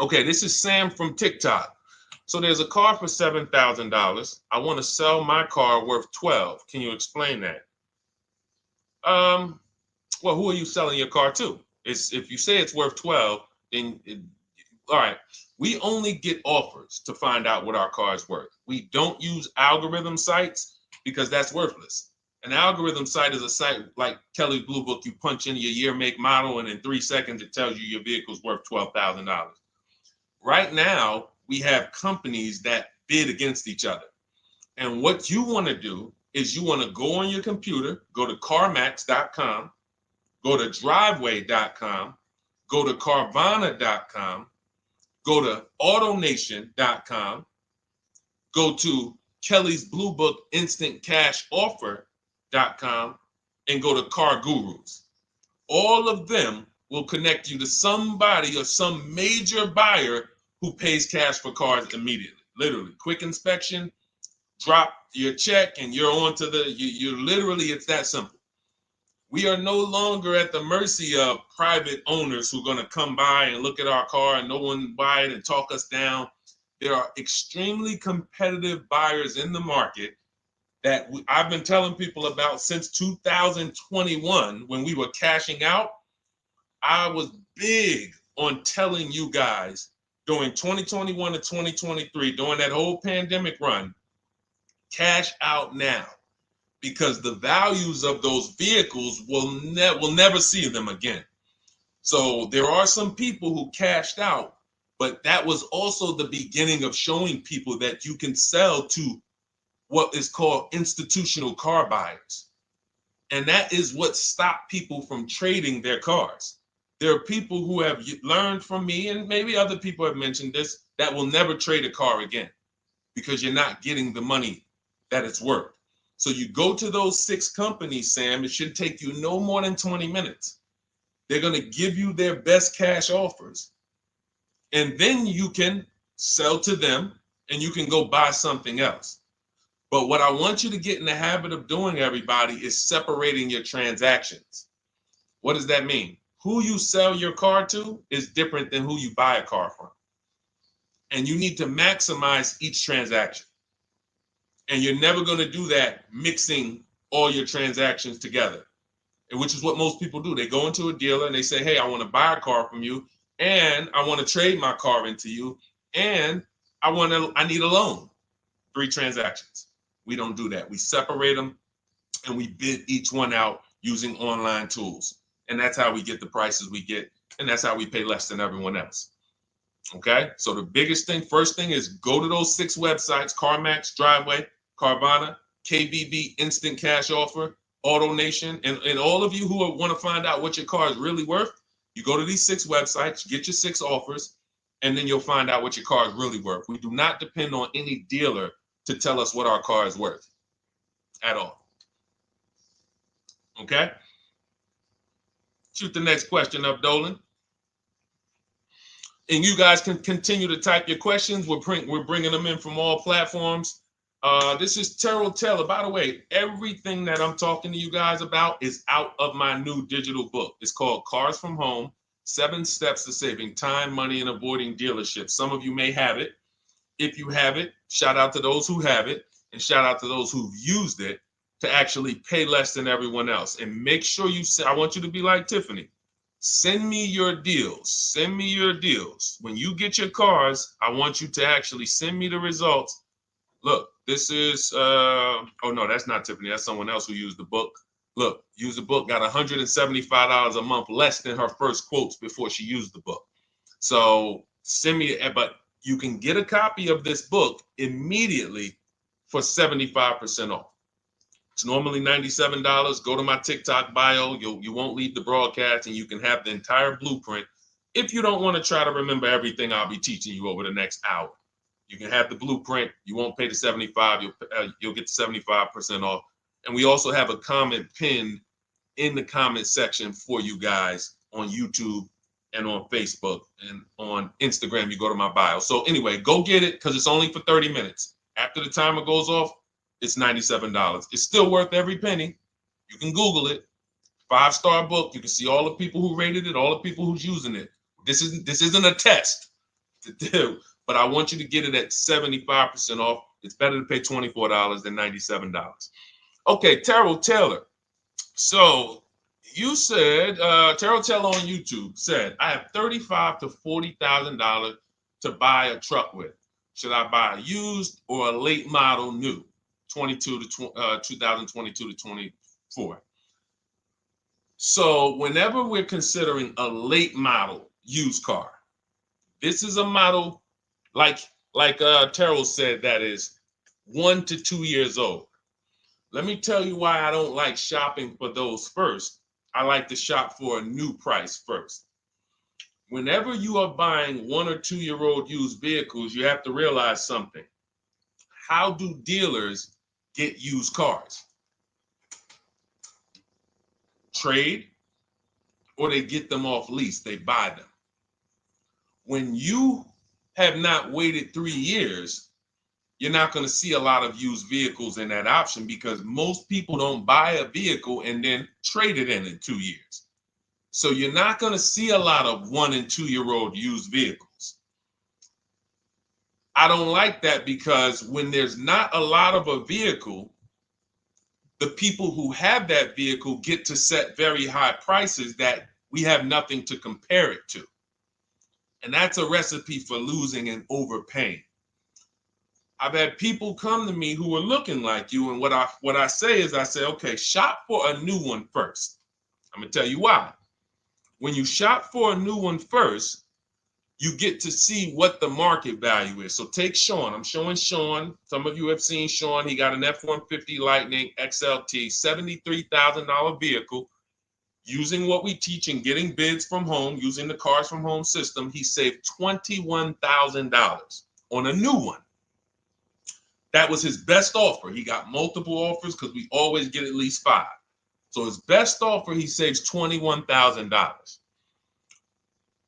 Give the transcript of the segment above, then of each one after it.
Okay, this is Sam from TikTok. So there's a car for $7,000. I want to sell my car worth 12. Can you explain that? Um, well, who are you selling your car to? It's if you say it's worth 12, then all right. We only get offers to find out what our car is worth. We don't use algorithm sites because that's worthless. An algorithm site is a site like Kelly's Blue Book. You punch in your year, make, model, and in 3 seconds it tells you your vehicle's worth $12,000. Right now, we have companies that bid against each other. And what you want to do is you want to go on your computer, go to CarMax.com, go to Driveway.com, go to Carvana.com, go to AutoNation.com, go to Kelly's Blue Book Instant Cash Offer.com, and go to Car Gurus. All of them will connect you to somebody or some major buyer who pays cash for cars immediately. Literally, quick inspection, drop your check, and you're on to you literally, it's that simple. We are no longer at the mercy of private owners who are going to come by and look at our car and no one buy it and talk us down. There are extremely competitive buyers in the market that I've been telling people about since 2021 when we were cashing out. I was big on telling you guys during 2021 to 2023, during that whole pandemic run, cash out now, because the values of those vehicles will never see them again. So there are some people who cashed out, but that was also the beginning of showing people that you can sell to what is called institutional car buyers. And that is what stopped people from trading their cars. There are people who have learned from me, and maybe other people have mentioned this, that will never trade a car again because you're not getting the money that it's worth. So you go to those 6 companies, Sam, it should take you no more than 20 minutes. They're going to give you their best cash offers. And then you can sell to them and you can go buy something else. But what I want you to get in the habit of doing, everybody, is separating your transactions. What does that mean? Who you sell your car to is different than who you buy a car from. And you need to maximize each transaction. And you're never going to do that mixing all your transactions together, which is what most people do. They go into a dealer and they say, hey, I want to buy a car from you, and I want to trade my car into you, and I need a loan. 3 transactions. We don't do that. We separate them and we bid each one out using online tools. And that's how we get the prices we get. And that's how we pay less than everyone else. Okay. So the biggest thing, first thing, is go to those 6 websites: CarMax, Driveway, Carvana, KBB, Instant Cash Offer, AutoNation. And all of you who want to find out what your car is really worth, you go to these 6 websites, get your 6 offers, and then you'll find out what your car is really worth. We do not depend on any dealer to tell us what our car is worth at all. Okay? Shoot the next question up, Dolan. And you guys can continue to type your questions. We're bringing them in from all platforms. This is Terrell Taylor. By the way, everything that I'm talking to you guys about is out of my new digital book. It's called Cars from Home, 7 Steps to Saving Time, Money, and Avoiding Dealerships. Some of you may have it. If you have it, shout out to those who have it, and shout out to those who've used it to actually pay less than everyone else. And make sure I want you to be like Tiffany. Send me your deals. Send me your deals. When you get your cars, I want you to actually send me the results. Look, this is, oh no, that's not Tiffany. That's someone else who used the book. Look, used the book, got $175 a month less than her first quotes before she used the book. So send me, but you can get a copy of this book immediately for 75% off. It's normally $97. Go to my TikTok bio. You won't leave the broadcast, and you can have the entire blueprint. If you don't want to try to remember everything I'll be teaching you over the next hour, you can have the blueprint. You won't pay the 75. You'll get the 75% off. And we also have a comment pinned in the comment section for you guys on YouTube and on Facebook, and on Instagram. You go to my bio. So anyway, go get it, because it's only for 30 minutes. After the timer goes off, it's $97. It's still worth every penny. You can Google it. 5-star book. You can see all the people who rated it, all the people who's using it. This isn't a test. to do, but I want you to get it at 75% off. It's better to pay $24 than $97. Okay, Terrell Taylor. So you said, Terrell Taylor on YouTube said, I have $35,000 to $40,000 to buy a truck with. Should I buy a used or a late model new, 2022 to 24? So whenever we're considering a late model used car, this is a model like Terrell said that is 1 to 2 years old. Let me tell you why I don't like shopping for those first. I like to shop for a new price first. Whenever you are buying 1 or 2 year old used vehicles, you have to realize something. How do dealers get used cars? Trade, or they get them off lease, they buy them. When you have not waited 3 years, you're not going to see a lot of used vehicles in that option because most people don't buy a vehicle and then trade it in 2 years. So you're not going to see a lot of 1 and 2 year old used vehicles. I don't like that because when there's not a lot of a vehicle, the people who have that vehicle get to set very high prices that we have nothing to compare it to. And that's a recipe for losing and overpaying. I've had people come to me who are looking like you, and what I say is, I say, okay, shop for a new one first. I'm gonna tell you why. When you shop for a new one first, you get to see what the market value is. So take Sean. I'm showing Sean. Some of you have seen Sean. He got an F-150 Lightning XLT, $73,000 vehicle. Using what we teach and getting bids from home, using the Cars from Home system, he saved $21,000 on a new one. That was his best offer. He got multiple offers because we always get at least 5. So his best offer, he saves $21,000.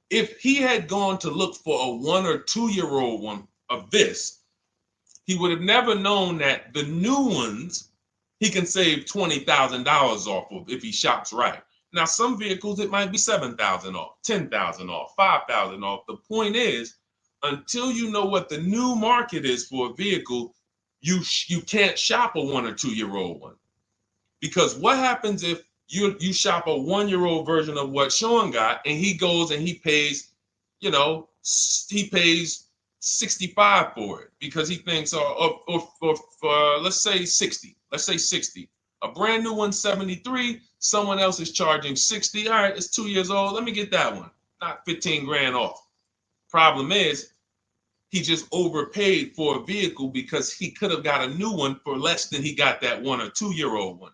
If he had gone to look for a 1 or 2 year old one of this, he would have never known that the new ones he can save $20,000 off of if he shops right. Now, some vehicles, it might be $7,000 off, $10,000 off, $5,000 off. The point is, until you know what the new market is for a vehicle, you can't shop a 1 or 2 year old one. Because what happens if you shop a 1 year old version of what Sean got and he goes and he pays, he pays 65 for it because he thinks, or let's say 60. Let's say 60. A brand new one, 73. Someone else is charging 60. All right, it's 2 years old. Let me get that one. Not 15 grand off. Problem is, he just overpaid for a vehicle because he could have got a new one for less than he got that 1 or 2 year old one.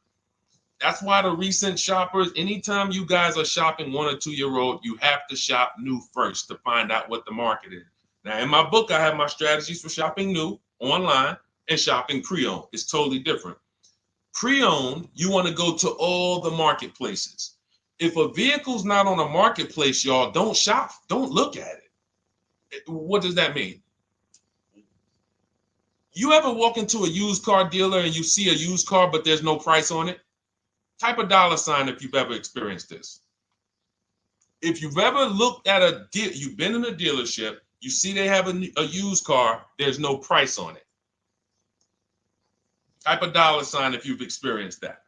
That's why the recent shoppers, anytime you guys are shopping 1 or 2 year old, you have to shop new first to find out what the market is. Now, in my book, I have my strategies for shopping new online and shopping pre-owned. It's totally different. Pre-owned, you want to go to all the marketplaces. If a vehicle's not on a marketplace, y'all, don't shop. Don't look at it. What does that mean? You ever walk into a used car dealer and you see a used car, but there's no price on it? Type a $ if you've ever experienced this. If you've ever looked at a deal, you've been in a dealership, you see they have a used car, there's no price on it. Type a $ if you've experienced that.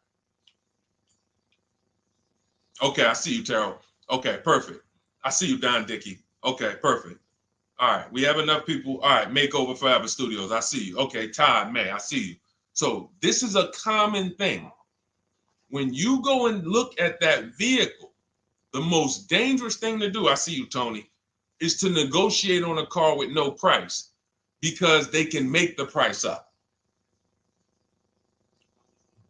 Okay, I see you, Terrell. Okay, perfect. I see you, Don Dickey. Okay, perfect. All right, we have enough people. All right, Makeover Forever Studios. I see you. Okay, Todd May, I see you. So this is a common thing. When you go and look at that vehicle, the most dangerous thing to do, I see you, Tony, is to negotiate on a car with no price because they can make the price up.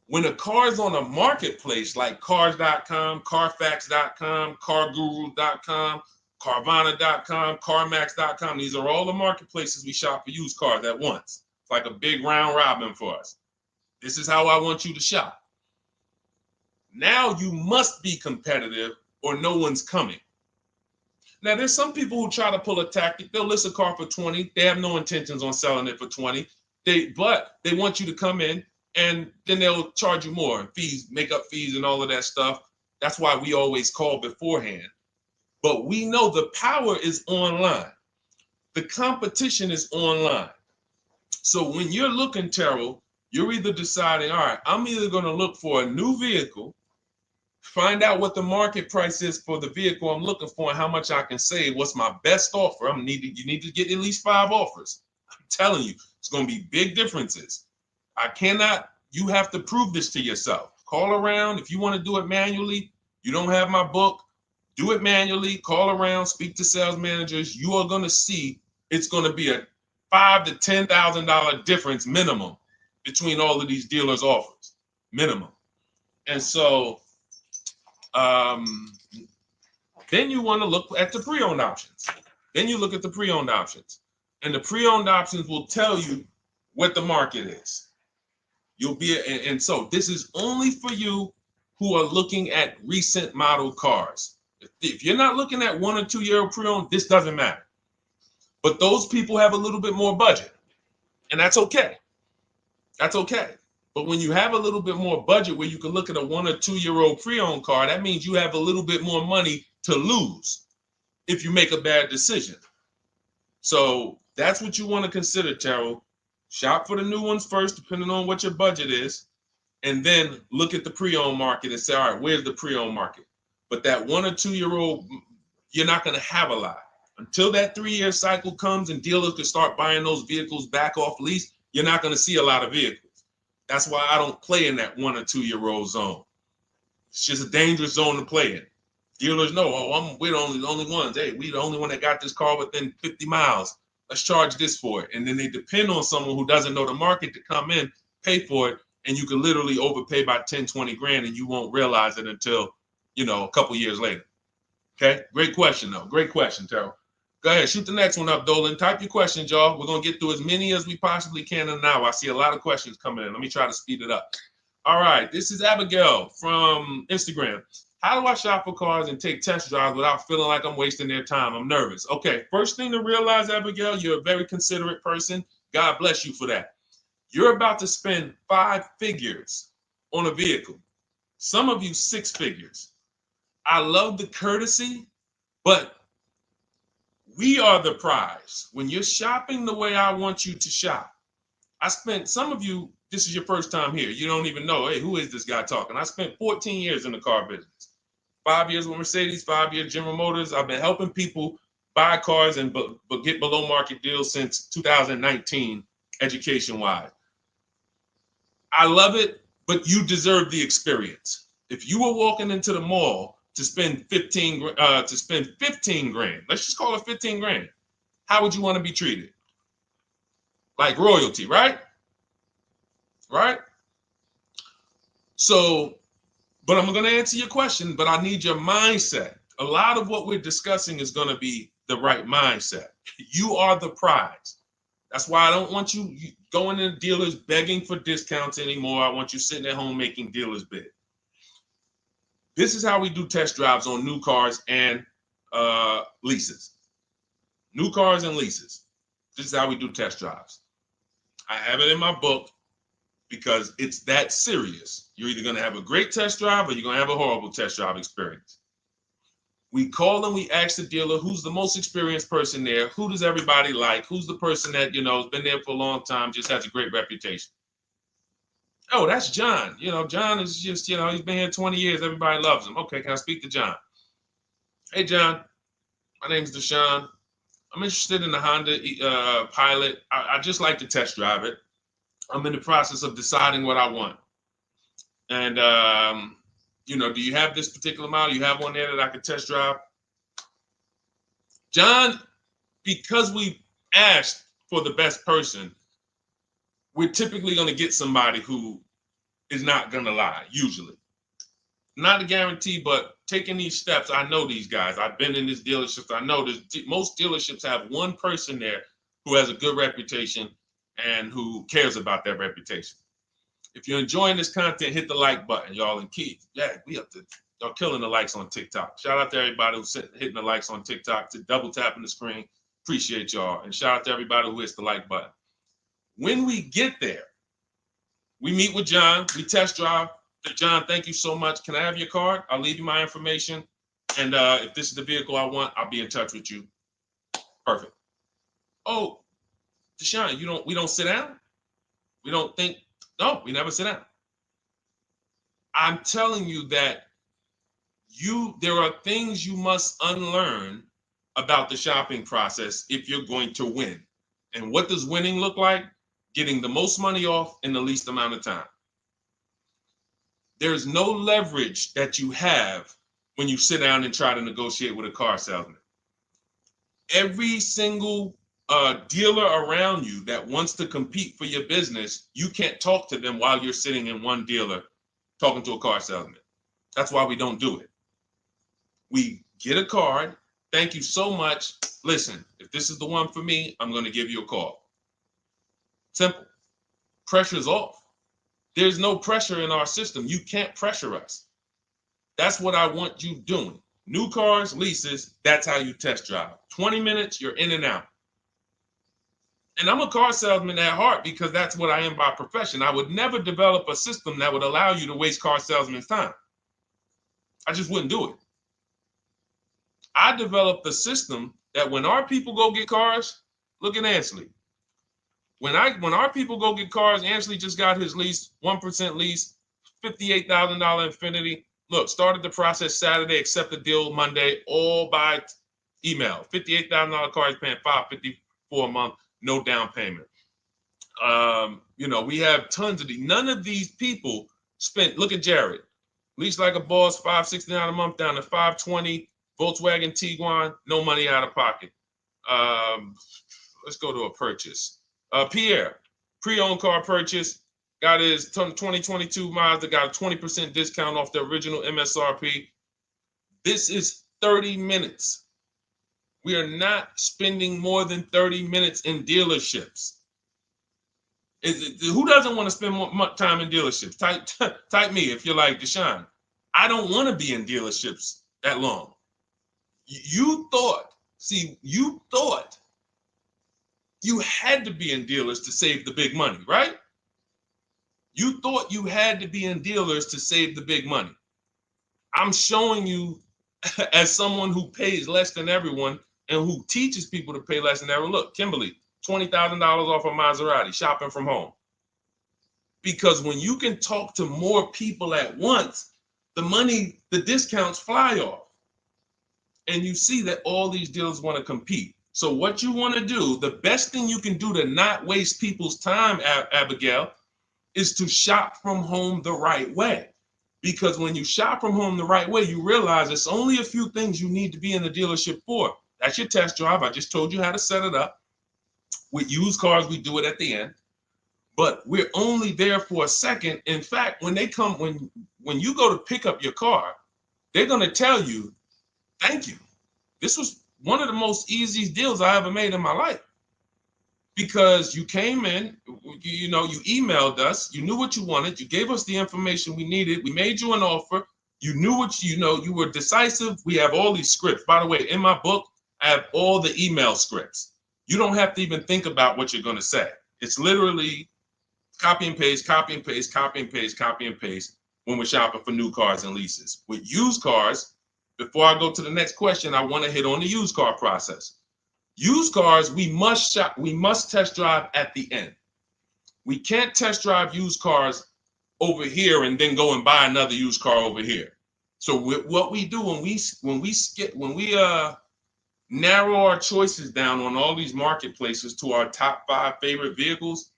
When a car is on a marketplace like cars.com, carfax.com, carguru.com, carvana.com, carmax.com, these are all the marketplaces we shop for used cars at once. It's like a big round robin for us. This is how I want you to shop. Now you must be competitive or no one's coming. Now there's some people who try to pull a tactic. They'll list a car for 20. They have no intentions on selling it for 20. But they want you to come in and then they'll charge you more, fees, makeup fees and all of that stuff. That's why we always call beforehand. But we know the power is online. The competition is online. So when you're looking, Terrell, you're either deciding, all right, I'm either going to look for a new vehicle, find out what the market price is for the vehicle I'm looking for and how much I can save. What's my best offer? You need to get at least 5 offers. I'm telling you, it's going to be big differences. You have to prove this to yourself. Call around. If you want to do it manually, you don't have my book, do it manually, call around, speak to sales managers. You are going to see it's going to be a $5,000 to $10,000 difference minimum between all of these dealers' offers, minimum. And so then you want to look at the pre-owned options. Then you look at the pre-owned options. And the pre-owned options will tell you what the market is. And so this is only for you who are looking at recent model cars. If you're not looking at 1 or 2 year old pre-owned, this doesn't matter. But those people have a little bit more budget, and that's okay. That's okay. But when you have a little bit more budget where you can look at a 1 or 2 year old pre-owned car, that means you have a little bit more money to lose if you make a bad decision. So that's what you want to consider, Terrell. Shop for the new ones first, depending on what your budget is, and then look at the pre-owned market and say, all right, where's the pre-owned market? But that 1 or 2 year old, you're not going to have a lot. Until that 3 year cycle comes and dealers can start buying those vehicles back off lease, you're not going to see a lot of vehicles. That's why I don't play in that 1 or 2 year old zone. It's just a dangerous zone to play in. Dealers know, we're the only ones. Hey, we the only one that got this car within 50 miles. Let's charge this for it. And then they depend on someone who doesn't know the market to come in, pay for it, and you can literally overpay by 10, 20 grand and you won't realize it until, a couple years later. Okay, great question though. Great question, Terrell. Go ahead, shoot the next one up, Dolan. Type your questions, y'all. We're going to get through as many as we possibly can in an hour. I see a lot of questions coming in. Let me try to speed it up. All right, this is Abigail from Instagram. How do I shop for cars and take test drives without feeling like I'm wasting their time? I'm nervous. Okay, first thing to realize, Abigail, you're a very considerate person. God bless you for that. You're about to spend 5 figures on a vehicle. Some of you 6 figures. I love the courtesy, but we are the prize. When you're shopping the way I want you to shop, some of you, this is your first time here. You don't even know, hey, who is this guy talking? I spent 14 years in the car business. 5 years with Mercedes, 5 years General Motors. I've been helping people buy cars and get below market deals since 2019, education-wise. I love it, but you deserve the experience. If you were walking into the mall to spend 15 grand, let's just call it 15 grand. How would you want to be treated? Like royalty, right? Right? So, but I'm going to answer your question, but I need your mindset. A lot of what we're discussing is going to be the right mindset. You are the prize. That's why I don't want you going to dealers begging for discounts anymore. I want you sitting at home making dealers bid. This is how we do test drives on new cars and leases. New cars and leases. This is how we do test drives. I have it in my book because it's that serious. You're either going to have a great test drive or you're going to have a horrible test drive experience. We call and we ask the dealer, who's the most experienced person there? Who does everybody like? Who's the person that, has been there for a long time, just has a great reputation? Oh, that's John. John is just, he's been here 20 years. Everybody loves him. Okay, can I speak to John? Hey, John, my name's Deshone. I'm interested in the Honda Pilot. I just like to test drive it. I'm in the process of deciding what I want. And, do you have this particular model? You have one there that I could test drive? John, because we asked for the best person, we're typically going to get somebody who is not going to lie, usually. Not a guarantee, but taking these steps, I know these guys. I've been in this dealership. I know most dealerships have one person there who has a good reputation and who cares about that reputation. If you're enjoying this content, hit the like button, y'all. And Keith, y'all killing the likes on TikTok. Shout out to everybody who's hitting the likes on TikTok, to double tapping the screen. Appreciate y'all. And shout out to everybody who hits the like button. When we get there, we meet with John. We test drive. John, thank you so much. Can I have your card? I'll leave you my information. And if this is the vehicle I want, I'll be in touch with you. Perfect. Oh, Deshone, we don't sit down? We don't think, no, we never sit down. I'm telling you that there are things you must unlearn about the shopping process if you're going to win. And what does winning look like? Getting the most money off in the least amount of time. There's no leverage that you have when you sit down and try to negotiate with a car salesman. Every single dealer around you that wants to compete for your business, you can't talk to them while you're sitting in one dealer talking to a car salesman. That's why we don't do it. We get a card. Thank you so much. Listen, if this is the one for me, I'm going to give you a call. Simple. Pressure's off. There's no pressure in our system. You can't pressure us. That's what I want you doing. New cars, leases, that's how you test drive. 20 minutes, you're in and out. And I'm a car salesman at heart because that's what I am by profession. I would never develop a system that would allow you to waste car salesmen's time. I just wouldn't do it. I developed a system that when our people go get cars, look at Ansley. When our people go get cars, Ansley just got his lease, 1% lease, $58,000 Infiniti. Look, started the process Saturday, accept the deal Monday, all by email. $58,000 car, he's paying $554 a month, no down payment. We have tons of these. None of these people spent, look at Jared, lease like a boss, $569 a month down to $520, Volkswagen Tiguan, no money out of pocket. Let's go to a purchase. Pierre, pre-owned car purchase, got his 2022 Mazda, got a 20% discount off the original MSRP. This is 30 minutes. We are not spending more than 30 minutes in dealerships. Who doesn't want to spend more time in dealerships? Type me if you're like Deshone. I don't want to be in dealerships that long. You thought you had to be in dealers to save the big money, right? You thought you had to be in dealers to save the big money. I'm showing you as someone who pays less than everyone and who teaches people to pay less than everyone. Look, Kimberly, $20,000 off a Maserati, shopping from home. Because when you can talk to more people at once, the discounts fly off. And you see that all these dealers want to compete. So what you want to do, the best thing you can do to not waste people's time, Abigail, is to shop from home the right way. Because when you shop from home the right way, you realize it's only a few things you need to be in the dealership for. That's your test drive. I just told you how to set it up. With used cars, we do it at the end. But we're only there for a second. In fact, when you go to pick up your car, they're going to tell you, thank you. This was one of the most easiest deals I ever made in my life. Because you came in, you emailed us, you knew what you wanted, you gave us the information we needed, we made you an offer, you knew what you were decisive. We have all these scripts. By the way, in my book, I have all the email scripts. You don't have to even think about what you're going to say. It's literally copy and paste, copy and paste, copy and paste, copy and paste when we're shopping for new cars and leases. With used cars, before I go to the next question, I want to hit on the used car process. Used cars, we must test drive at the end. We can't test drive used cars over here and then go and buy another used car over here. So what we do when we narrow our choices down on all these marketplaces to our top 5 favorite vehicles,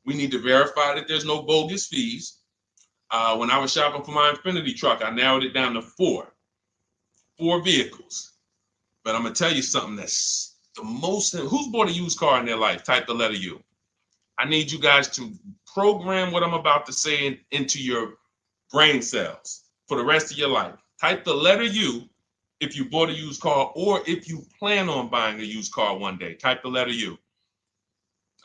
we need to verify that there's no bogus fees. When I was shopping for my Infiniti truck, I narrowed it down to 4 vehicles. But I'm going to tell you something that's the most, who's bought a used car in their life? Type the letter U. I need you guys to program what I'm about to say into your brain cells for the rest of your life. Type the letter U if you bought a used car or if you plan on buying a used car one day. Type the letter U.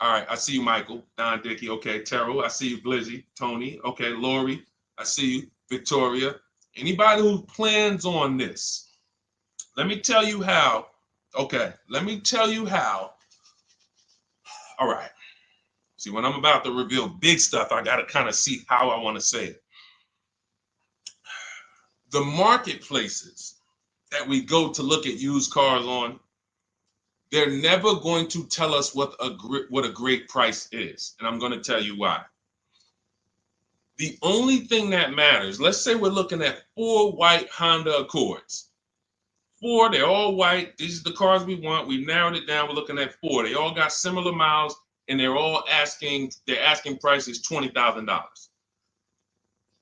All right, I see you, Michael. Don Dickey, okay. Terrell, I see you. Glizzy, Tony, okay. Lori, I see you. Victoria. Anybody who plans on this, let me tell you how. Okay, let me tell you how. All right. See, when I'm about to reveal big stuff, I got to kind of see how I want to say it. The marketplaces that we go to look at used cars on, They're never going to tell us what a great price is. And I'm going to tell you why. The only thing that matters, let's say we're looking at 4 white Honda Accords. 4, they're all white. These are the cars we want. We've narrowed it down. We're looking at 4. They all got similar miles, and they're asking price is $20,000.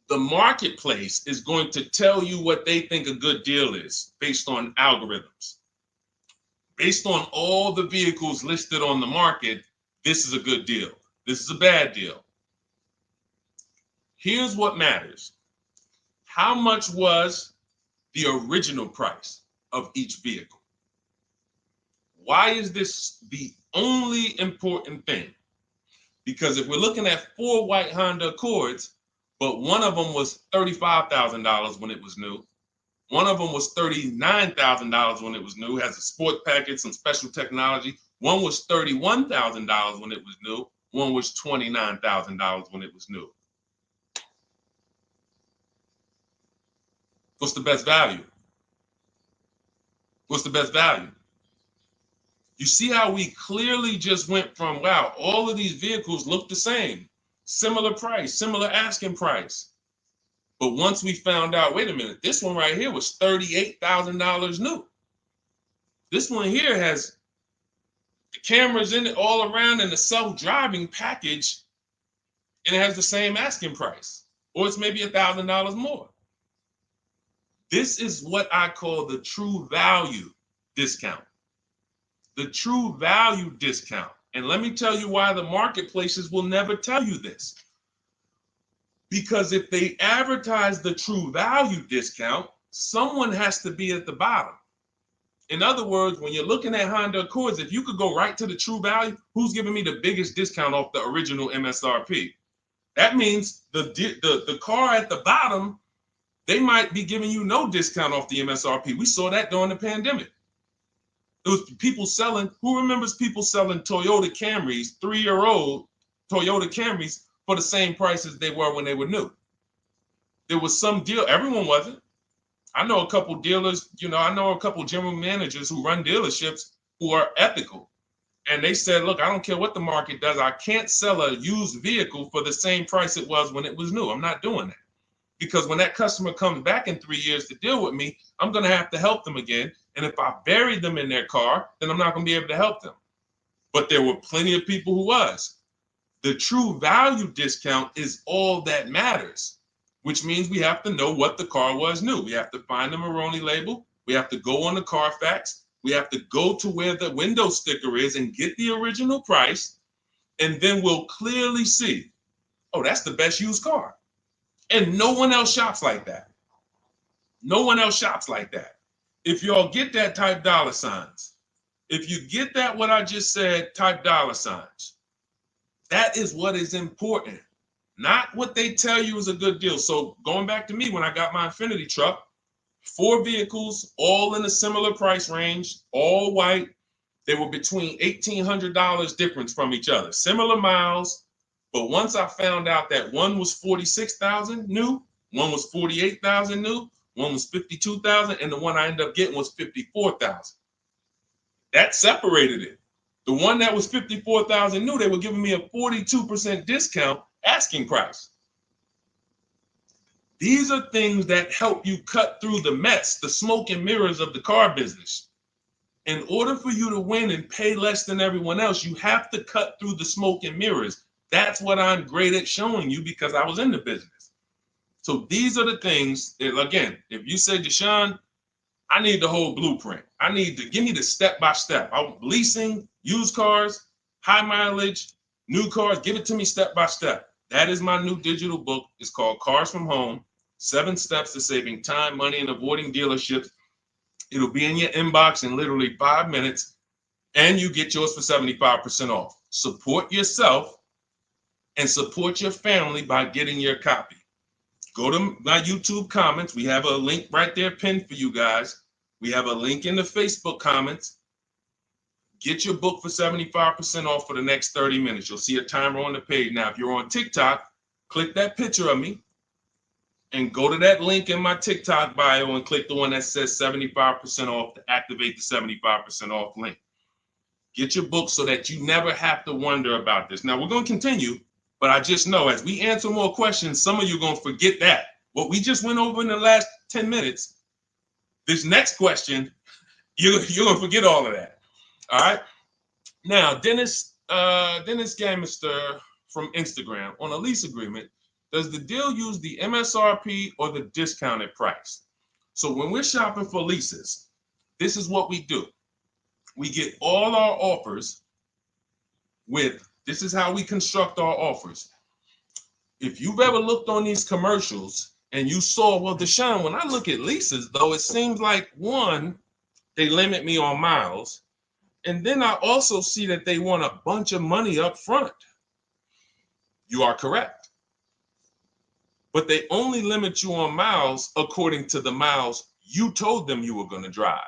The marketplace is going to tell you what they think a good deal is based on algorithms. Based on all the vehicles listed on the market, this is a good deal. This is a bad deal. Here's what matters. How much was the original price of each vehicle? Why is this the only important thing? Because if we're looking at 4 white Honda Accords, but one of them was $35,000 when it was new, one of them was $39,000 when it was new, has a sport package, some special technology. One was $31,000 when it was new. One was $29,000 when it was new. What's the best value? What's the best value? You see how we clearly just went from, wow, all of these vehicles look the same, similar price, similar asking price. But once we found out, wait a minute, this one right here was $38,000 new. This one here has the cameras in it all around and the self-driving package, and it has the same asking price, or it's maybe $1,000 more. This is what I call the true value discount. The true value discount. And let me tell you why the marketplaces will never tell you this. Because if they advertise the true value discount, someone has to be at the bottom. In other words, when you're looking at Honda Accords, if you could go right to the true value, who's giving me the biggest discount off the original MSRP? That means the car at the bottom, they might be giving you no discount off the MSRP. We saw that during the pandemic. It was people selling, who remembers people selling Toyota Camrys, 3-year-old Toyota Camrys for the same price as they were when they were new? There was some deal, everyone wasn't. I know a couple dealers, I know a couple general managers who run dealerships who are ethical. And they said, look, I don't care what the market does. I can't sell a used vehicle for the same price it was when it was new. I'm not doing that. Because when that customer comes back in 3 years to deal with me, I'm going to have to help them again. And if I bury them in their car, then I'm not going to be able to help them. But there were plenty of people who was. The true value discount is all that matters, which means we have to know what the car was new. We have to find the Maroni label. We have to go on the Carfax. We have to go to where the window sticker is and get the original price. And then we'll clearly see, oh, that's the best used car. And no one else shops like that. No one else shops like that. If y'all get that, type dollar signs. If you get that, what I just said, type dollar signs. That is what is important, not what they tell you is a good deal. So going back to me, when I got my Infiniti truck, 4 vehicles, all in a similar price range, all white. They were between $1,800 difference from each other, similar miles. But once I found out that one was 46,000 new, one was 48,000 new, one was 52,000, and the one I ended up getting was 54,000. That separated it. The one that was 54,000 new, they were giving me a 42% discount asking price. These are things that help you cut through the mess, the smoke and mirrors of the car business. In order for you to win and pay less than everyone else, you have to cut through the smoke and mirrors. That's what I'm great at showing you because I was in the business. So these are the things that, again, if you say, Deshone, I need the whole blueprint. I need to give me the step-by-step. I'm leasing, used cars, high mileage, new cars. Give it to me step-by-step. That is my new digital book. It's called Cars from Home, 7 Steps to Saving Time, Money, and Avoiding Dealerships. It'll be in your inbox in literally 5 minutes, and you get yours for 75% off. Support yourself and support your family by getting your copy. Go to my YouTube comments. We have a link right there pinned for you guys. We have a link in the Facebook comments. Get your book for 75% off for the next 30 minutes. You'll see a timer on the page. Now, if you're on TikTok, click that picture of me and go to that link in my TikTok bio and click the one that says 75% off to activate the 75% off link. Get your book so that you never have to wonder about this. Now, we're going to continue, but I just know as we answer more questions, some of you are going to forget that. What we just went over in the last 10 minutes, this next question, you're going to forget all of that. All right? Now, Dennis Gamister from Instagram, on a lease agreement, does the deal use the MSRP or the discounted price? So when we're shopping for leases, this is what we do. We get all our offers this is how we construct our offers. If you've ever looked on these commercials and you saw, well, Deshone, when I look at leases, though, it seems like, one, they limit me on miles. And then I also see that they want a bunch of money up front. You are correct. But they only limit you on miles according to the miles you told them you were going to drive.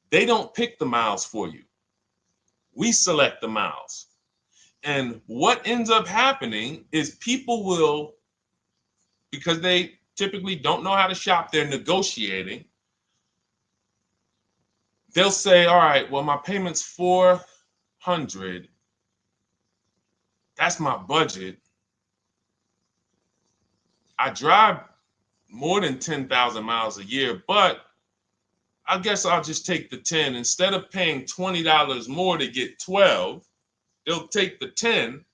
They don't pick the miles for you. We select the miles. And what ends up happening is people will, because they typically don't know how to shop, they're negotiating. They'll say, all right, well, my payment's $400. That's my budget. I drive more than 10,000 miles a year, but I guess I'll just take the 10. Instead of paying $20 more to get 12, they'll take the 10,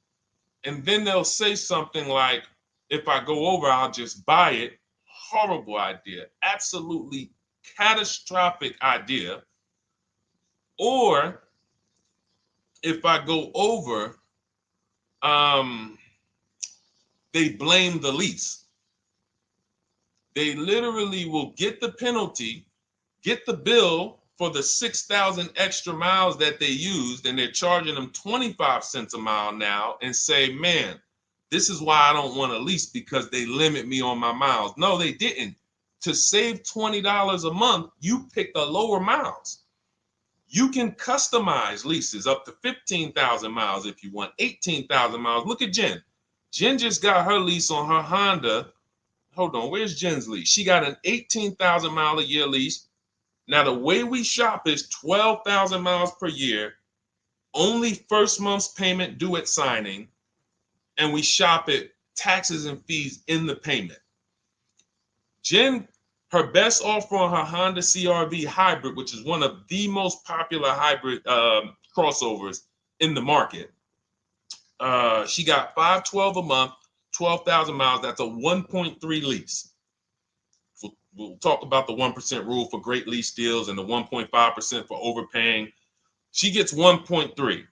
and then they'll say something like, if I go over, I'll just buy it. Horrible idea. Absolutely catastrophic idea. Or if I go over, they blame the lease. They literally will get the penalty, get the bill for the 6,000 extra miles that they used, and they're charging them 25 cents a mile now, and say, man, this is why I don't want to lease, because they limit me on my miles. No, they didn't. To save $20 a month, you pick the lower miles. You can customize leases up to 15,000 miles if you want, 18,000 miles. Look at Jen. Jen just got her lease on her Honda. Hold on, where's Jen's lease? She got an 18,000 mile a year lease. Now, the way we shop is 12,000 miles per year, only first month's payment due at signing, and we shop it taxes and fees in the payment. Jen, her best offer on her Honda CR-V hybrid, which is one of the most popular hybrid crossovers in the market, she got $512 a month, 12,000 miles. That's a 1.3 lease. We'll talk about the 1% rule for great lease deals and the 1.5% for overpaying. She gets 1.3.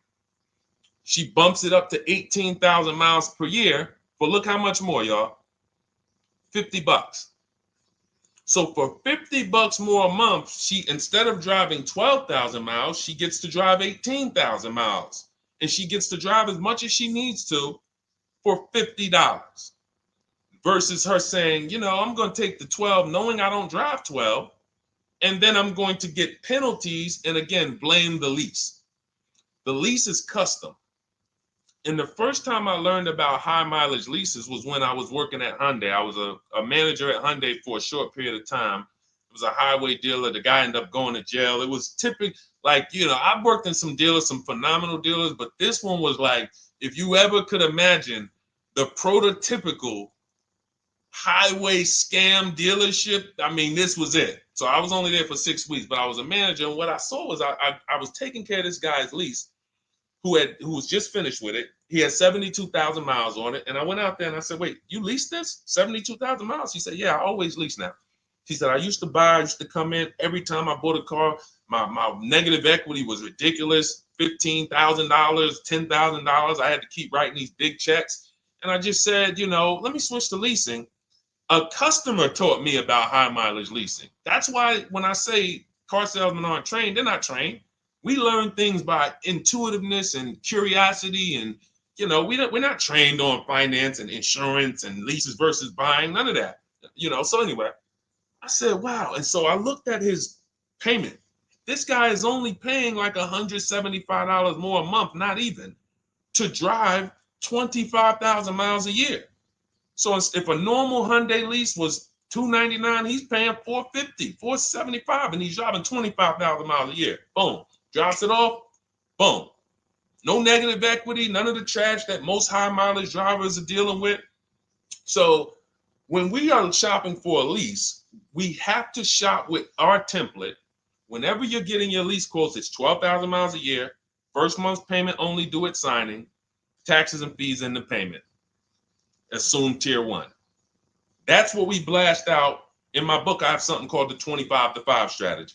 She bumps it up to 18,000 miles per year. But look how much more, y'all. $50. So for $50 more a month, she, instead of driving 12,000 miles, she gets to drive 18,000 miles. And she gets to drive as much as she needs to for $50. Versus her saying, you know, I'm going to take the 12 knowing I don't drive 12, and then I'm going to get penalties and, again, blame the lease. The lease is custom. And the first time I learned about high mileage leases was when I was working at Hyundai. I was a manager at Hyundai for a short period of time. It was a highway dealer. The guy ended up going to jail. It was typical, like, you know, I've worked in some dealers, some phenomenal dealers, but this one was like, if you ever could imagine the prototypical highway scam dealership, I mean, this was it. So I was only there for 6 weeks, but I was a manager, and what I saw was I was taking care of this guy's lease who was just finished with it. He had 72,000 miles on it, and I went out there and I said, wait, you leased this? 72,000 miles? He said, yeah, I always lease now. He said, I used to come in every time I bought a car, my negative equity was ridiculous, $15,000, $10,000. I had to keep writing these big checks. And I just said, you know, let me switch to leasing. A customer taught me about high mileage leasing. That's why when I say car salesmen aren't trained, they're not trained. We learn things by intuitiveness and curiosity, and you know, we're not trained on finance and insurance and leases versus buying, none of that. You know, so anyway, I said, wow. And so I looked at his payment. This guy is only paying like $175 more a month, not even, to drive 25,000 miles a year. So if a normal Hyundai lease was $299, he's paying $450, $475, and he's driving 25,000 miles a year. Boom, drops it off, Boom. No negative equity, none of the trash that most high mileage drivers are dealing with. So when we are shopping for a lease, we have to shop with our template. Whenever you're getting your lease quotes, it's 12,000 miles a year, first month's payment only due at signing, taxes and fees in the payment. Assume tier 1. That's what we blast out. In my book, I have something called the 25 to 5 strategy.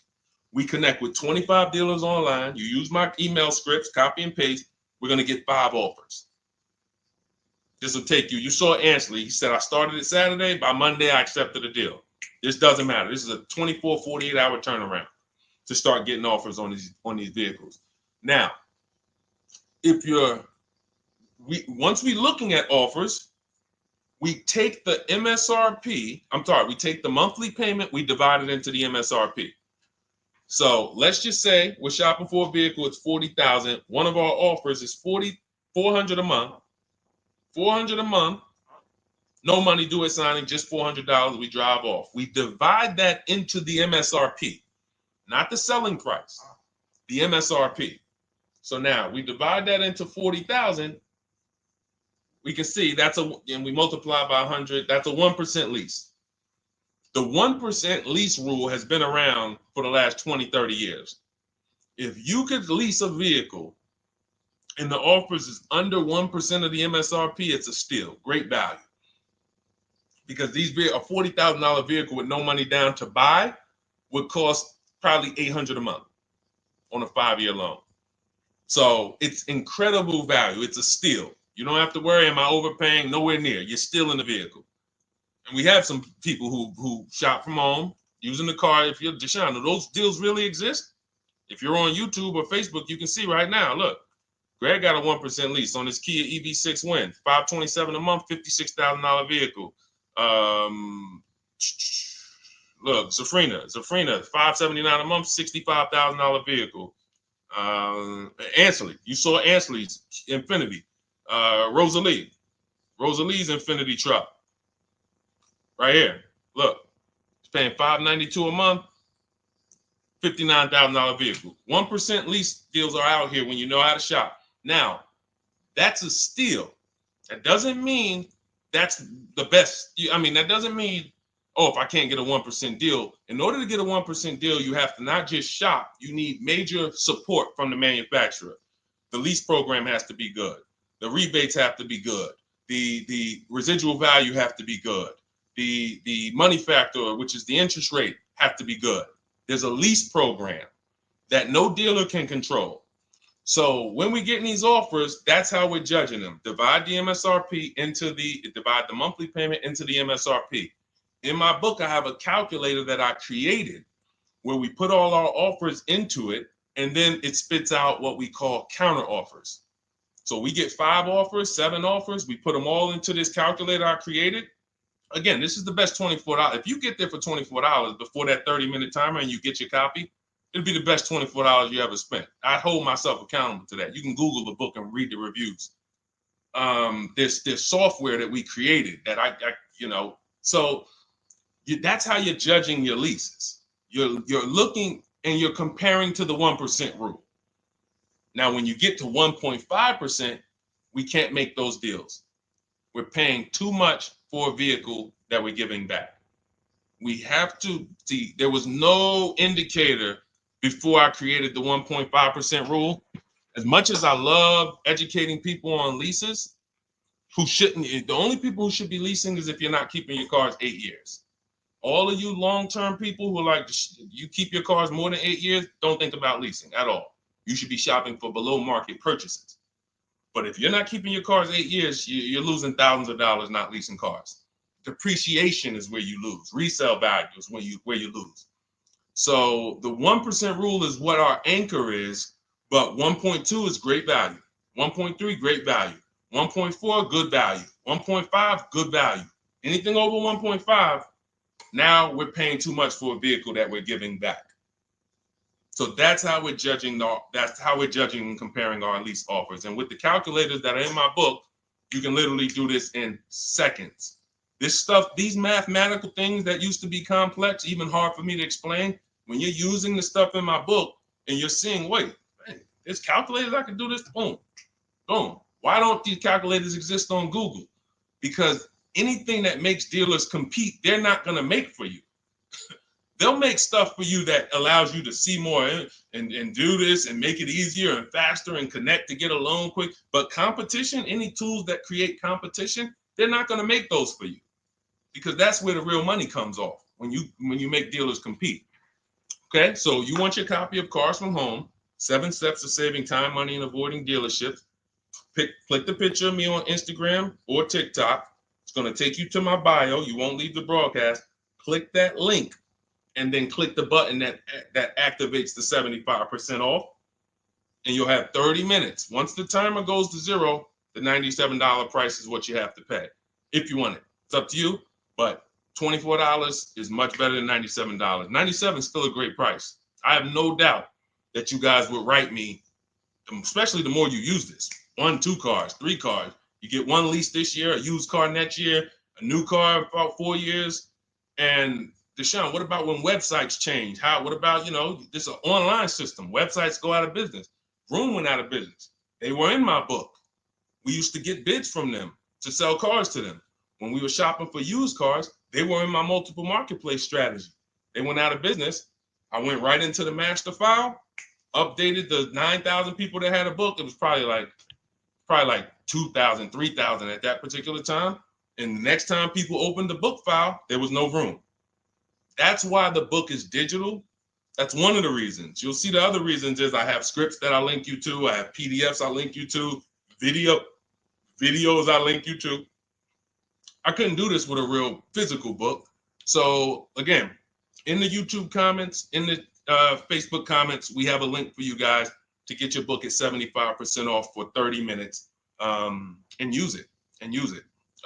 We connect with 25 dealers online. You use my email scripts, copy and paste. We're going to get 5 offers. This will take you. You saw Ansley. He said, I started it Saturday. By Monday, I accepted a deal. This doesn't matter. This is a 24, 48-hour turnaround to start getting offers on these vehicles. Now, once we're looking at offers, we take the MSRP. We take the monthly payment. We divide it into the MSRP. So let's just say we're shopping for a vehicle. It's $40,000. One of our offers is $400 a month. $400 a month. No money due at signing, just $400. We drive off. We divide that into the MSRP, not the selling price, the MSRP. So now we divide that into 40,000. We can see and we multiply by 100. That's a 1% lease. The 1% lease rule has been around for the last 20, 30 years. If you could lease a vehicle and the offers is under 1% of the MSRP, it's a steal. Great value. Because a $40,000 vehicle with no money down to buy would cost probably $800 a month on a 5-year loan. So it's incredible value. It's a steal. You don't have to worry, am I overpaying? Nowhere near. You're still in the vehicle. And we have some people who shop from home using the car. If you're Deshone, do those deals really exist? If you're on YouTube or Facebook, you can see right now. Look, Greg got a 1% lease on his Kia EV6 Win, $527 a month, $56,000 vehicle. Look, Zafrina, $579 a month, $65,000 vehicle. Ansley, you saw Ansley's Infinity. Rosalie's Infinity truck. Right here. Look, it's paying $592 a month, $59,000 vehicle. 1% lease deals are out here when you know how to shop. Now, that's a steal. That doesn't mean that's the best. That doesn't mean, if I can't get a 1% deal. In order to get a 1% deal, you have to not just shop. You need major support from the manufacturer. The lease program has to be good. The rebates have to be good. The residual value have to be good. The money factor, which is the interest rate, have to be good. There's a lease program that no dealer can control. So when we get these offers, that's how we're judging them. Divide the monthly payment into the MSRP. In my book, I have a calculator that I created where we put all our offers into it, and then it spits out what we call counter offers. So we get 5 offers, 7 offers. We put them all into this calculator I created. Again, this is the best $24. If you get there for $24 before that 30-minute timer and you get your copy, it'll be the best $24 you ever spent. I hold myself accountable to that. You can Google the book and read the reviews. There's software that we created that that's how you're judging your leases. You're looking and you're comparing to the 1% rule. Now, when you get to 1.5%, we can't make those deals. We're paying too much for a vehicle that we're giving back. We have to see, there was no indicator before I created the 1.5% rule. As much as I love educating people on leases, the only people who should be leasing is if you're not keeping your cars 8 years. All of you long-term people who you keep your cars more than 8 years, don't think about leasing at all. You should be shopping for below market purchases. But if you're not keeping your cars 8 years, you're losing thousands of dollars not leasing cars. Depreciation is where you lose. Resale value is where you lose. So the 1% rule is what our anchor is, but 1.2 is great value. 1.3, great value. 1.4, good value. 1.5, good value. Anything over 1.5, now we're paying too much for a vehicle that we're giving back. So that's how we're judging. That's how we're judging and comparing our lease offers. And with the calculators that are in my book, you can literally do this in seconds. This stuff, these mathematical things that used to be complex, even hard for me to explain, when you're using the stuff in my book and you're seeing, wait, There's calculators I can do this. Boom, boom. Why don't these calculators exist on Google? Because anything that makes dealers compete, they're not going to make for you. They'll make stuff for you that allows you to see more and do this and make it easier and faster and connect to get a loan quick. But competition, any tools that create competition, they're not going to make those for you, because that's where the real money comes off when you make dealers compete. Okay, so you want your copy of Cars from Home, 7 Steps to Saving Time, Money, and Avoiding Dealerships. Click the picture of me on Instagram or TikTok. It's going to take you to my bio. You won't leave the broadcast. Click that link and then click the button that activates the 75% off, and you'll have 30 minutes. Once the timer goes to 0, the $97 price is what you have to pay if you want it. It's up to you, but $24 is much better than $97. $97 is still a great price. I have no doubt that you guys would write me, especially the more you use this. 1, 2 cars, 3 cars. You get 1 lease this year, a used car next year, a new car in about 4 years. And Deshone, what about when websites change? What about, this is an online system. Websites go out of business. Vroom went out of business. They were in my book. We used to get bids from them to sell cars to them. When we were shopping for used cars, they were in my multiple marketplace strategy. They went out of business. I went right into the master file, updated the 9,000 people that had a book. It was probably like 2,000, 3,000 at that particular time. And the next time people opened the book file, there was no room. That's why the book is digital. That's one of the reasons. You'll see the other reasons is I have scripts that I link you to. I have PDFs I link you to. Videos I link you to. I couldn't do this with a real physical book. So again, in the YouTube comments, in the Facebook comments, we have a link for you guys to get your book at 75% off for 30 minutes and use it.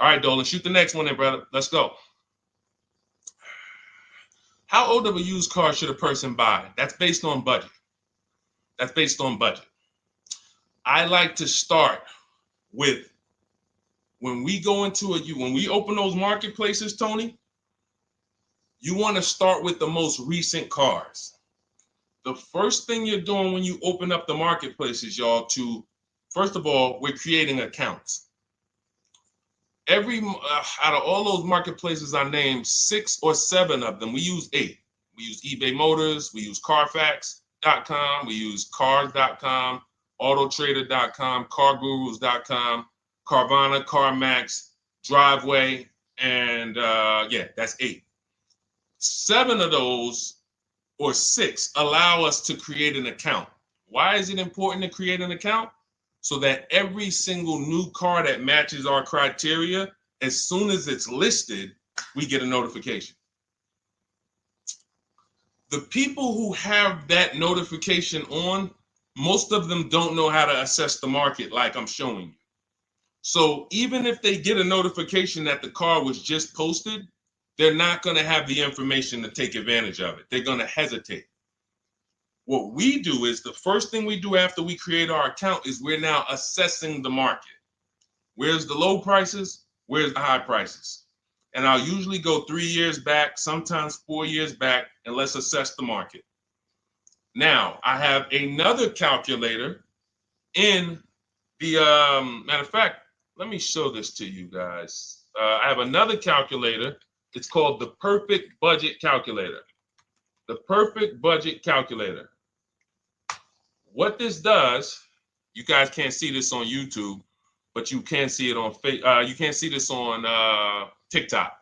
All right, Dolan, shoot the next one then, brother. Let's go. How old of a used car should a person buy? That's based on budget. I like to start with, when we open those marketplaces, Tony, you want to start with the most recent cars. The first thing you're doing when you open up the marketplaces, y'all, first of all, we're creating accounts. Out of all those marketplaces I named, 6 or 7 of them, we use 8. We use eBay Motors, we use Carfax.com, we use Cars.com, Autotrader.com, CarGurus.com, Carvana, CarMax, Driveway, and that's 8. 7 of those, or 6, allow us to create an account. Why is it important to create an account? So that every single new car that matches our criteria, as soon as it's listed, we get a notification. The people who have that notification on, most of them don't know how to assess the market like I'm showing you. So even if they get a notification that the car was just posted, they're not going to have the information to take advantage of it. They're going to hesitate. What we do is, the first thing we do after we create our account is we're now assessing the market. Where's the low prices? Where's the high prices? And I'll usually go 3 years back, sometimes 4 years back, and let's assess the market. Now, I have another calculator in the, matter of fact, let me show this to you guys. I have another calculator. It's called the Perfect Budget Calculator. The Perfect Budget Calculator. What this does, you guys can't see this on YouTube, but you can see it on you can't see this on TikTok.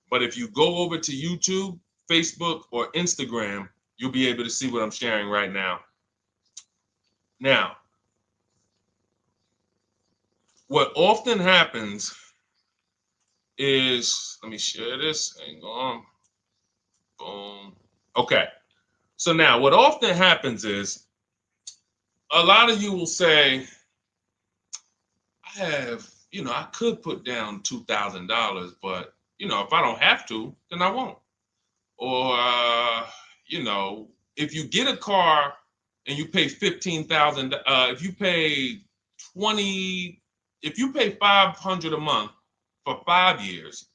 But if you go over to YouTube, Facebook, or Instagram, you'll be able to see what I'm sharing right now. Now, what often happens is, let me share this. Hang on. Boom. Okay. So now what often happens is, a lot of you will say, I could put down $2,000, but, if I don't have to, then I won't. Or, if you get a car and you pay $15,000, if you pay $500 a month for 5 years,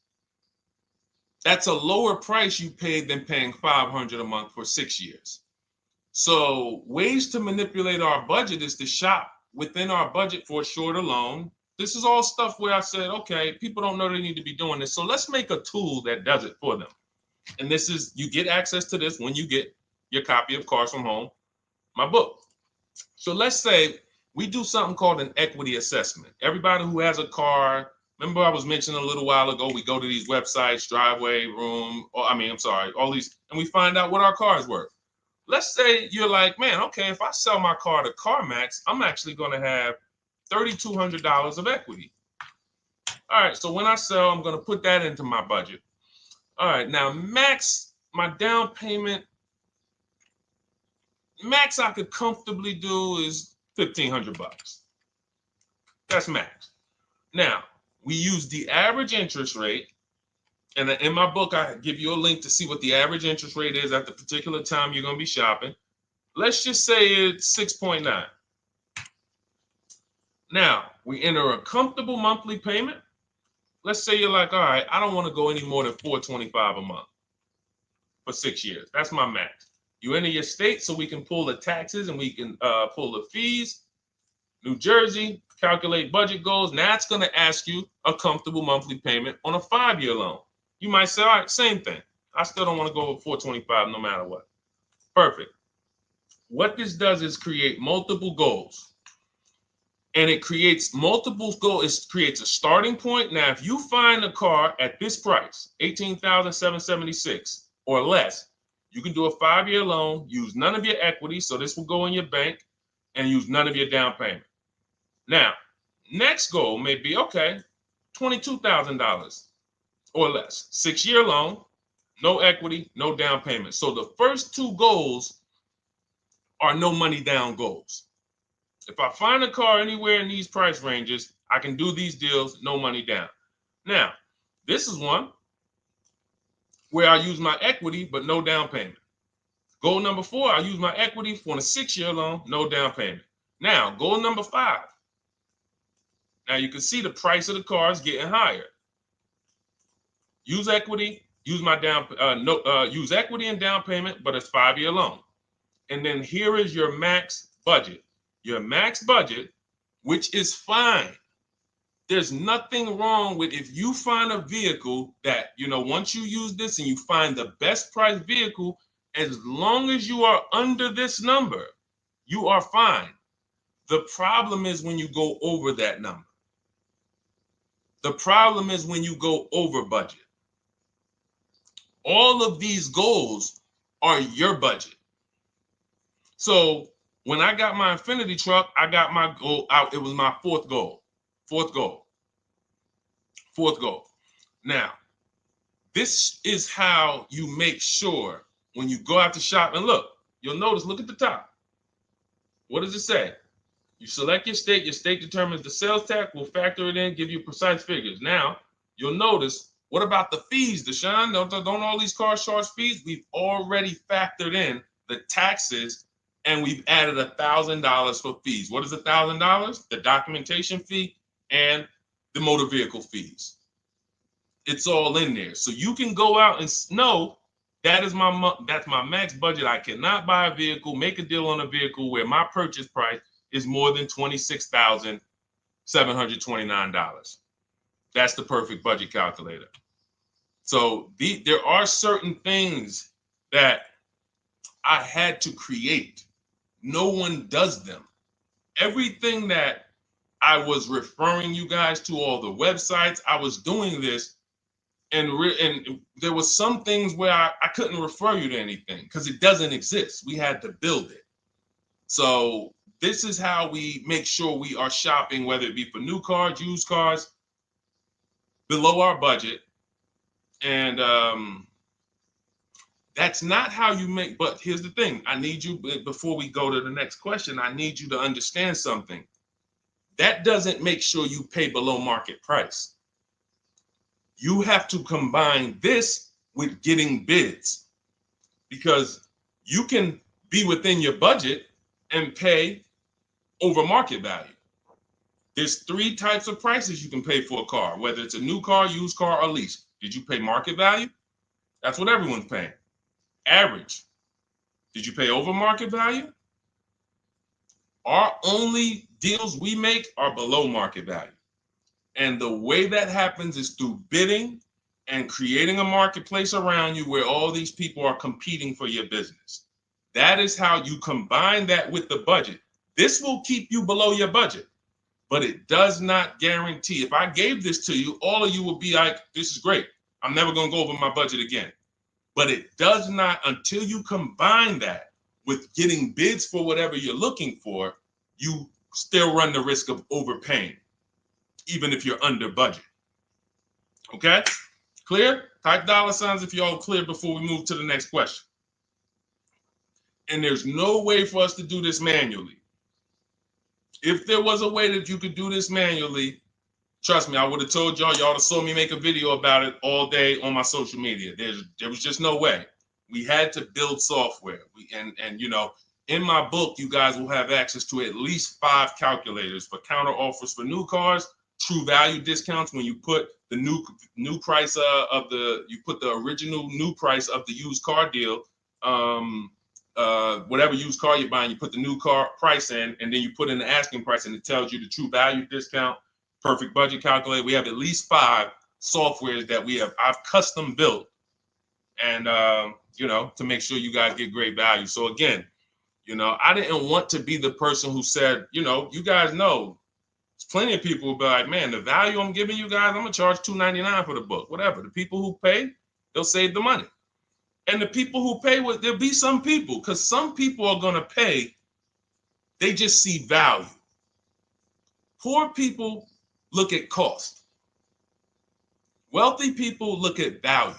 that's a lower price you paid than paying $500 a month for 6 years. So ways to manipulate our budget is to shop within our budget for a shorter loan. This is all stuff where I said, okay, people don't know they need to be doing this. So let's make a tool that does it for them. And this is, you get access to this when you get your copy of Cars from Home, my book. So let's say we do something called an equity assessment. Everybody who has a car, remember I was mentioning a little while ago, we go to these websites, Driveway, Room, or all these, and we find out what our car is worth. Let's say you're like, man, okay, if I sell my car to CarMax, I'm actually going to have $3,200 of equity. All right, so when I sell, I'm going to put that into my budget. All right, now max, my down payment, max I could comfortably do is $1,500. That's max. Now, we use the average interest rate, and in my book, I give you a link to see what the average interest rate is at the particular time you're going to be shopping. Let's just say it's 6.9. Now, we enter a comfortable monthly payment. Let's say you're like, all right, I don't want to go any more than $425 a month for 6 years. That's my max. You enter your state so we can pull the taxes and we can pull the fees. New Jersey, calculate budget goals. Now it's going to ask you a comfortable monthly payment on a 5-year loan. You might say, all right, same thing. I still don't want to go over 425 no matter what. Perfect. What this does is create multiple goals. And it creates multiple goals. It creates a starting point. Now, if you find a car at this price, $18,776 or less, you can do a 5-year loan, use none of your equity, so this will go in your bank, and use none of your down payment. Now, next goal may be, okay, $22,000 or less. 6-year loan, no equity, no down payment. So the first two goals are no money down goals. If I find a car anywhere in these price ranges, I can do these deals, no money down. Now, this is one where I use my equity, but no down payment. Goal number 4, I use my equity for a 6-year loan, no down payment. Now, goal number 5. Now you can see the price of the car is getting higher. Use equity, use my use equity and down payment, but it's 5-year loan. And then here is your max budget. Your max budget, which is fine. There's nothing wrong with if you find a vehicle that, once you use this and you find the best price vehicle, as long as you are under this number, you are fine. The problem is when you go over that number. The problem is when you go over budget. All of these goals are your budget. So when I got my Infiniti truck, I got my goal out. It was my fourth goal. Now, this is how you make sure when you go out to shop, and look at the top. What does it say? You select your state determines the sales tax, will factor it in, give you precise figures. Now, you'll notice, what about the fees, Deshone? Don't all these cars charge fees? We've already factored in the taxes, and we've added $1,000 for fees. What is $1,000? The documentation fee and the motor vehicle fees. It's all in there. So you can go out and know that's my max budget. I cannot buy a vehicle, make a deal on a vehicle where my purchase price is more than $26,729. That's the perfect budget calculator. So there are certain things that I had to create. No one does them. Everything that I was referring you guys to, all the websites, I was doing this, and there was some things where I couldn't refer you to anything because it doesn't exist. We had to build it. So this is how we make sure we are shopping, whether it be for new cars, used cars, below our budget. And that's not how you make, but here's the thing. I need you, before we go to the next question, I need you to understand something. That doesn't make sure you pay below market price. You have to combine this with getting bids, because you can be within your budget and pay over market value. There's 3 types of prices you can pay for a car, whether it's a new car, used car, or lease. Did you pay market value? That's what everyone's paying. Average. Did you pay over market value? Our only deals we make are below market value. And the way that happens is through bidding and creating a marketplace around you where all these people are competing for your business. That is how you combine that with the budget. This will keep you below your budget, but it does not guarantee. If I gave this to you, all of you would be like, this is great. I'm never going to go over my budget again. But it does not, until you combine that with getting bids for whatever you're looking for, you still run the risk of overpaying, even if you're under budget. Okay? Clear? Type $ if you're all clear before we move to the next question. And there's no way for us to do this manually. If there was a way that you could do this manually, trust me, I would have told y'all to saw me make a video about it all day on my social media. There was just no way. We had to build software. And you know, in my book, you guys will have access to at least 5 calculators for counter offers for new cars, true value discounts when you put the new price you put the original new price of the used car deal, whatever used car you're buying, you put the new car price in, and then you put in the asking price, and it tells you the true value discount, perfect budget calculator. We have at least 5 softwares that I've custom built, and you know, to make sure you guys get great value. So again, you know, I didn't want to be the person who said, you know, you guys know, there's plenty of people who be like, man, the value I'm giving you guys, I'm gonna charge $2.99 for the book, whatever. The people who pay, they'll save the money. And the people who pay, there'll be some people, because some people are gonna pay, they just see value. Poor people look at cost. Wealthy people look at value.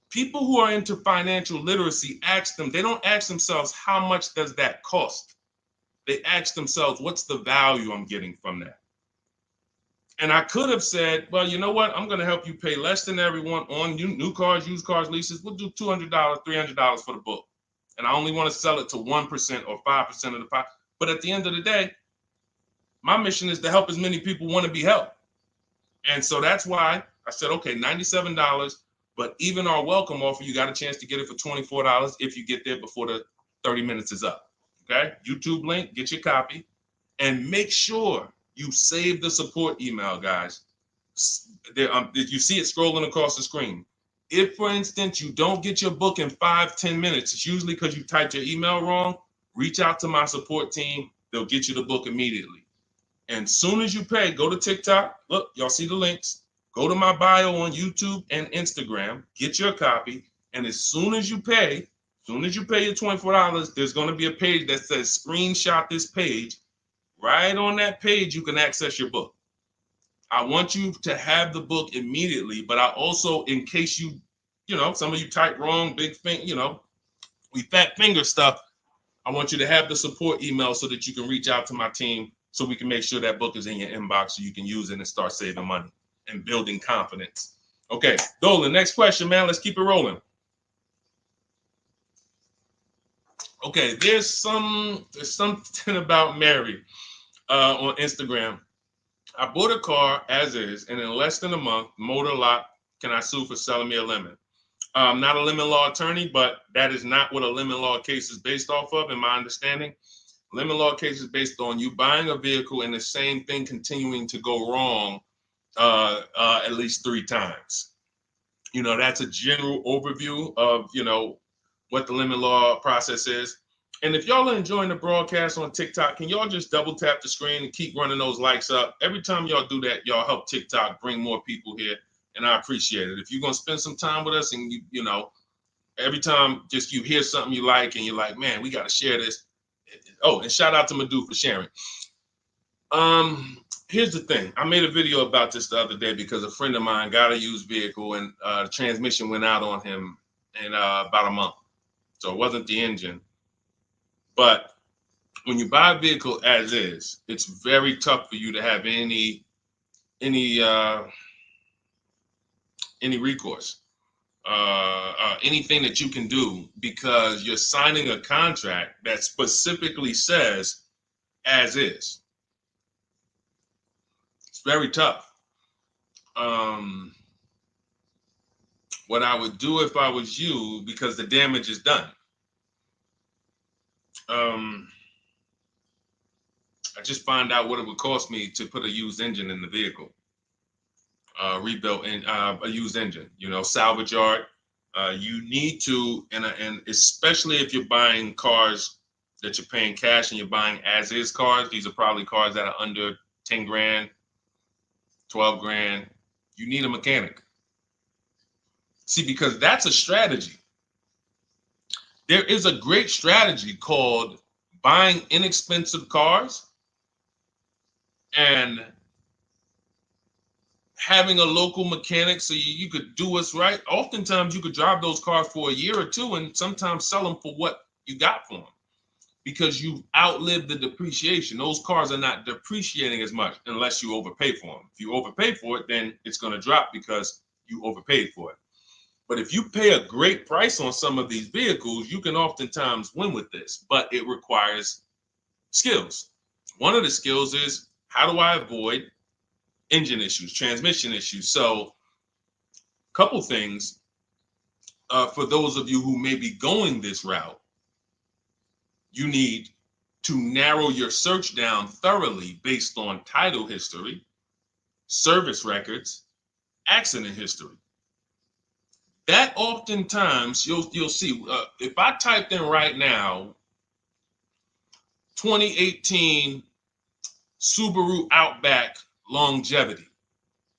People who are into financial literacy they don't ask themselves, how much does that cost? They ask themselves, what's the value I'm getting from that? And I could have said, well, you know what? I'm going to help you pay less than everyone on new cars, used cars, leases. We'll do $200, $300 for the book. And I only want to sell it to 1% or 5% of the pie. But at the end of the day, my mission is to help as many people want to be helped. And so that's why I said, okay, $97. But even our welcome offer, you got a chance to get it for $24 if you get there before the 30 minutes is up. Okay? YouTube link, get your copy. And make sure you save the support email, guys. You see it scrolling across the screen. If, for instance, you don't get your book in 5-10 minutes, it's usually because you typed your email wrong. Reach out to my support team. They'll get you the book immediately. And soon as you pay, go to TikTok. Look, y'all see the links. Go to my bio on YouTube and Instagram. Get your copy. And as soon as you pay your $24, there's going to be a page that says screenshot this page. Right on that page, you can access your book. I want you to have the book immediately, but I also, in case you know, some of you type wrong, big thing, you know, we fat finger stuff. I want you to have the support email so that you can reach out to my team so we can make sure that book is in your inbox so you can use it and start saving money and building confidence. Okay, Dolan, next question, man. Let's keep it rolling. Okay, there's something about Mary on Instagram. I bought a car as is, and in less than a month, motor lock, can I sue for selling me a lemon? I'm not a lemon law attorney, but that is not what a lemon law case is based off of, in my understanding. Lemon law case is based on you buying a vehicle and the same thing continuing to go wrong at least 3 times. You know, that's a general overview of, you know, what the lemon law process is. And if y'all are enjoying the broadcast on TikTok, can y'all just double tap the screen and keep running those likes up? Every time y'all do that, y'all help TikTok bring more people here, and I appreciate it. If you're going to spend some time with us and, you know, every time just you hear something you like and you're like, man, we got to share this. Oh, and shout out to Madhu for sharing. Here's the thing. I made a video about this the other day because a friend of mine got a used vehicle and the transmission went out on him in about a month. So it wasn't the engine. But when you buy a vehicle as is, it's very tough for you to have any recourse, anything that you can do, because you're signing a contract that specifically says as is. It's very tough. What I would do if I was you, because the damage is done. I just find out what it would cost me to put a used engine in the vehicle, rebuilt in a used engine. You know, salvage yard. You need to, and especially if you're buying cars that you're paying cash and you're buying as is cars. These are probably cars that are under 10 grand, 12 grand. You need a mechanic. See, because that's a strategy. There is a great strategy called buying inexpensive cars and having a local mechanic so you could do what's right. Oftentimes you could drive those cars for a year or two and sometimes sell them for what you got for them because you've outlived the depreciation. Those cars are not depreciating as much unless you overpay for them. If you overpay for it, then it's going to drop because you overpaid for it. But if you pay a great price on some of these vehicles, you can oftentimes win with this, but it requires skills. One of the skills is, how do I avoid engine issues, transmission issues? So a couple things for those of you who may be going this route, you need to narrow your search down thoroughly based on title history, service records, accident history. That oftentimes you'll see, if I typed in right now 2018 Subaru Outback longevity.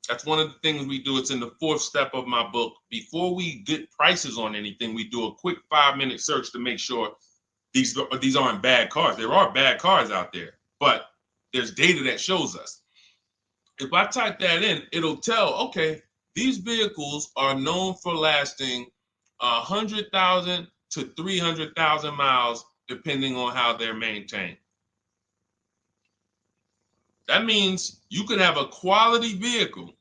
That's one of the things we do. It's in the 4th step of my book. Before we get prices on anything, we do a quick 5-minute search to make sure these aren't bad cars. There are bad cars out there, but there's data that shows us. If I type that in, it'll tell, okay, these vehicles are known for lasting 100,000 to 300,000 miles, depending on how they're maintained. That means you could have a quality vehicle,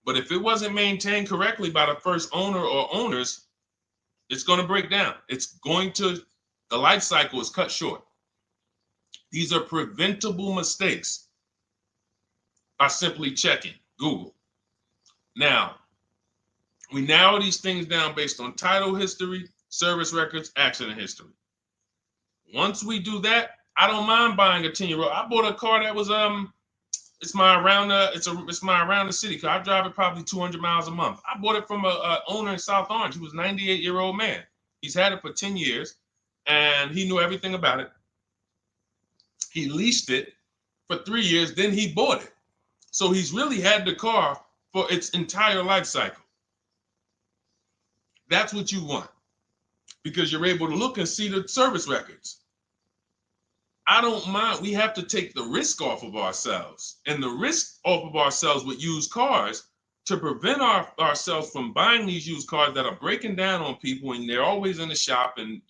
but if it wasn't maintained correctly by the first owner or owners, it's going to break down. The life cycle is cut short. These are preventable mistakes by simply checking Google. Now, we narrow these things down based on title history, service records, accident history. Once we do that, I don't mind buying a 10-year-old. I bought a car that was it's my around the city car. I drive it probably 200 miles a month. I bought it from a owner in South Orange. He was a 98-year-old man. He's had it for 10 years and he knew everything about it. He leased it for 3 years, then he bought it. So he's really had the car for its entire life cycle. That's what you want because you're able to look and see the service records. I don't mind. We have to take the risk off of ourselves, and the risk off of ourselves with used cars to prevent ourselves from buying these used cars that are breaking down on people and they're always in the shop and,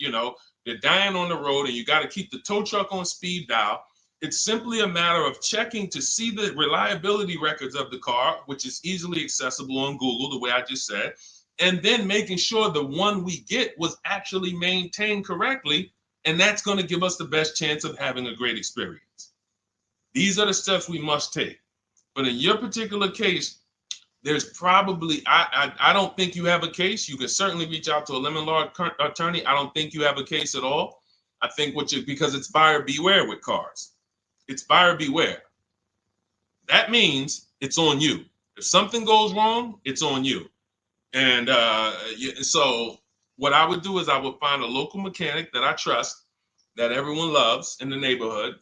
they're dying on the road and you got to keep the tow truck on speed dial. It's simply a matter of checking to see the reliability records of the car, which is easily accessible on Google, the way I just said, and then making sure the one we get was actually maintained correctly. And that's going to give us the best chance of having a great experience. These are the steps we must take. But in your particular case, there's probably, I don't think you have a case. You can certainly reach out to a lemon law attorney. I don't think you have a case at all. I think because it's buyer beware with cars. It's buyer beware. That means it's on you. If something goes wrong, it's on you. And so what I would do is I would find a local mechanic that I trust, that everyone loves in the neighborhood,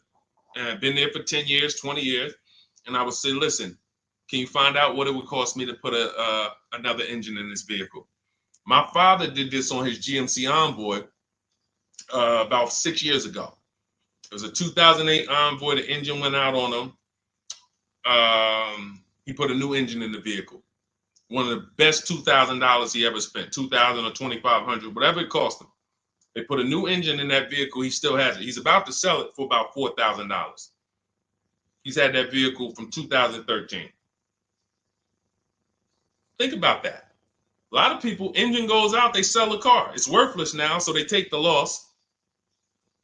and I've been there for 10 years, 20 years. And I would say, listen, can you find out what it would cost me to put another engine in this vehicle? My father did this on his GMC Envoy about 6 years ago. It was a 2008 Envoy. The engine went out on him. He put a new engine in the vehicle. One of the best $2,000 he ever spent, $2,000 or $2,500, whatever it cost him. They put a new engine in that vehicle. He still has it. He's about to sell it for about $4,000. He's had that vehicle from 2013. Think about that. A lot of people, engine goes out, they sell the car. It's worthless now, so they take the loss.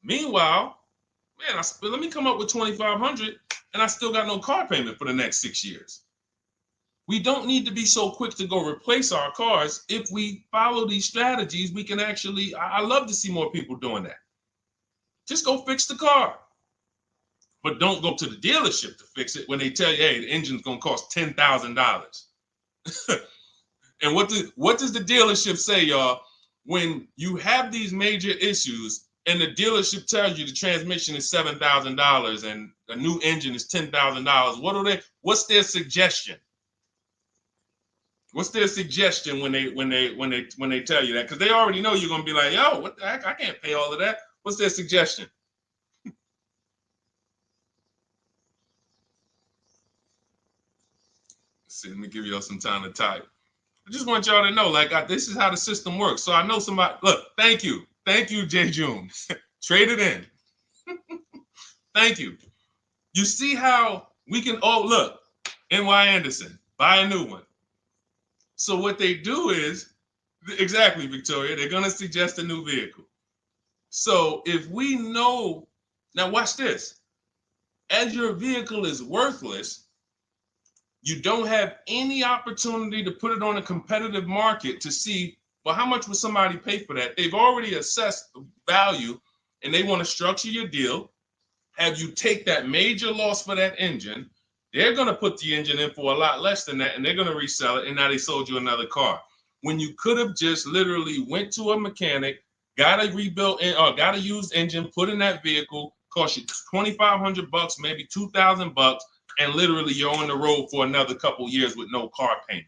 Meanwhile, man, let me come up with $2,500 and I still got no car payment for the next 6 years. We don't need to be so quick to go replace our cars. If we follow these strategies, we can actually, I love to see more people doing that. Just go fix the car. But don't go to the dealership to fix it when they tell you, hey, the engine's gonna cost $10,000. And what does the dealership say, y'all? When you have these major issues and the dealership tells you the transmission is $7,000 and a new engine is $10,000, what's their suggestion? What's their suggestion when they tell you that? Because they already know you're gonna be like, yo, what the heck? I can't pay all of that. What's their suggestion? Let's see, let me give y'all some time to type. I just want y'all to know, like, this is how the system works. So I know somebody, look, thank you, Jay June. Trade it in. Thank you. You see how we can, oh, look, NY Anderson, buy a new one. So what they do is, exactly, Victoria, they're going to suggest a new vehicle. So if we know, now watch this, as your vehicle is worthless, you don't have any opportunity to put it on a competitive market to see, well, how much would somebody pay for that? They've already assessed the value and they want to structure your deal, have you take that major loss for that engine. They're going to put the engine in for a lot less than that and they're going to resell it, and now they sold you another car. When you could have just literally went to a mechanic, got a rebuilt or got a used engine, put in that vehicle, cost you $2,500, maybe $2,000, and literally you're on the road for another couple years with no car payment,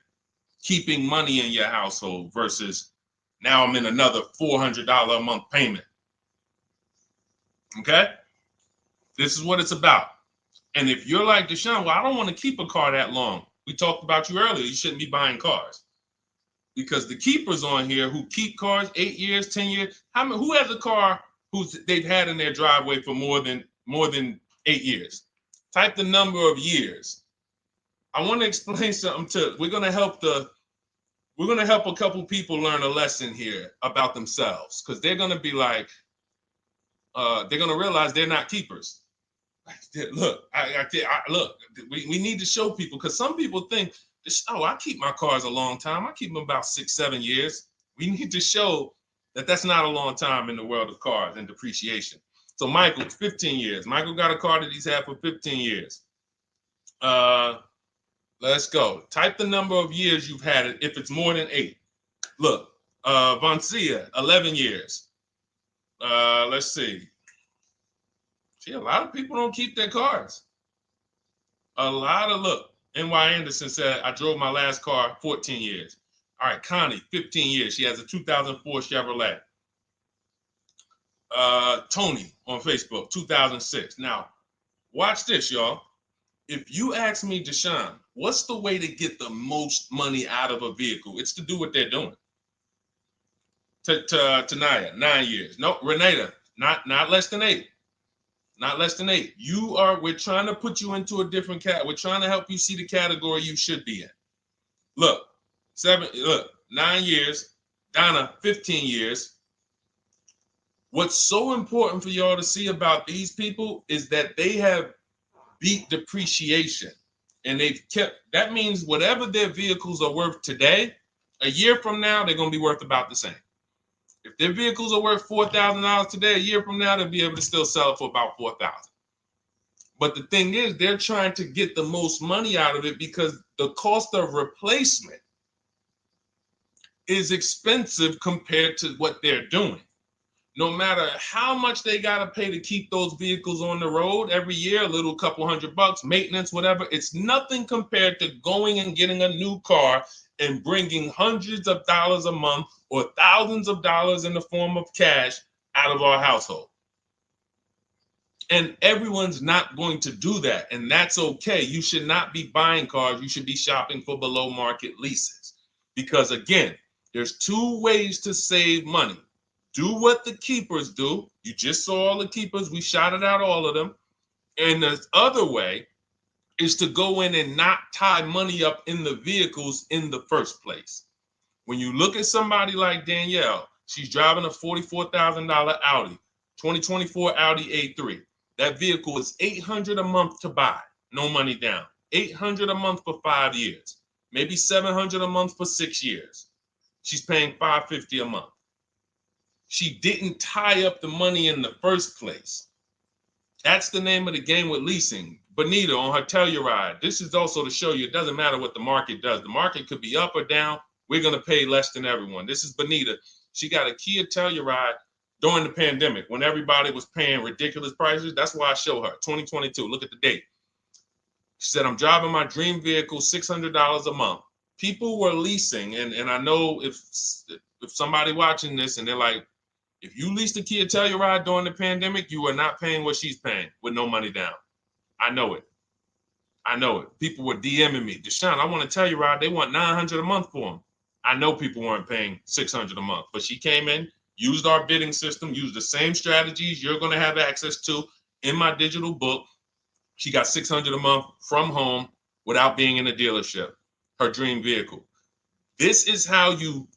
keeping money in your household versus now I'm in another $400 a month payment. Okay? This is what it's about. And if you're like Deshone, well, I don't want to keep a car that long. We talked about you earlier. You shouldn't be buying cars. Because the keepers on here who keep cars 8 years, 10 years, who has a car they've had in their driveway for more than 8 years? Type the number of years. I want to explain something we're going to help a couple people learn a lesson here about themselves, because they're going to be like, they're going to realize they're not keepers. Look, look, we need to show people, because some people think, oh, I keep my cars a long time. I keep them about 6-7 years. We need to show that that's not a long time in the world of cars and depreciation. So Michael, 15 years. Michael got a car that he's had for 15 years. Let's go. Type the number of years you've had it if it's more than 8. Look, Vancia, 11 years. Let's see. See, a lot of people don't keep their cars. Look, NY Anderson said, I drove my last car 14 years. All right, Connie, 15 years. She has a 2004 Chevrolet. Tony on Facebook, 2006. Now, watch this, y'all. If you ask me, Deshone, what's the way to get the most money out of a vehicle? It's to do what they're doing. Tanaya, 9 years. No, Renata, not less than 8. Not less than 8. We're trying to put you into a different we're trying to help you see the category you should be in. Look, 9 years. Donna, 15 years. What's so important for y'all to see about these people is that they have beat depreciation. And that means whatever their vehicles are worth today, a year from now, they're going to be worth about the same. If their vehicles are worth $4,000 today, a year from now, they'll be able to still sell it for about $4,000. But the thing is, they're trying to get the most money out of it because the cost of replacement is expensive compared to what they're doing. No matter how much they got to pay to keep those vehicles on the road every year, a little couple $100, maintenance, whatever, it's nothing compared to going and getting a new car and bringing hundreds of dollars a month or thousands of dollars in the form of cash out of our household. And everyone's not going to do that. And that's okay. You should not be buying cars. You should be shopping for below market leases. Because again, there's 2 ways to save money. Do what the keepers do. You just saw all the keepers. We shouted out all of them. And the other way is to go in and not tie money up in the vehicles in the first place. When you look at somebody like Danielle, she's driving a $44,000 Audi, 2024 Audi A3. That vehicle is $800 a month to buy, no money down. $800 a month for 5 years, maybe $700 a month for 6 years. She's paying $550 a month. She didn't tie up the money in the first place. That's the name of the game with leasing. Bonita on her Telluride. This is also to show you it doesn't matter what the market does. The market could be up or down. We're going to pay less than everyone. This is Bonita. She got a Kia Telluride during the pandemic when everybody was paying ridiculous prices. That's why I show her 2022. Look at the date. She said, I'm driving my dream vehicle, $600 a month. People were leasing. And I know if somebody watching this and they're like, if you leased a Kia Telluride during the pandemic, you are not paying what she's paying with no money down. I know it. I know it. People were DMing me, Deshone, I want a Telluride. They want $900 a month for them. I know people weren't paying $600 a month, but she came in, used our bidding system, used the same strategies you're going to have access to in my digital book. She got $600 a month from home without being in a dealership. Her dream vehicle. This is how you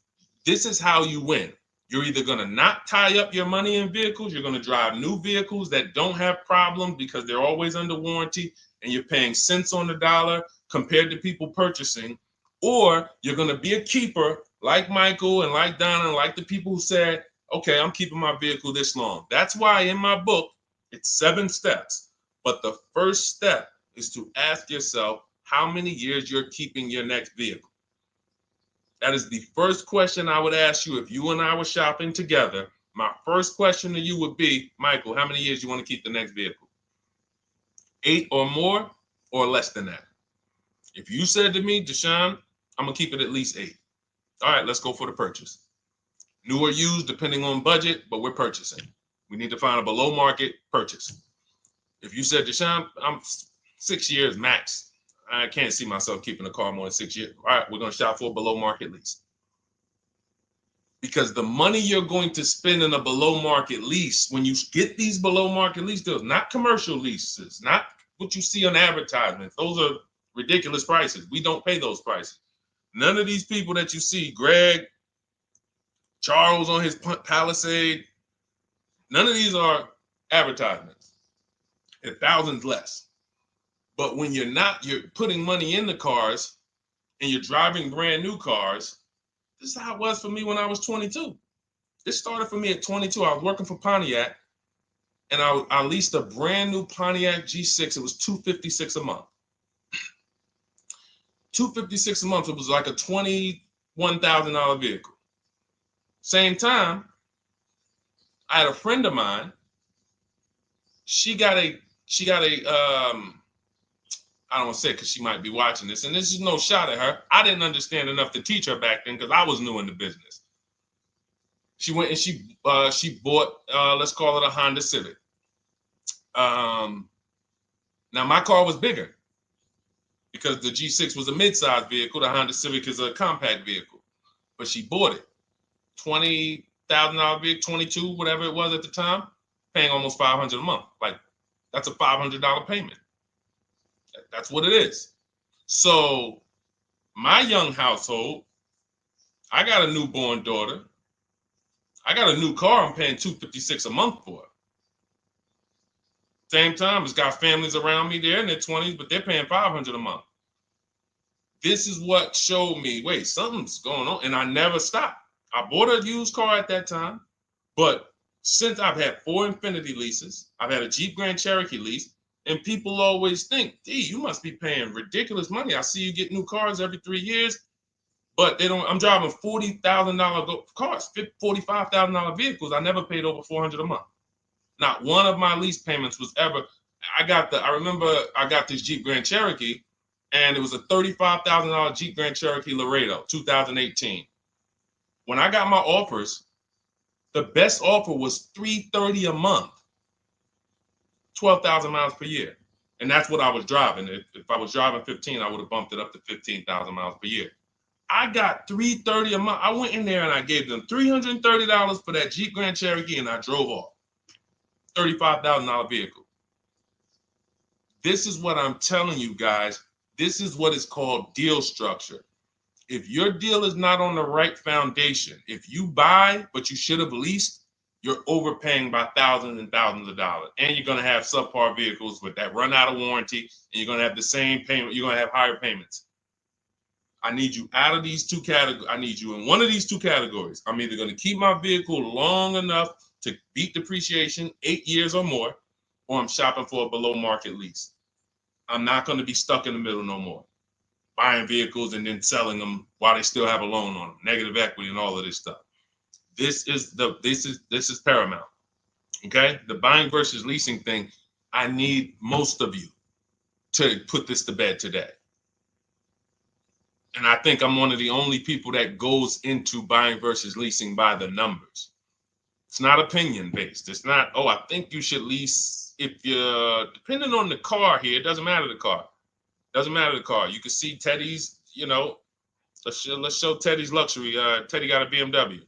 win. You're either going to not tie up your money in vehicles, you're going to drive new vehicles that don't have problems because they're always under warranty and you're paying cents on the dollar compared to people purchasing, or you're going to be a keeper like Michael and like Donna and like the people who said, okay, I'm keeping my vehicle this long. That's why in my book, it's 7 steps. But the first step is to ask yourself how many years you're keeping your next vehicle. That is the first question I would ask you if you and I were shopping together. My first question to you would be, Michael, how many years you want to keep the next vehicle? 8 or more or less than that? If you said to me, Deshone, I'm going to keep it at least 8. All right, let's go for the purchase. New or used, depending on budget, but we're purchasing. We need to find a below market purchase. If you said, Deshone, I'm 6 years max. I can't see myself keeping a car more than 6 years. All right, we're going to shop for a below market lease. Because the money you're going to spend in a below market lease, when you get these below market lease deals, not commercial leases, not what you see on advertisements. Those are ridiculous prices. We don't pay those prices. None of these people that you see, Greg, Charles on his Palisade, none of these are advertisements. They're thousands less. But when you're putting money in the cars and you're driving brand new cars, this is how it was for me when I was 22. This started for me at 22. I was working for Pontiac and I leased a brand new Pontiac G6. It was $256 a month. $256 a month. It was like a $21,000 vehicle. Same time, I had a friend of mine. She got a I don't want to say it because she might be watching this, and this is no shot at her. I didn't understand enough to teach her back then because I was new in the business. She went and she bought, let's call it a Honda Civic. Now my car was bigger because the G6 was a mid-size vehicle. The Honda Civic is a compact vehicle, but she bought it. $20,000 vehicle, 22, whatever it was at the time, paying almost $500 a month. Like that's a $500 payment. That's what it is. So my young household, I got a newborn daughter. I got a new car I'm paying $256 a month for. Same time, it's got families around me. They're in their 20s, but they're paying $500 a month. This is what showed me, wait, something's going on. And I never stopped. I bought a used car at that time, but since I've had 4 Infiniti leases, I've had a Jeep Grand Cherokee lease, and people always think, gee, you must be paying ridiculous money. I see you get new cars every 3 years, but they don't. I'm driving $40,000 cars, $45,000 vehicles. I never paid over $400 a month. Not one of my lease payments was ever. I remember I got this Jeep Grand Cherokee, and it was a $35,000 Jeep Grand Cherokee Laredo, 2018. When I got my offers, the best offer was $330 a month. 12,000 miles per year. And that's what I was driving. If I was driving 15, I would have bumped it up to 15,000 miles per year. I got $330 a month. I went in there and I gave them $330 for that Jeep Grand Cherokee and I drove off. $35,000 vehicle. This is what I'm telling you guys. This is what is called deal structure. If your deal is not on the right foundation, if you buy, but you should have leased, you're overpaying by thousands and thousands of dollars. And you're going to have subpar vehicles with that run out of warranty, and you're going to have the same payment. You're going to have higher payments. I need you out of these two categories. I need you in one of these two categories. I'm either going to keep my vehicle long enough to beat depreciation, 8 years or more, or I'm shopping for a below market lease. I'm not going to be stuck in the middle no more, buying vehicles and then selling them while they still have a loan on them, negative equity and all of this stuff. This is paramount. Okay, the buying versus leasing thing. I need most of you to put this to bed today. And I think I'm one of the only people that goes into buying versus leasing by the numbers. It's not opinion based. It's not, oh, I think you should lease if you're, depending on the car here, it doesn't matter the car. Doesn't matter the car. You can see Teddy's, let's show Teddy's luxury. Teddy got a BMW.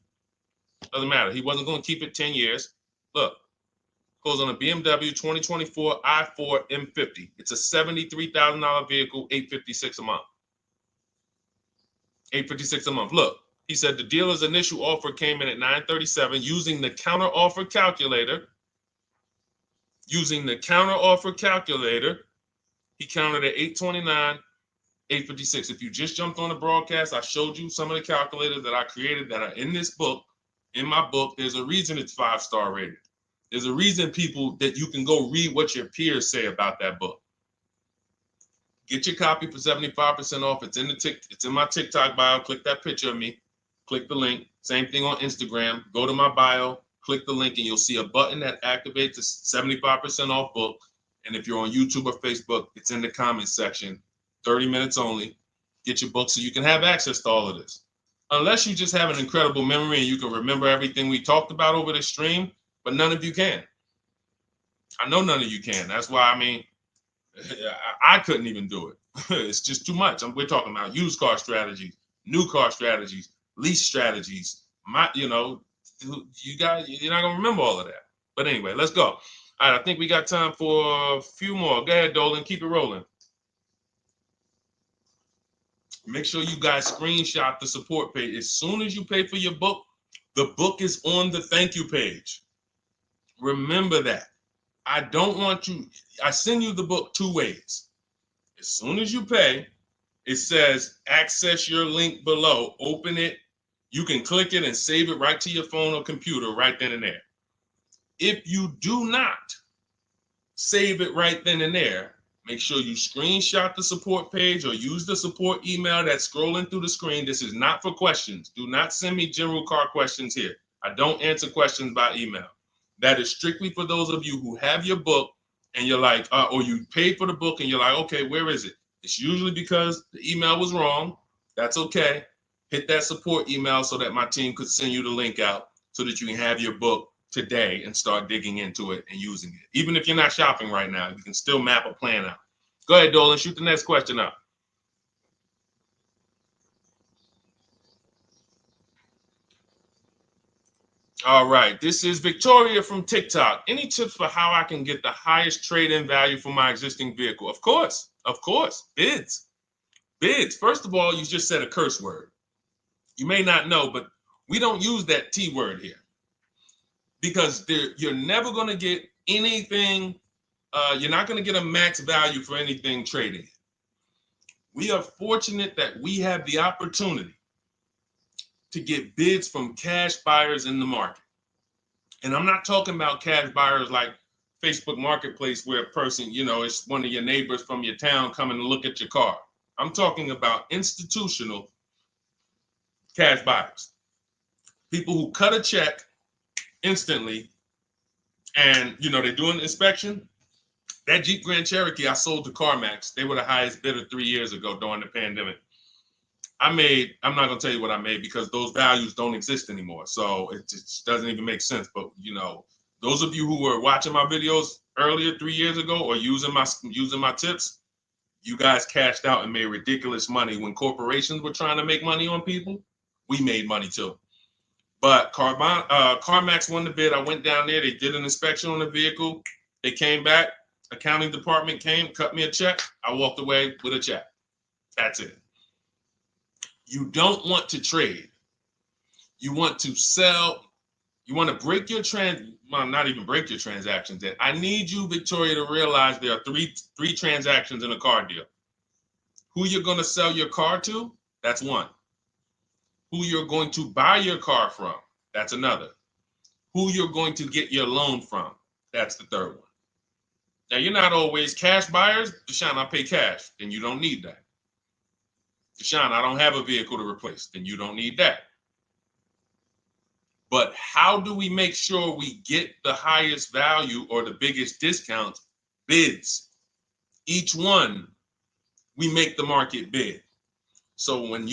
Doesn't matter. He wasn't going to keep it 10 years. Look, goes on a BMW 2024 i4 M50. It's a $73,000 vehicle, $856 a month. $856 a month. Look, he said the dealer's initial offer came in at $937 using the counter offer calculator. Using the counter offer calculator, he counted at $829, $856. If you just jumped on the broadcast, I showed you some of the calculators that I created that are in this book. In my book, there's a reason it's 5-star rated. There's a reason people that you can go read what your peers say about that book. Get your copy for 75% off. It's in my TikTok bio. Click that picture of me. Click the link. Same thing on Instagram. Go to my bio. Click the link, and you'll see a button that activates the 75% off book. And if you're on YouTube or Facebook, it's in the comments section. 30 minutes only. Get your book so you can have access to all of this. Unless you just have an incredible memory and you can remember everything we talked about over the stream, but none of you can. I know none of you can. That's why, I couldn't even do it. It's just too much. We're talking about used car strategies, new car strategies, lease strategies. You guys, you're not gonna remember all of that. But anyway, let's go. All right, I think we got time for a few more. Go ahead, Dolan, keep it rolling. Make sure you guys screenshot the support page. As soon as you pay for your book, the book is on the thank you page. Remember that. I don't want you, I send you the book 2 ways. As soon as you pay, it says access your link below, open it. You can click it and save it right to your phone or computer right then and there. If you do not save it right then and there, make sure you screenshot the support page or use the support email that's scrolling through the screen. This is not for questions. Do not send me general car questions here. I don't answer questions by email. That is strictly for those of you who have your book and you're like, or you paid for the book and you're like, okay, where is it? It's usually because the email was wrong. That's okay. Hit that support email so that my team could send you the link out so that you can have your book today and start digging into it and using it. Even if you're not shopping right now, you can still map a plan out. Go ahead, Dolan, shoot the next question up. All right, this is Victoria from TikTok. Any tips for how I can get the highest trade-in value for my existing vehicle? Of course, bids. Bids. First of all, you just said a curse word. You may not know, but we don't use that T word here because you're never going to get anything. You're not going to get a max value for anything trading. We are fortunate that we have the opportunity to get bids from cash buyers in the market. And I'm not talking about cash buyers like Facebook Marketplace where a person, it's one of your neighbors from your town coming to look at your car. I'm talking about institutional cash buyers. People who cut a check instantly and, they do an inspection. That Jeep Grand Cherokee I sold to CarMax, they were the highest bidder 3 years ago during the pandemic. I'm not going to tell you what I made because those values don't exist anymore. So it just doesn't even make sense. But, those of you who were watching my videos earlier 3 years ago or using my tips, you guys cashed out and made ridiculous money. When corporations were trying to make money on people, we made money too. But CarMax won the bid. I went down there. They did an inspection on the vehicle. They came back. Accounting department came, cut me a check. I walked away with a check. That's it. You don't want to trade. You want to sell. You want to break your not even break your transactions. I need you, Victoria, to realize there are three transactions in a car deal. Who you're going to sell your car to, That's one. Who you're going to buy your car from, that's another. Who you're going to get your loan from, that's the third one. Now, you're not always cash buyers. Deshone, I pay cash. Then you don't need that. Deshone, I don't have a vehicle to replace. Then you don't need that. But how do we make sure we get the highest value or the biggest discount? Bids. Each one, we make the market bid. So when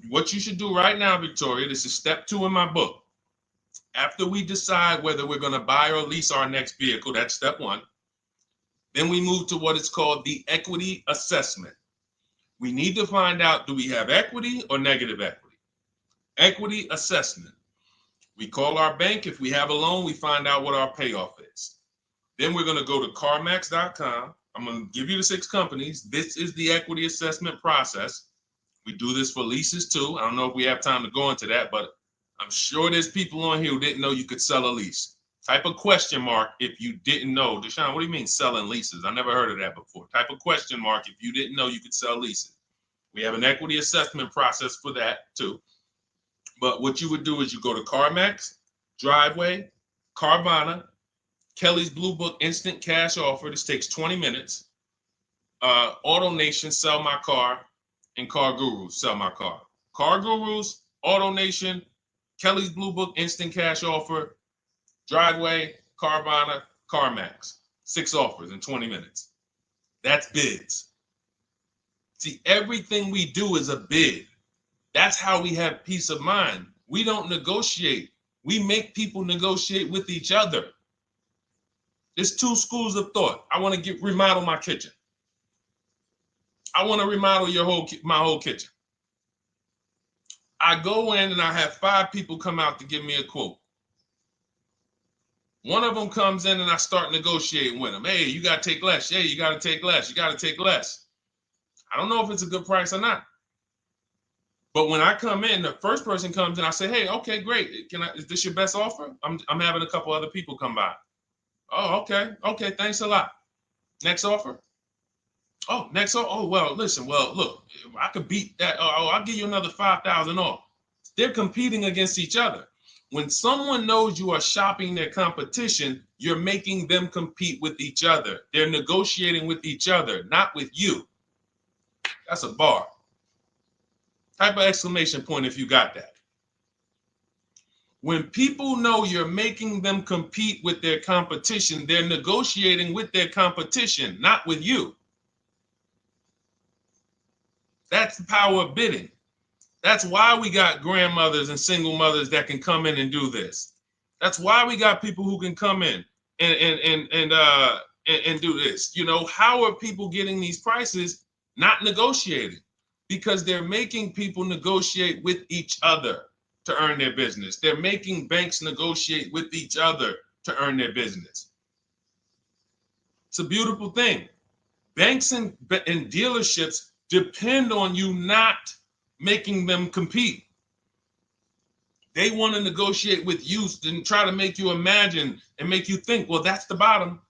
what you should do right now, Victoria, this is step 2 in my book. After we decide whether we're going to buy or lease our next vehicle, that's step 1. Then we move to what is called the equity assessment. We need to find out, do we have equity or negative equity? Equity assessment. We call our bank. If we have a loan, we find out what our payoff is. Then we're going to go to carmax.com. I'm going to give you the 6 companies. This is the equity assessment process. We do this for leases too. I don't know if we have time to go into that, but I'm sure there's people on here who didn't know you could sell a lease. Type a question mark if you didn't know. Deshone, what do you mean selling leases? I never heard of that before. Type a question mark if you didn't know you could sell leases. We have an equity assessment process for that too. But what you would do is you go to CarMax, Driveway, Carvana, Kelly's Blue Book Instant Cash Offer. This takes 20 minutes. Auto Nation, Sell My Car, and Car Gurus, Sell My Car. Car Gurus, Auto Nation, Kelly's Blue Book Instant Cash Offer, Driveway, Carvana, CarMax. 6 offers in 20 minutes. That's bids. See, everything we do is a bid. That's how we have peace of mind. We don't negotiate. We make people negotiate with each other. There's 2 schools of thought. I want to remodel my kitchen. I want to remodel my whole kitchen. I go in and I have 5 people come out to give me a quote. One of them comes in and I start negotiating with them. Hey, you got to take less. Hey, you got to take less. You got to take less. I don't know if it's a good price or not. But when I come in, the first person comes in, I say, hey, okay, great. Is this your best offer? I'm having a couple other people come by. Oh, okay. Okay, thanks a lot. Next offer. Oh, next offer. Oh, well, listen, look, I could beat that. Oh, I'll give you another 5,000 off. They're competing against each other. When someone knows you are shopping their competition, you're making them compete with each other. They're negotiating with each other, not with you. That's a bar. Type of exclamation point if you got that. When people know you're making them compete with their competition, they're negotiating with their competition, not with you. That's the power of bidding. That's why we got grandmothers and single mothers that can come in and do this. That's why we got people who can come in and do this. You know, how are people getting these prices? Not negotiating, because they're making people negotiate with each other to earn their business. They're making banks negotiate with each other to earn their business. It's a beautiful thing. Banks and dealerships depend on you not making them compete. They want to negotiate with you and try to make you imagine and make you think, well, that's the bottom.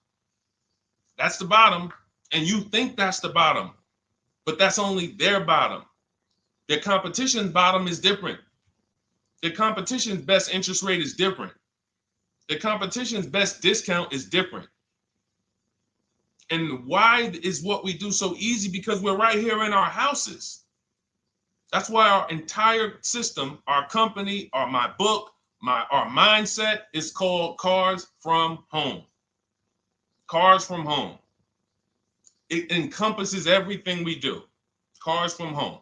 That's the bottom. And you think that's the bottom, but that's only their bottom. Their competition's bottom is different. Their competition's best interest rate is different. Their competition's best discount is different. And why is what we do so easy? Because we're right here in our houses. That's why our entire system, our company, my book, our mindset is called Cars from Home. Cars from Home. It encompasses everything we do. Cars from Home.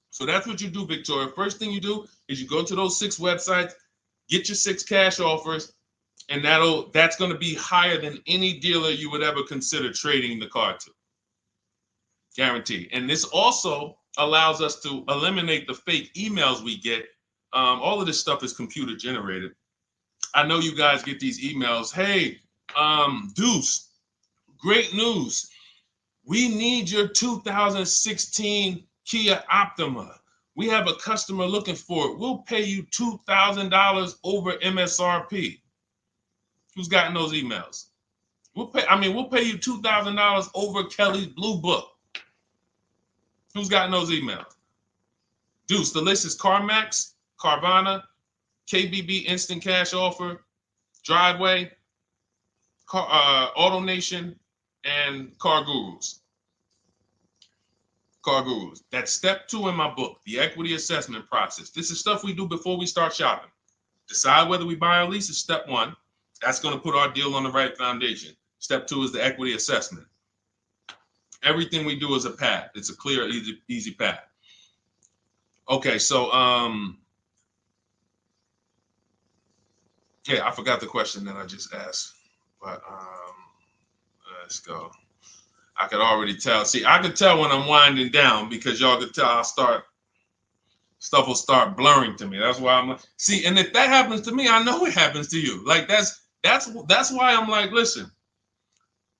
So that's what you do, Victoria. First thing you do is you go to those 6 websites, get your 6 cash offers, and that's going to be higher than any dealer you would ever consider trading the car to. Guaranteed. And this also allows us to eliminate the fake emails we get. All of this stuff is computer generated. I know you guys get these emails. Hey, Deuce, great news. We need your 2016 Kia Optima. We have a customer looking for it. We'll pay you $2,000 over MSRP. Who's gotten those emails? We'll pay you $2,000 over Kelly's Blue Book. Who's gotten those emails? Deuce, the list is CarMax, Carvana, KBB Instant Cash Offer, Driveway, Auto Nation, and Car Gurus. Car Gurus. That's step 2 in my book, the equity assessment process. This is stuff we do before we start shopping. Decide whether we buy or lease is step 1. That's going to put our deal on the right foundation. Step 2 is the equity assessment. Everything we do is a path. It's a clear, easy path. Okay, so yeah, I forgot the question that I just asked, but let's go. I could already tell. See, I could tell when I'm winding down because y'all could tell stuff will start blurring to me. That's why I'm like, see, and if that happens to me, I know it happens to you. Like that's why I'm like, listen,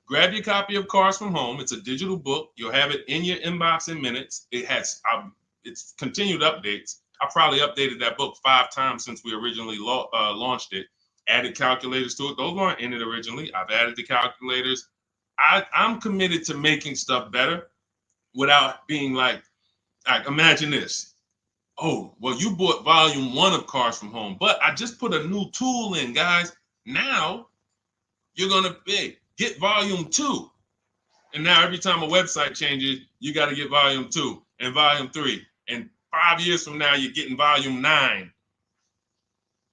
grab your copy of Cars from Home. It's a digital book. You'll have it in your inbox in minutes. It has it's continued updates. I probably updated that book 5 times since we originally launched it. Added calculators to it. Those weren't in it originally. I've added the calculators. I'm committed to making stuff better without being like imagine this. Oh, well, you bought volume 1 of Cars from Home, but I just put a new tool in, guys. Now you're going to get volume 2. And now every time a website changes, you got to get volume 2 and volume 3. And 5 years from now, you're getting volume 9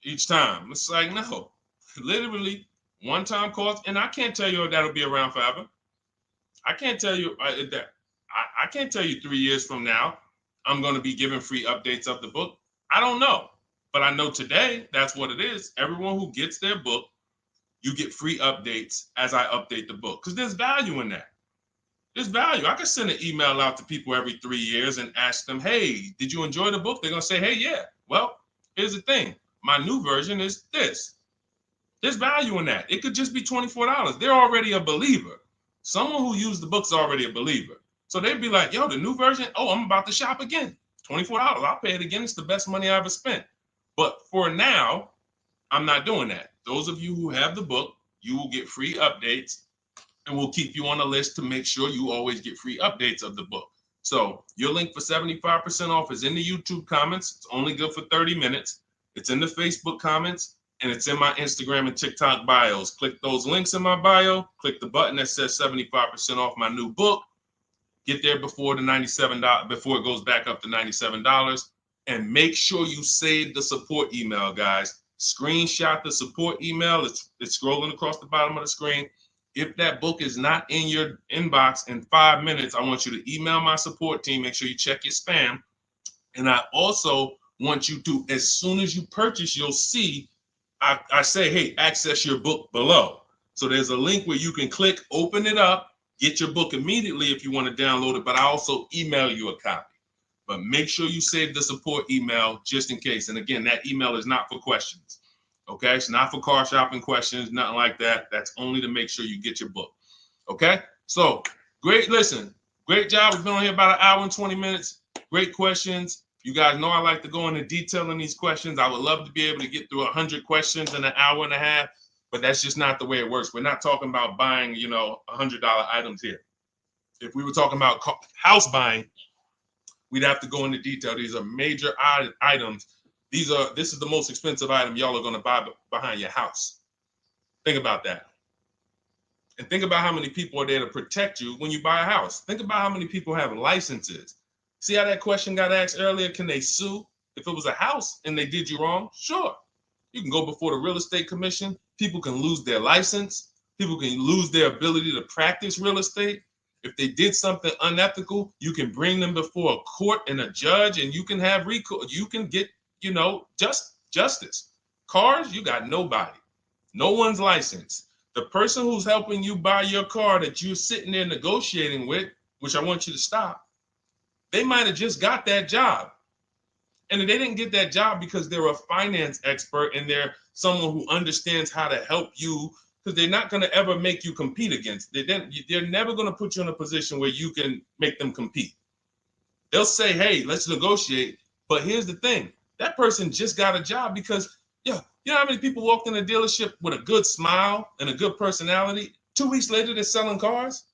each time. It's like, no, literally one-time cost. And I can't tell you if that'll be around forever. I can't tell you that. I can't tell you 3 years from now, I'm going to be giving free updates of the book. I don't know. But I know today, that's what it is. Everyone who gets their book, you get free updates as I update the book. Because there's value in that. There's value. I could send an email out to people every 3 years and ask them, hey, did you enjoy the book? They're going to say, hey, yeah. Well, here's the thing. My new version is this. There's value in that. It could just be $24. They're already a believer. Someone who used the book's already a believer. So they'd be like, yo, the new version, oh, I'm about to shop again. $24. I'll pay it again. It's the best money I ever spent. But for now, I'm not doing that. Those of you who have the book, you will get free updates, and we'll keep you on the list to make sure you always get free updates of the book. So your link for 75% off is in the YouTube comments. It's only good for 30 minutes. It's in the Facebook comments, and it's in my Instagram and TikTok bios. Click those links in my bio. Click the button that says 75% off my new book. Get there before the $97, before it goes back up to $97. And make sure you save the support email, guys. Screenshot the support email. It's scrolling across the bottom of the screen. If that book is not in your inbox in 5 minutes, I want you to email my support team. Make sure you check your spam. And I also want you to, as soon as you purchase, you'll see, I say, hey, access your book below. So there's a link where you can click, open it up, get your book immediately if you want to download it, but I also email you a copy. But make sure you save the support email just in case. And again, that email is not for questions. Okay, it's not for car shopping questions, nothing like that. That's only to make sure you get your book. Okay, so great. Listen, great job. We've been on here about 1 hour and 20 minutes. Great questions. You guys know I like to go into detail in these questions. I would love to be able to get through 100 questions in 1.5 hours, but that's just not the way it works. We're not talking about buying, $100 items here. If we were talking about house buying, we'd have to go into detail. These are major items. This is the most expensive item y'all are going to buy behind your house. Think about that. And think about how many people are there to protect you when you buy a house. Think about how many people have licenses. See how that question got asked earlier? Can they sue if it was a house and they did you wrong? Sure. You can go before the real estate commission. People can lose their license. People can lose their ability to practice real estate. If they did something unethical, you can bring them before a court and a judge, and you can have recourse. You can get, justice. Cars, you got nobody. No one's licensed. The person who's helping you buy your car that you're sitting there negotiating with, which I want you to stop, they might have just got that job. And they didn't get that job because they're a finance expert and they're someone who understands how to help you, because they're not going to ever make you compete against. They're never going to put you in a position where you can make them compete. They'll say, hey, let's negotiate. But here's the thing. That person just got a job because, you know how many people walked in a dealership with a good smile and a good personality? 2 weeks later, they're selling cars.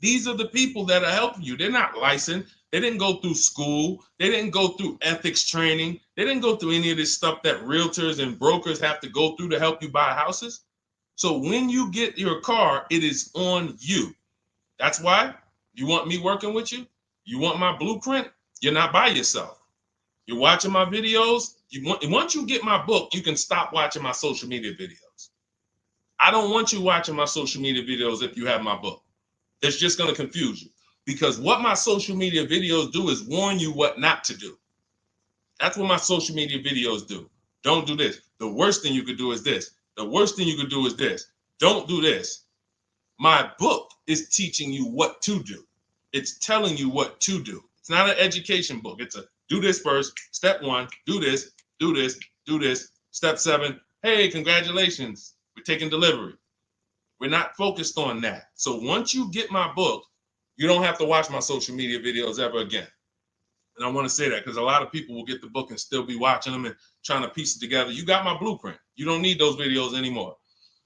These are the people that are helping you. They're not licensed. They didn't go through school. They didn't go through ethics training. They didn't go through any of this stuff that realtors and brokers have to go through to help you buy houses. So when you get your car, it is on you. That's why you want me working with you. You want my blueprint. You're not by yourself. You're watching my videos. Once you get my book, you can stop watching my social media videos. I don't want you watching my social media videos if you have my book. It's just going to confuse you, because what my social media videos do is warn you what not to do. That's what my social media videos do. Don't do this. The worst thing you could do is this. The worst thing you could do is this. Don't do this. My book is teaching you what to do. It's telling you what to do. It's not an education book. It's a do this first. Step 1, do this, do this, do this. Step 7, hey, congratulations. We're taking delivery. We're not focused on that. So once you get my book, you don't have to watch my social media videos ever again. And I want to say that because a lot of people will get the book and still be watching them and trying to piece it together. You got my blueprint. You don't need those videos anymore.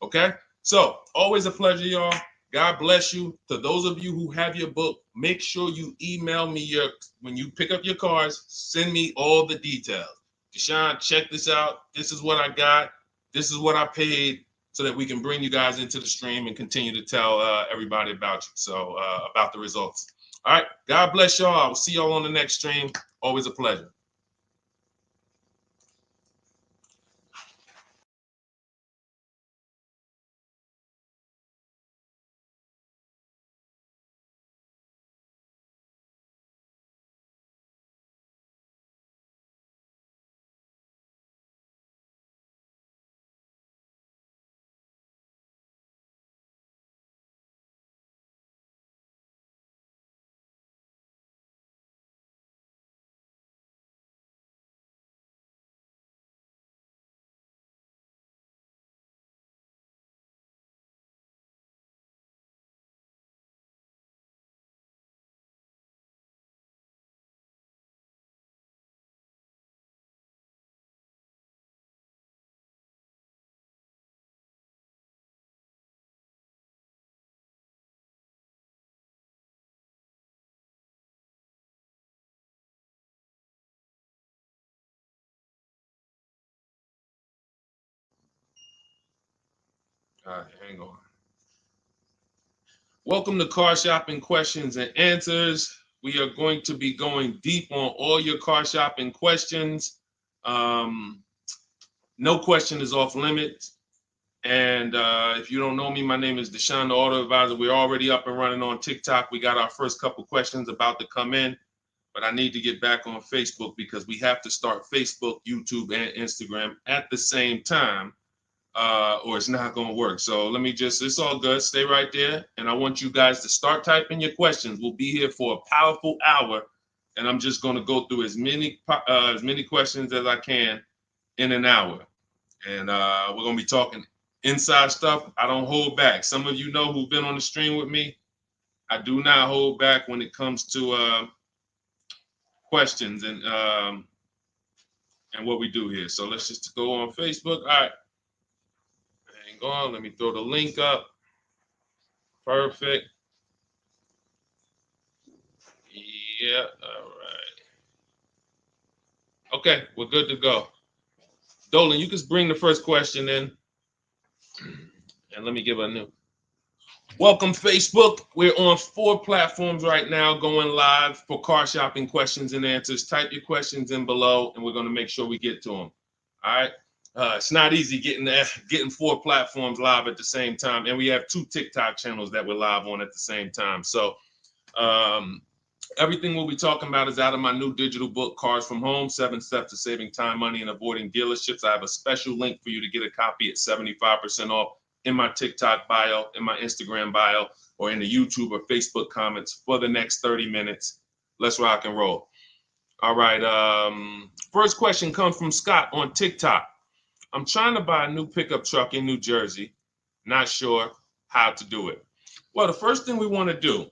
Okay? So always a pleasure, y'all. God bless you. To those of you who have your book, make sure you email me when you pick up your cars, send me all the details. Deshone, check this out. This is what I got. This is what I paid, so that we can bring you guys into the stream and continue to tell everybody about you. So about the results. All right. God bless y'all. I will see y'all on the next stream. Always a pleasure. All right, hang on. Welcome to Car Shopping Questions and Answers. We are going to be going deep on all your car shopping questions. No question is off limits. And if you don't know me, my name is Deshone the Auto Advisor. We're already up and running on TikTok. We got our first couple questions about to come in, but I need to get back on Facebook because we have to start Facebook, YouTube, and Instagram at the same time, or it's not going to work. So let me it's all good. Stay right there. And I want you guys to start typing your questions. We'll be here for a powerful hour, and I'm just going to go through as many questions as I can in an hour. And we're going to be talking inside stuff. I don't hold back. Some of you know who've been on the stream with me. I do not hold back when it comes to questions and what we do here. So let's just go on Facebook. All right. Hang on. Let me throw the link up. Perfect. Yeah. All right. Okay. We're good to go. Dolan, you can bring the first question in. And let me give a new. Welcome, Facebook. We're on 4 platforms right now going live for car shopping questions and answers. Type your questions in below, and we're going to make sure we get to them. All right. It's not easy getting 4 platforms live at the same time. And we have 2 TikTok channels that we're live on at the same time. So everything we'll be talking about is out of my new digital book, Cars from Home, 7 Steps to Saving Time, Money, and Avoiding Dealerships. I have a special link for you to get a copy at 75% off in my TikTok bio, in my Instagram bio, or in the YouTube or Facebook comments for the next 30 minutes. Let's rock and roll. All right. First question comes from Scott on TikTok. I'm trying to buy a new pickup truck in New Jersey. Not sure how to do it. Well, the first thing we want to do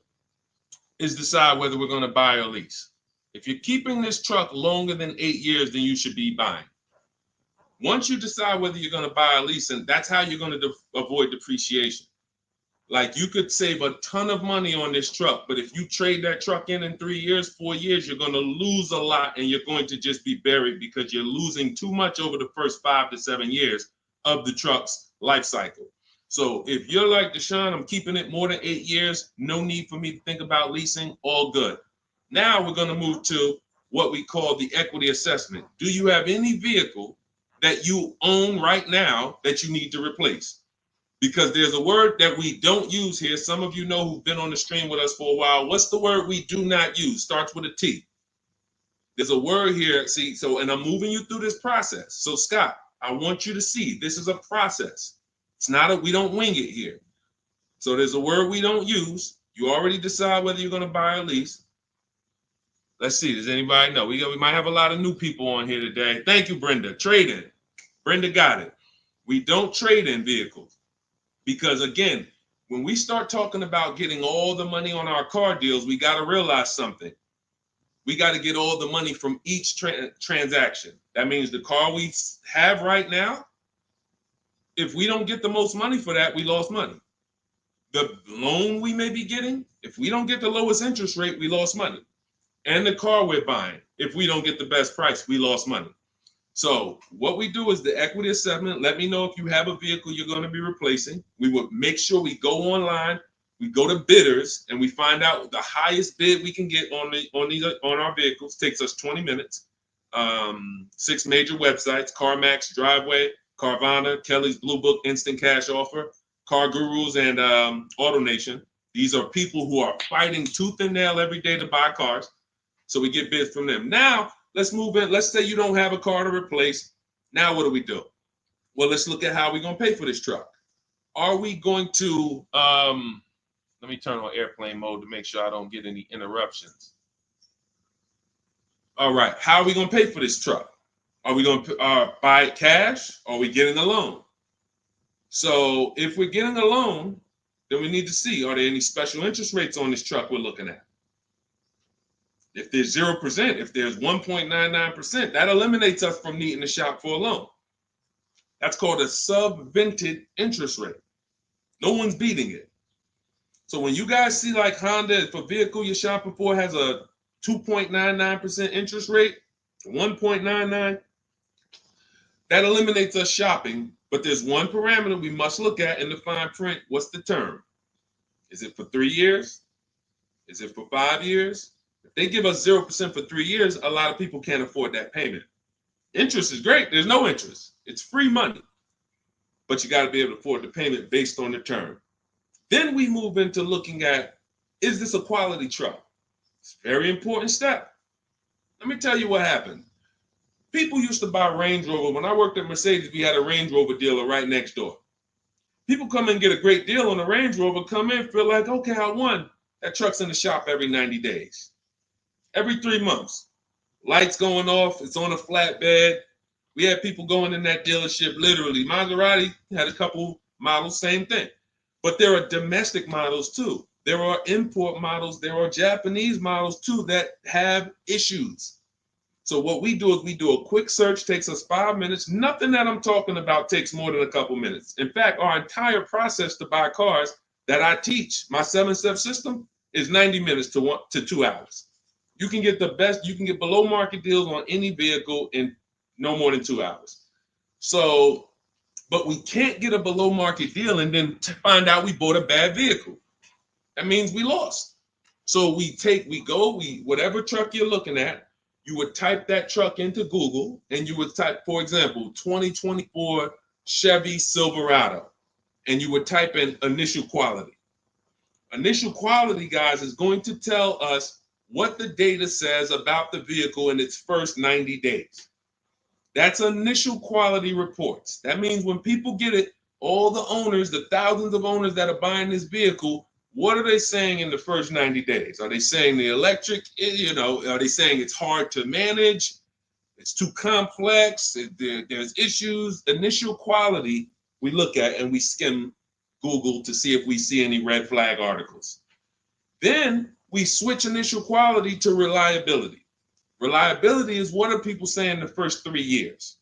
is decide whether we're going to buy or lease. If you're keeping this truck longer than 8 years, then you should be buying. Once you decide whether you're going to buy or lease, and that's how you're going to avoid depreciation. Like you could save a ton of money on this truck, but if you trade that truck in 3 years, 4 years, you're going to lose a lot and you're going to just be buried because you're losing too much over the first 5 to 7 years of the truck's life cycle. So if you're like Deshone, I'm keeping it more than 8 years, no need for me to think about leasing, all good. Now we're going to move to what we call the equity assessment. Do you have any vehicle that you own right now that you need to replace? Because there's a word that we don't use here. Some of you know who've been on the stream with us for a while. What's the word we do not use? Starts with a T. There's a word here. See, so, and I'm moving you through this process. So Scott, I want you to see this is a process. It's not we don't wing it here. So there's a word we don't use. You already decide whether you're going to buy or lease. Let's see. Does anybody know? We might have a lot of new people on here today. Thank you, Brenda. Trade in. Brenda got it. We don't trade in vehicles. Because again, when we start talking about getting all the money on our car deals, we got to realize something. We got to get all the money from each transaction. That means the car we have right now, if we don't get the most money for that, we lost money. The loan we may be getting, if we don't get the lowest interest rate, we lost money. And the car we're buying, if we don't get the best price, we lost money. So what we do is the equity assessment. Let me know if you have a vehicle you're going to be replacing. We would make sure we go online, we go to bidders, and we find out the highest bid we can get on our vehicles. Takes us 20 minutes. 6 major websites: CarMax, Driveway, Carvana, Kelly's Blue Book, Instant Cash Offer, Car Gurus, and AutoNation. These are people who are fighting tooth and nail every day to buy cars. So we get bids from them. Now, let's move in. Let's say you don't have a car to replace. Now what do? Well, let's look at how we're going to pay for this truck. Are we going to, let me turn on airplane mode to make sure I don't get any interruptions. All right, how are we going to pay for this truck? Are we going to buy it cash, or are we getting a loan? So if we're getting a loan, then we need to see, are there any special interest rates on this truck we're looking at? If there's 0%, if there's 1.99%, that eliminates us from needing to shop for a loan. That's called a subvented interest rate. No one's beating it. So when you guys see like Honda, if a vehicle you're shopping for has a 2.99% interest rate, 1.99, that eliminates us shopping. But there's one parameter we must look at in the fine print. What's the term? Is it for 3 years? Is it for 5 years? If they give us 0% for 3 years, a lot of people can't afford that payment. Interest is great. There's no interest. It's free money. But you got to be able to afford the payment based on the term. Then we move into looking at, is this a quality truck? It's a very important step. Let me tell you what happened. People used to buy Range Rover. When I worked at Mercedes, we had a Range Rover dealer right next door. People come in and get a great deal on a Range Rover, come in, feel like, okay, I won. That truck's in the shop every 90 days. Every 3 months. Lights going off, it's on a flatbed. We had people going in that dealership, literally. Maserati had a couple models, same thing. But there are domestic models too. There are import models. There are Japanese models too that have issues. So what we do is we do a quick search, takes us 5 minutes. Nothing that I'm talking about takes more than a couple minutes. In fact, our entire process to buy cars that I teach, my 7-step system, is 90 minutes to 2 hours. You can get the best, you can get below market deals on any vehicle in no more than 2 hours. So, but we can't get a below market deal and then find out we bought a bad vehicle. That means we lost. So whatever truck you're looking at, you would type that truck into Google and you would type, for example, 2024 Chevy Silverado, and you would type in initial quality. Initial quality, guys, is going to tell us what the data says about the vehicle in its first 90 days. That's initial quality reports. That means when people get it, all the owners, the thousands of owners that are buying this vehicle, what are they saying in the first 90 days? Are they saying the electric, are they saying it's hard to manage? It's too complex, there's issues. Initial quality we look at and we skim Google to see if we see any red flag articles. Then we switch initial quality to reliability. Reliability is what are people saying the first 3 years?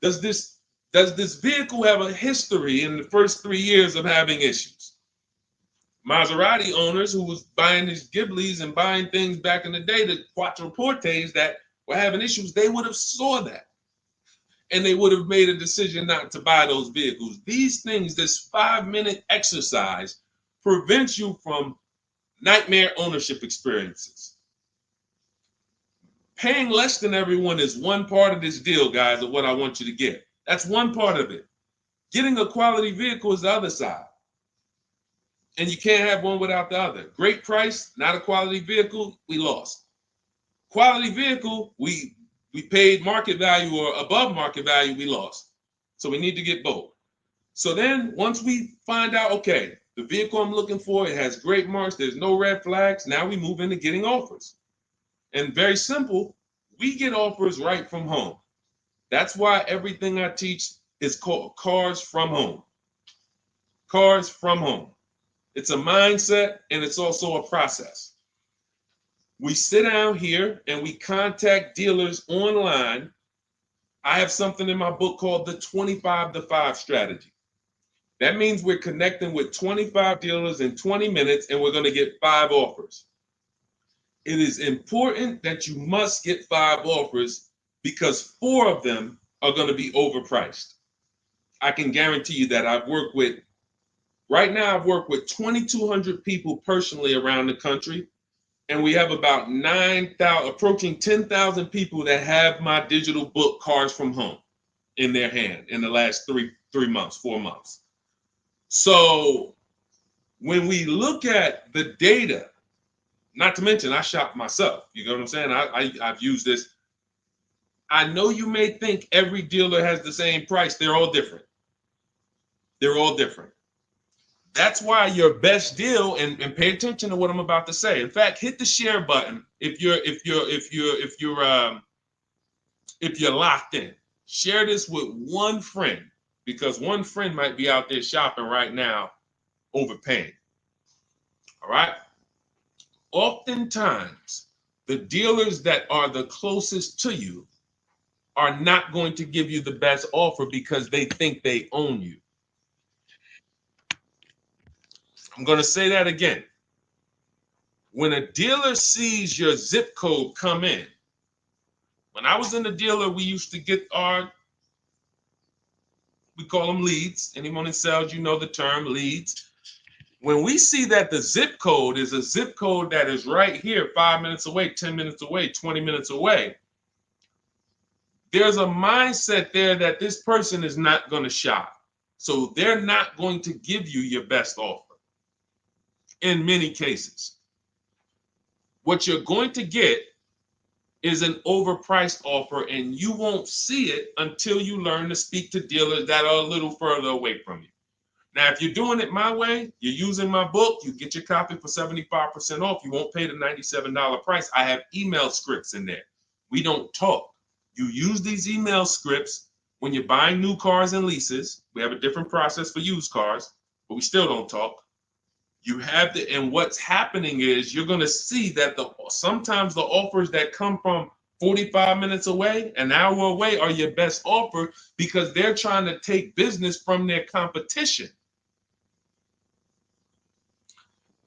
Does this vehicle have a history in the first 3 years of having issues? Maserati owners who was buying these Ghiblis and buying things back in the day, the Quattroportes that were having issues, they would have saw that. And they would have made a decision not to buy those vehicles. These things, this 5-minute exercise prevents you from nightmare ownership experiences. Paying less than everyone is one part of this deal, guys, of what I want you to get. That's one part of it. Getting a quality vehicle is the other side. And you can't have one without the other. Great price, not a quality vehicle, we lost. Quality vehicle, we paid market value or above market value, we lost. So we need to get both. So then once we find out, okay, the vehicle I'm looking for, it has great marks, there's no red flags, now we move into getting offers. And very simple, we get offers right from home. That's why everything I teach is called Cars from Home. Cars from Home. It's a mindset and it's also a process. We sit down here and we contact dealers online. I have something in my book called the 25 to 5 strategy. That means we're connecting with 25 dealers in 20 minutes and we're going to get 5 offers. It is important that you must get 5 offers because 4 of them are going to be overpriced. I can guarantee you that. Right now I've worked with 2,200 people personally around the country, and we have about 9,000, approaching 10,000 people that have my digital book, Cars from Home, in their hand in the last 4 months. So when we look at the data, not to mention I shop myself, you know what I'm saying? I've used this. I know you may think every dealer has the same price. They're all different. They're all different. That's why your best deal, and pay attention to what I'm about to say. In fact, hit the share button if you're locked in. Share this with one friend because one friend might be out there shopping right now, overpaying. All right. Oftentimes, the dealers that are the closest to you are not going to give you the best offer because they think they own you. I'm going to say that again. When a dealer sees your zip code come in, when I was in the dealer, we used to get we call them leads. Anyone in sales, you know the term leads. When we see that the zip code is a zip code that is right here, 5 minutes away, 10 minutes away, 20 minutes away, there's a mindset there that this person is not going to shop. So they're not going to give you your best offer in many cases. What you're going to get is an overpriced offer, and you won't see it until you learn to speak to dealers that are a little further away from you. Now, if you're doing it my way, you're using my book, you get your copy for 75% off. You won't pay the $97 price. I have email scripts in there. We don't talk. You use these email scripts when you're buying new cars and leases. We have a different process for used cars, but we still don't talk. You have to, and what's happening is you're going to see that sometimes the offers that come from 45 minutes away, an hour away, are your best offer because they're trying to take business from their competition.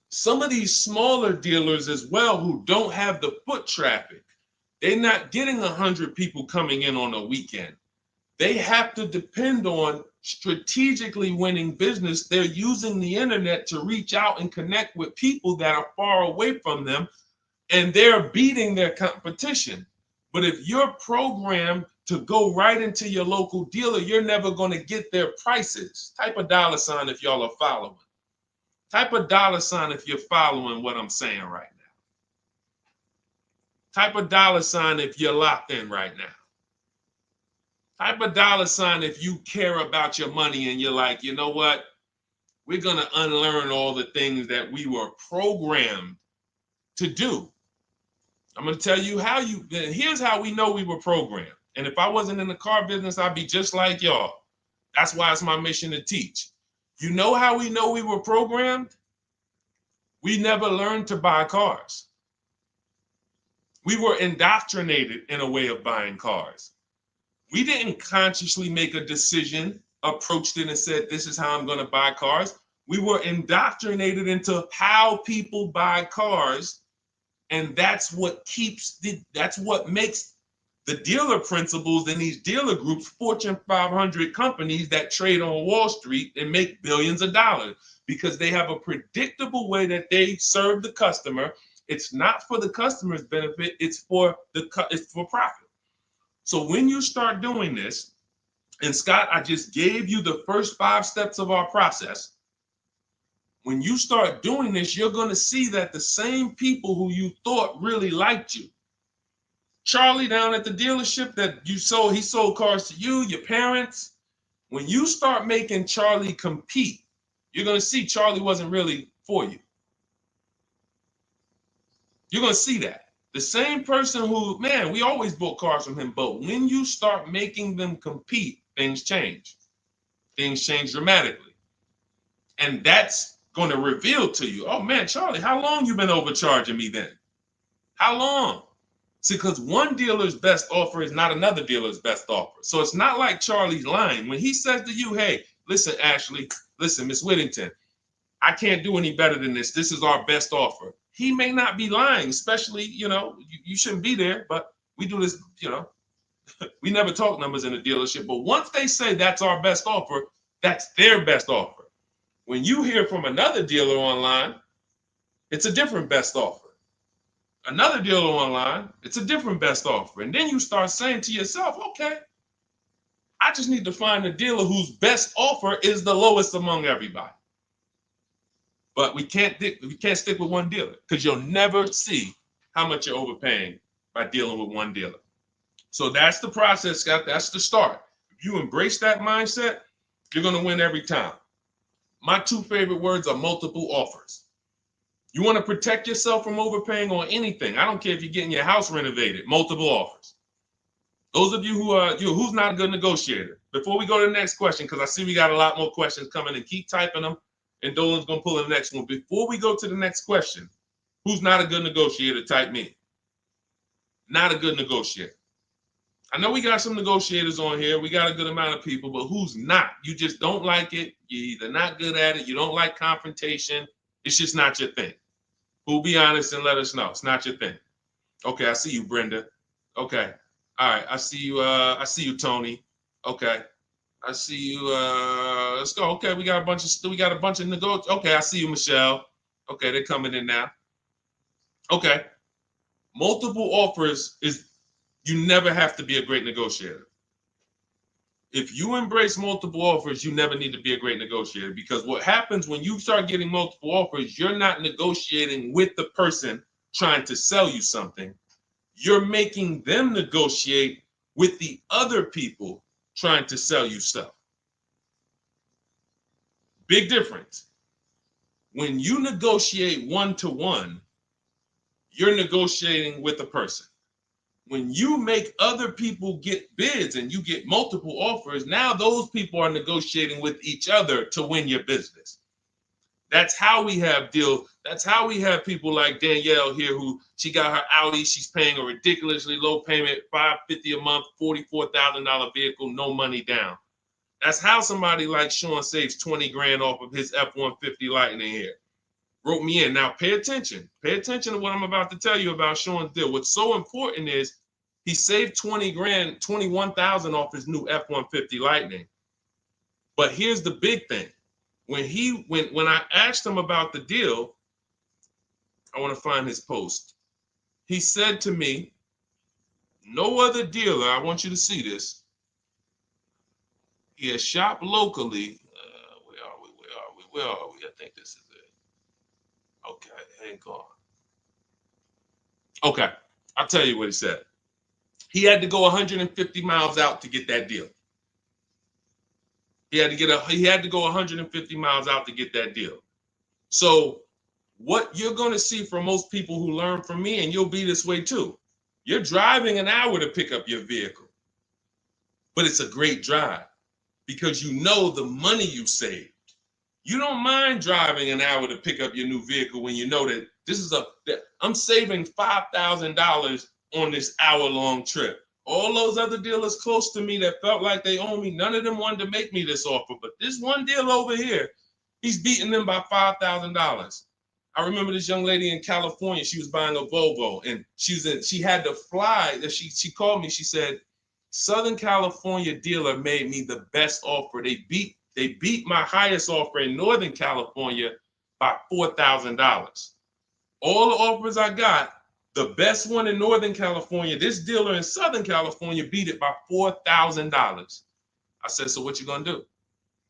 Some of these smaller dealers as well who don't have the foot traffic, they're not getting 100 people coming in on a weekend. They have to depend on strategically winning business. They're using the internet to reach out and connect with people that are far away from them, and they're beating their competition. But if you're programmed to go right into your local dealer, you're never going to get their prices. Type a $ if y'all are following. Type a $ if you're following what I'm saying right now. Type a $ if you're locked in right now. Type a $ if you care about your money and you're like, you know what? We're going to unlearn all the things that we were programmed to do. I'm going to tell you here's how we know we were programmed. And if I wasn't in the car business, I'd be just like y'all. That's why it's my mission to teach. You know how we know we were programmed? We never learned to buy cars. We were indoctrinated in a way of buying cars. We didn't consciously make a decision, approached it and said, this is how I'm going to buy cars. We were indoctrinated into how people buy cars, and that's what makes the dealer principals in these dealer groups, Fortune 500 companies that trade on Wall Street and make billions of dollars, because they have a predictable way that they serve the customer. It's not for the customer's benefit, it's for profit. So when you start doing this, and Scott, I just gave you the first 5 steps of our process. When you start doing this, you're going to see that the same people who you thought really liked you, Charlie down at the dealership that he sold cars to you, your parents. When you start making Charlie compete, you're going to see Charlie wasn't really for you. You're going to see that. The same person who, man, we always bought cars from him, but when you start making them compete, things change. Things change dramatically. And that's going to reveal to you, oh man, Charlie, how long you been overcharging me then? How long? See, because one dealer's best offer is not another dealer's best offer. So it's not like Charlie's lying. When he says to you, hey, listen, Ashley, listen, Miss Whittington, I can't do any better than this. This is our best offer. He may not be lying, especially, you shouldn't be there, but we do this, we never talk numbers in a dealership. But once they say that's our best offer, that's their best offer. When you hear from another dealer online, it's a different best offer. Another dealer online, it's a different best offer. And then you start saying to yourself, okay, I just need to find a dealer whose best offer is the lowest among everybody. But we can't stick with one dealer, because you'll never see how much you're overpaying by dealing with one dealer. So that's the process, Scott. That's the start. If you embrace that mindset, you're going to win every time. My 2 favorite words are multiple offers. You want to protect yourself from overpaying on anything. I don't care if you're getting your house renovated, multiple offers. Those of you who's not a good negotiator. Before we go to the next question, because I see we got a lot more questions coming, and keep typing them, and Dolan's going to pull the next one. Before we go to the next question, who's not a good negotiator? Type me. Not a good negotiator. I know we got some negotiators on here. We got a good amount of people, but who's not? You just don't like it. You're either not good at it. You don't like confrontation. It's just not your thing. Who'll be honest and let us know. It's not your thing. Okay, I see you, Brenda. Okay. All right, I see you, Tony. Okay. I see you. Let's go. Okay, we got a bunch of negotiators. Okay, I see you, Michelle. Okay, they're coming in now. Okay. Multiple offers is, you never have to be a great negotiator. If you embrace multiple offers, you never need to be a great negotiator, because what happens when you start getting multiple offers, you're not negotiating with the person trying to sell you something. You're making them negotiate with the other people trying to sell you stuff. Big difference. When you negotiate one-to-one, you're negotiating with a person. When you make other people get bids and you get multiple offers, now those people are negotiating with each other to win your business. That's how we have deals. That's how we have people like Danielle here, who she got her Audi. She's paying a ridiculously low payment, $550 a month, $44,000 vehicle, no money down. That's how somebody like Sean saves 20 grand off of his F-150 Lightning here. Wrote me in. Now pay attention. Pay attention to what I'm about to tell you about Sean's deal. What's so important is he saved 20 grand, 21,000 off his new F-150 Lightning. But here's the big thing. When I asked him about the deal, I want to find his post. He said to me, no other dealer, I want you to see this. He has shopped locally. Where are we? I think this is it. Okay, hang on. Okay, I'll tell you what he said. He had to go 150 miles out to get that deal. He had to go 150 miles out to get that deal. So what you're going to see from most people who learn from me, and you'll be this way too, you're driving an hour to pick up your vehicle, but it's a great drive because you know the money you saved. You don't mind driving an hour to pick up your new vehicle when you know that I'm saving $5,000 on this hour-long trip. All those other dealers close to me that felt like they owe me, none of them wanted to make me this offer. But this one deal over here, He's beating them by $5,000. I remember this young lady in California. She was buying a Volvo, and she had to fly. She called me. She said, Southern California dealer made me the best offer. They beat my highest offer in Northern California by $4,000. All the offers I got, the best one in Northern California, this dealer in Southern California beat it by $4,000. I said, so what you gonna do?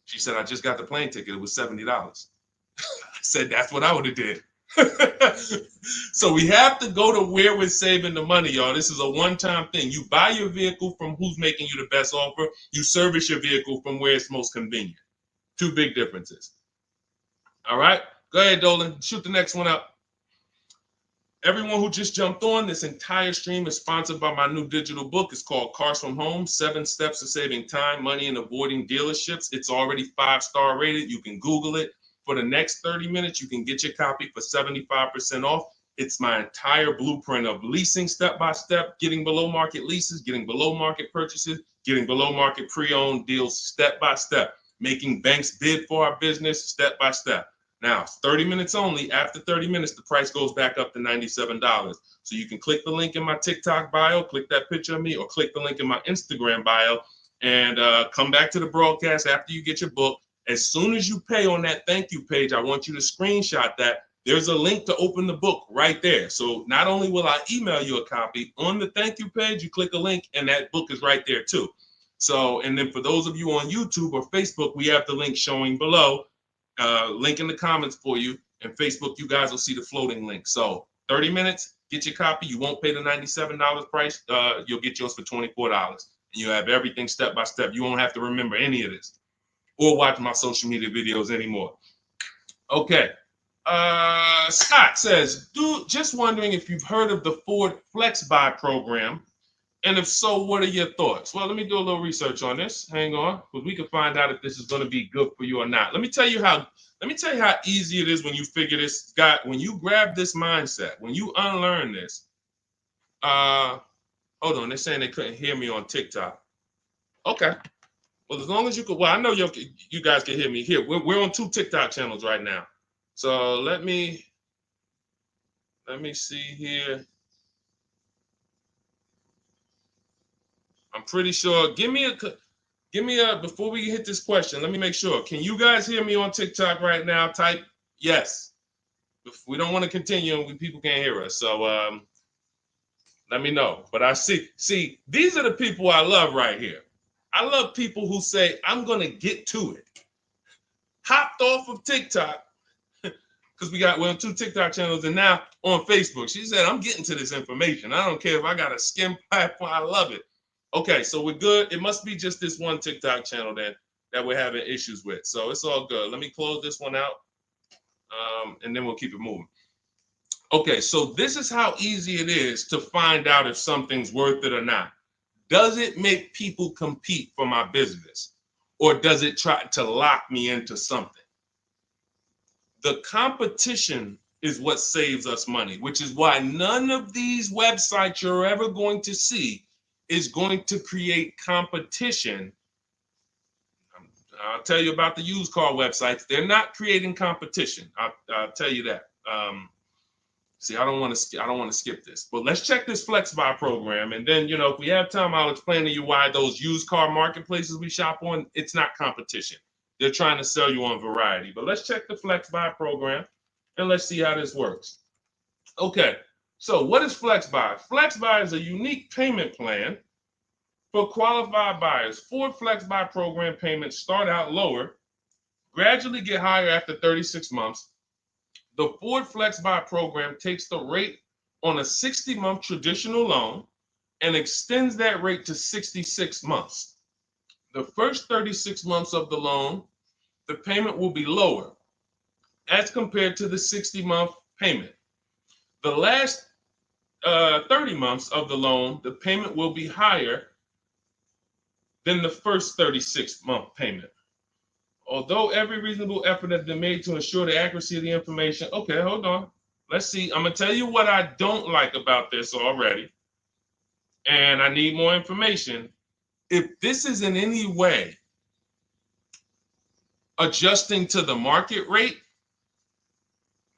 She said, I just got the plane ticket. It was $70. I said, that's what I would have did. So we have to go to where we're saving the money, y'all. This is a one-time thing. You buy your vehicle from who's making you the best offer. You service your vehicle from where it's most convenient. Two big differences. All right, go ahead, Dolan. Shoot the next one up. Everyone who just jumped on, this entire stream is sponsored by my new digital book. It's called Cars from Home, 7 Steps to Saving Time, Money, and Avoiding Dealerships. It's already 5-star rated. You can Google it. For the next 30 minutes, you can get your copy for 75% off. It's my entire blueprint of leasing step-by-step, getting below market leases, getting below market purchases, getting below market pre-owned deals step-by-step, making banks bid for our business step-by-step. Now, 30 minutes only. After 30 minutes, the price goes back up to $97. So you can click the link in my TikTok bio, click that picture of me, or click the link in my Instagram bio, and come back to the broadcast after you get your book. As soon as you pay on that thank you page, I want you to screenshot that. There's a link to open the book right there. So not only will I email you a copy, on the thank you page, you click a link, and that book is right there too. So, and then for those of you on YouTube or Facebook, we have the link showing below. Link in the comments for you, and Facebook, you guys will see the floating link. So 30 minutes, get your copy. You won't pay the $97 price. You'll get yours for $24, and you have everything step by step. You won't have to remember any of this or watch my social media videos anymore. Okay. Scott says, dude, just wondering if you've heard of the Ford Flex Buy program, and if so, what are your thoughts? Well, let me do a little research on this. Hang on, because we can find out if this is going to be good for you or not. Let me tell you how easy it is when you figure this, Scott, when you grab this mindset, when you unlearn this. Hold on, they're saying they couldn't hear me on TikTok. Okay. Well, as long as you could, well, I know you guys can hear me here. We're on 2 TikTok channels right now. So let me see here. I'm pretty sure. Give me a, before we hit this question, let me make sure. Can you guys hear me on TikTok right now? Type yes. If we don't want to continue and people can't hear us. So let me know. But I see, these are the people I love right here. I love people who say, I'm going to get to it. Hopped off of TikTok, because we're on 2 TikTok channels, and now on Facebook. She said, I'm getting to this information. I don't care if I got a skim platform. I love it. Okay, so we're good. It must be just this one TikTok channel then that we're having issues with. So it's all good. Let me close this one out, and then we'll keep it moving. Okay, so this is how easy it is to find out if something's worth it or not. Does it make people compete for my business, or does it try to lock me into something? The competition is what saves us money, which is why none of these websites you're ever going to see is going to create competition. I'll tell you about the used car websites. They're not creating competition. I'll tell you that. See, I don't want to skip this, but let's check this Flex Buy program, and then if we have time, I'll explain to you why those used car marketplaces we shop on, it's not competition. They're trying to sell you on variety. But let's check the Flex Buy program, and let's see how this works. Okay. So what is Flex Buy? Flex Buy is a unique payment plan for qualified buyers. Ford Flex Buy program payments start out lower, gradually get higher after 36 months. The Ford Flex Buy program takes the rate on a 60-month traditional loan and extends that rate to 66 months. The first 36 months of the loan, the payment will be lower as compared to the 60-month payment. The last 30 months of the loan, the payment will be higher than the first 36-month payment. Although every reasonable effort has been made to ensure the accuracy of the information. Okay, hold on. Let's see. I'm going to tell you what I don't like about this already, and I need more information. If this is in any way adjusting to the market rate.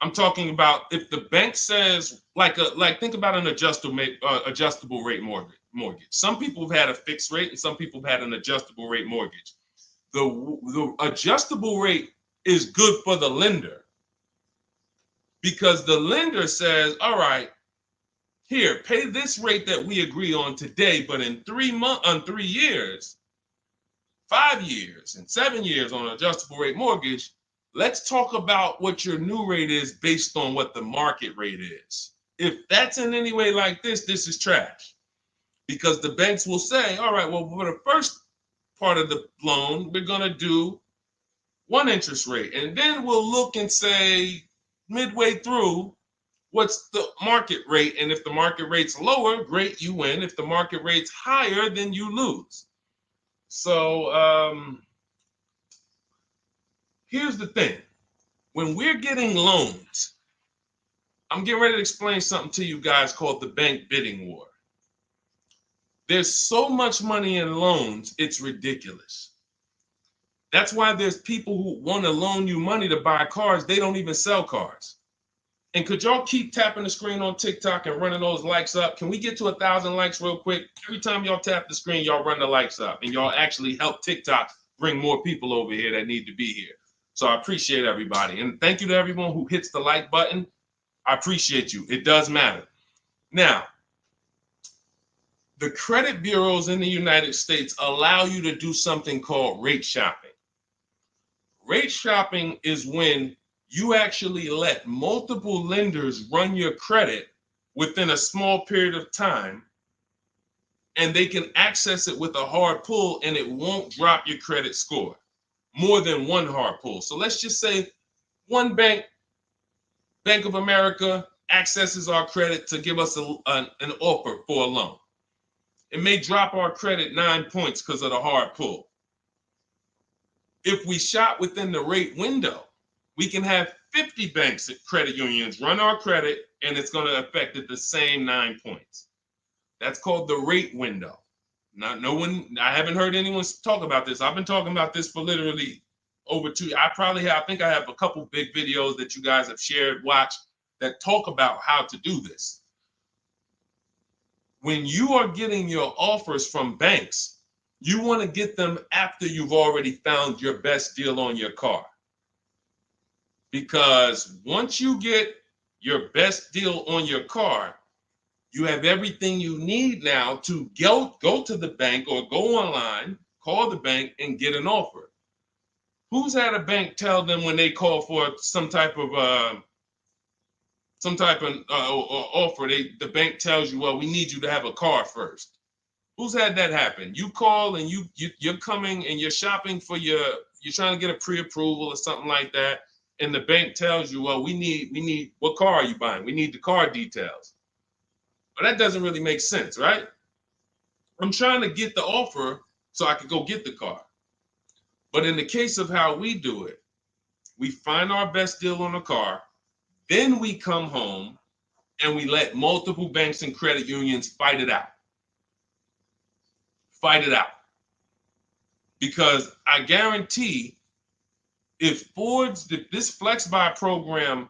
I'm talking about if the bank says like think about an adjustable rate mortgage. Some people have had a fixed rate and some people have had an adjustable rate mortgage. The adjustable rate is good for the lender because the lender says, all right, here, pay this rate that we agree on today, but in 3 years, 5 years, and 7 years on an adjustable rate mortgage, let's talk about what your new rate is based on what the market rate is. If that's in any way like this is trash. Because the banks will say, all right, well, for the first part of the loan, we're going to do one interest rate. And then we'll look and say, midway through, what's the market rate? And if the market rate's lower, great, you win. If the market rate's higher, then you lose. So here's the thing. When we're getting loans, I'm getting ready to explain something to you guys called the bank bidding war. There's so much money in loans, it's ridiculous. That's why there's people who want to loan you money to buy cars. They don't even sell cars. And could y'all keep tapping the screen on TikTok and running those likes up? Can we get to 1,000 likes real quick? Every time y'all tap the screen, y'all run the likes up and y'all actually help TikTok bring more people over here that need to be here. So I appreciate everybody. And thank you to everyone who hits the like button. I appreciate you. It does matter. Now, the credit bureaus in the United States allow you to do something called rate shopping. Rate shopping is when you actually let multiple lenders run your credit within a small period of time, and they can access it with a hard pull and it won't drop your credit score more than one hard pull. So let's just say one bank, Bank of America, accesses our credit to give us an offer for a loan. It may drop our credit 9 points because of the hard pull. If we shop within the rate window, we can have 50 banks at credit unions run our credit, and it's going to affect it the same 9 points. That's called the rate window. I haven't heard anyone talk about this. I've been talking about this for literally over 2 years. I think I have a couple big videos that you guys have shared, watched, that talk about how to do this. When you are getting your offers from banks, you want to get them after you've already found your best deal on your car. Because once you get your best deal on your car, you have everything you need now to go to the bank or go online, call the bank and get an offer. Who's had a bank tell them when they call for some type of offer, the bank tells you, well, we need you to have a car first. Who's had that happen? You call and you're coming and you're shopping for you're trying to get a pre-approval or something like that, and the bank tells you, well, we need what car are you buying? We need the car details. Well, that doesn't really make sense, right? I'm trying to get the offer so I can go get the car. But in the case of how we do it, we find our best deal on the car, then we come home and we let multiple banks and credit unions fight it out. Fight it out. Because I guarantee if this Flex Buy program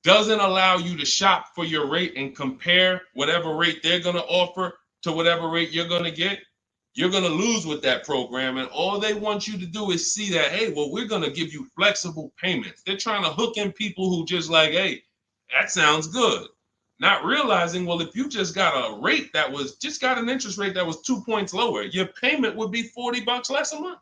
doesn't allow you to shop for your rate and compare whatever rate they're going to offer to whatever rate you're going to get, you're going to lose with that program. And all they want you to do is see that, hey, well, we're going to give you flexible payments. They're trying to hook in people who just like, hey, that sounds good. Not realizing, well, if you just got a rate that was just got an interest rate that was 2 points lower, your payment would be $40 less a month.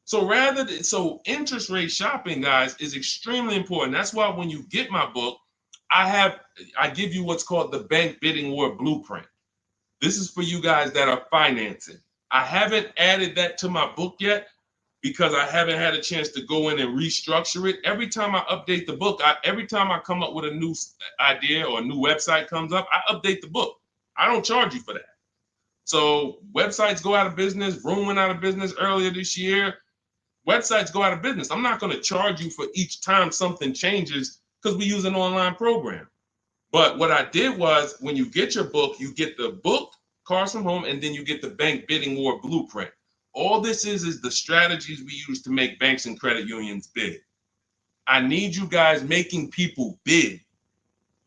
So interest rate shopping, guys, is extremely important. That's why when you get my book, I give you what's called the Bank Bidding War Blueprint. This is for you guys that are financing. I haven't added that to my book yet because I haven't had a chance to go in and restructure it. Every time I update the book, every time I come up with a new idea or a new website comes up, I update the book. I don't charge you for that. So websites go out of business. Room went out of business earlier this year. Websites go out of business. I'm not going to charge you for each time something changes because we use an online program. But what I did was when you get your book, you get the book, Cars from Home, and then you get the Bank Bidding War Blueprint. All this is the strategies we use to make banks and credit unions bid. I need you guys making people bid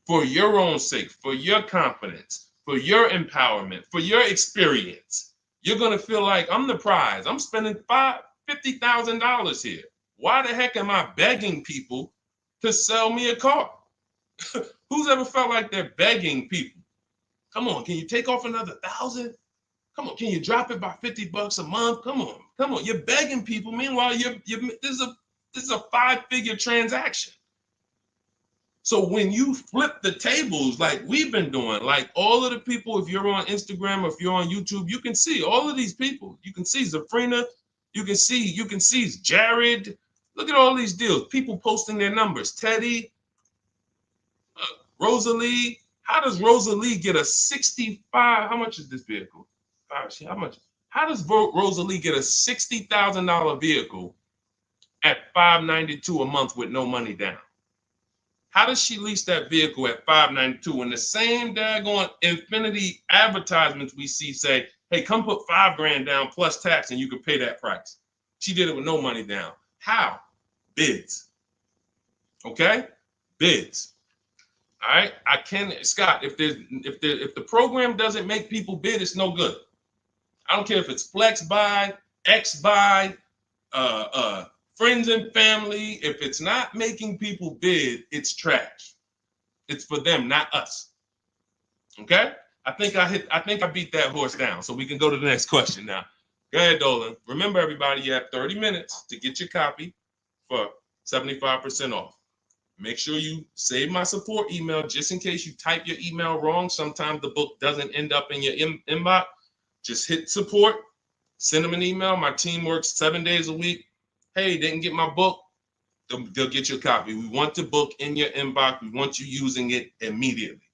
for your own sake, for your confidence, for your empowerment, for your experience. You're going to feel like I'm the prize. I'm spending $50,000 here. Why the heck am I begging people to sell me a car? Who's ever felt like they're begging people? Come on, can you take off another 1,000? Come on, can you drop it by $50 a month? Come on. You're begging people. Meanwhile, this is a 5-figure transaction. So when you flip the tables like we've been doing, like all of the people, if you're on Instagram or if you're on YouTube, you can see all of these people. You can see Zafrina, you can see Jared. Look at all these deals. People posting their numbers. Teddy, Rosalie. How does Rosalie get a 65? How much is this vehicle? How much? How does Rosalie get a $60,000 vehicle at $592 a month with no money down? How does she lease that vehicle at $592 when the same daggone Infinity advertisements we see say, hey, come put $5,000 down plus tax and you can pay that price? She did it with no money down. How? Bids. Okay? Bids. All right. Scott, if the program doesn't make people bid, it's no good. I don't care if it's flex buy, X buy, friends and family. If it's not making people bid, it's trash. It's for them, not us. Okay? I think I beat that horse down. So we can go to the next question now. Go ahead, Dolan. Remember, everybody, you have 30 minutes to get your copy for 75% off. Make sure you save my support email just in case you type your email wrong. Sometimes the book doesn't end up in your inbox. Just hit support, send them an email. My team works 7 days a week. Hey, didn't get my book. They'll get you a copy. We want the book in your inbox. We want you using it immediately.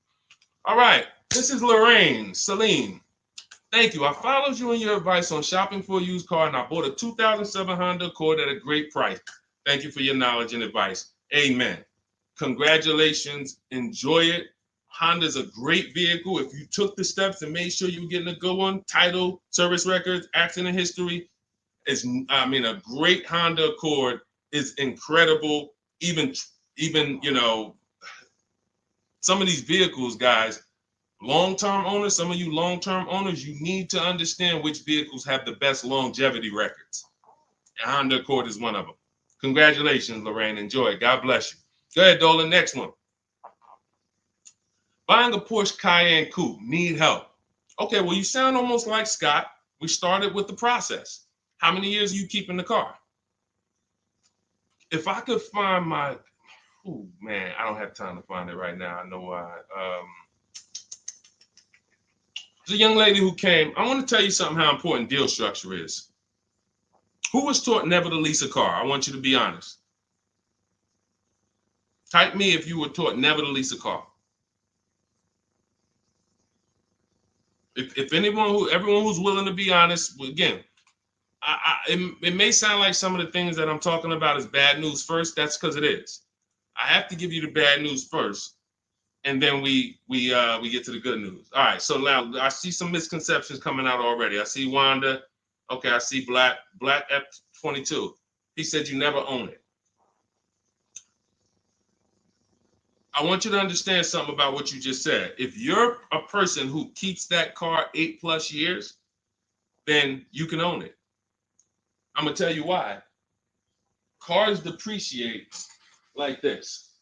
All right. This is Lorraine Celine. Thank you. I followed you in your advice on shopping for a used car, and I bought a 2007 Honda Accord at a great price. Thank you for your knowledge and advice. Amen. Congratulations. Enjoy it. Honda's a great vehicle. If you took the steps and made sure you were getting a good one, title, service records, accident history, a great Honda Accord is incredible. Even some of these vehicles, guys, long-term owners, some of you long-term owners, you need to understand which vehicles have the best longevity records. And Honda Accord is one of them. Congratulations, Lorraine. Enjoy it. God bless you. Go ahead, Dolan. Next one. Buying a Porsche Cayenne Coupe. Need help. Okay, well, you sound almost like Scott. We started with the process. How many years are you keeping the car? If I could find my, oh man, I don't have time to find it right now. I know why. There's a young lady who came. I want to tell you something how important deal structure is. Who was taught never to lease a car? I want you to be honest. Type me if you were taught never to lease a car. If everyone who's willing to be honest, again, it may sound like some of the things that I'm talking about is bad news first. That's because it is. I have to give you the bad news first, and then we get to the good news. All right. So now I see some misconceptions coming out already. I see Wanda. Okay. I see Black F22. He said you never own it. I want you to understand something about what you just said. If you're a person who keeps that car 8+ years, then you can own it. I'm going to tell you why. Cars depreciate like this.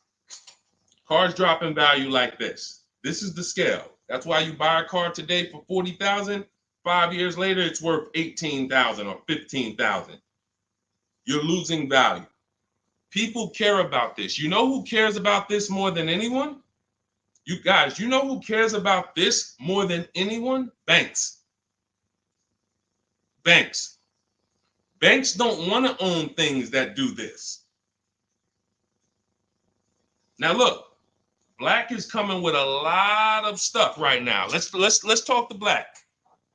Cars drop in value like this. This is the scale. That's why you buy a car today for $40,000. 5 years later, it's worth $18,000 or $15,000. You're losing value. People care about this. You know who cares about this more than anyone? You guys, you know who cares about this more than anyone? Banks. Banks. Banks don't want to own things that do this. Now look, Black is coming with a lot of stuff right now. Let's talk to Black.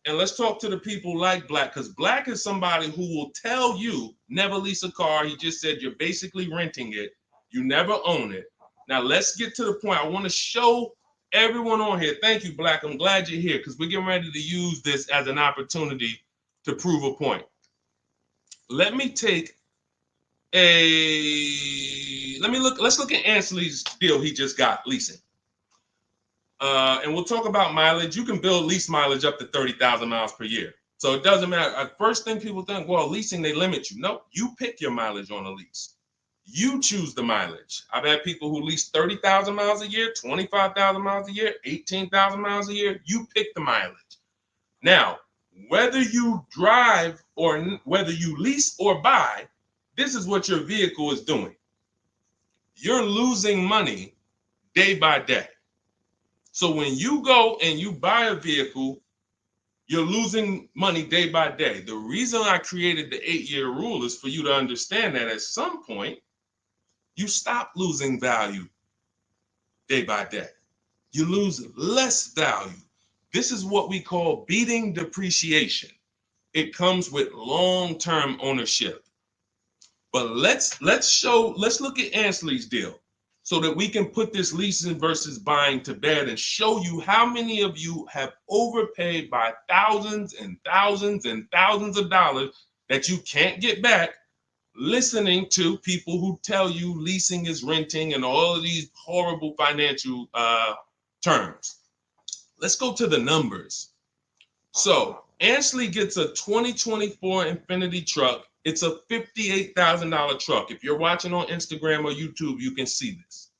And let's talk to the people like Black, because Black is somebody who will tell you never lease a car. He just said you're basically renting it. You never own it. Now let's get to the point. I want to show everyone on here. Thank you, Black. I'm glad you're here because we're getting ready to use this as an opportunity to prove a point. Let me take let's look at Ansley's deal he just got leasing. And we'll talk about mileage. You can build lease mileage up to 30,000 miles per year. So it doesn't matter. First thing people think, well, leasing, they limit you. No, you pick your mileage on a lease. You choose the mileage. I've had people who lease 30,000 miles a year, 25,000 miles a year, 18,000 miles a year. You pick the mileage. Now, whether you drive or whether you lease or buy, this is what your vehicle is doing. You're losing money day by day. So when you go and you buy a vehicle, you're losing money day by day. The reason I created the 8-year rule is for you to understand that at some point, you stop losing value day by day. You lose less value. This is what we call beating depreciation. It comes with long-term ownership. But let's look at Ansley's deal so that we can put this leasing versus buying to bed and show you how many of you have overpaid by thousands and thousands and thousands of dollars that you can't get back listening to people who tell you leasing is renting and all of these horrible financial terms. Let's go to the numbers. So Ansley gets a 2024 Infiniti truck. It's a $58,000 truck. If you're watching on Instagram or YouTube, you can see this.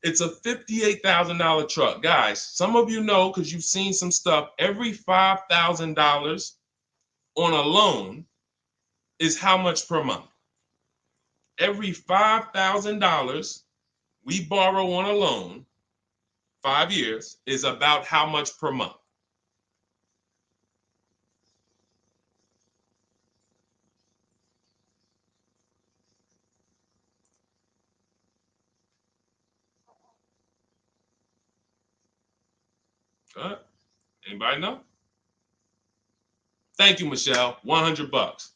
It's a $58,000 truck. Guys, some of you know because you've seen some stuff, every $5,000 on a loan is how much per month? Every $5,000 we borrow on a loan, 5 years, is about how much per month? Anybody know? Thank you, Michelle. $100.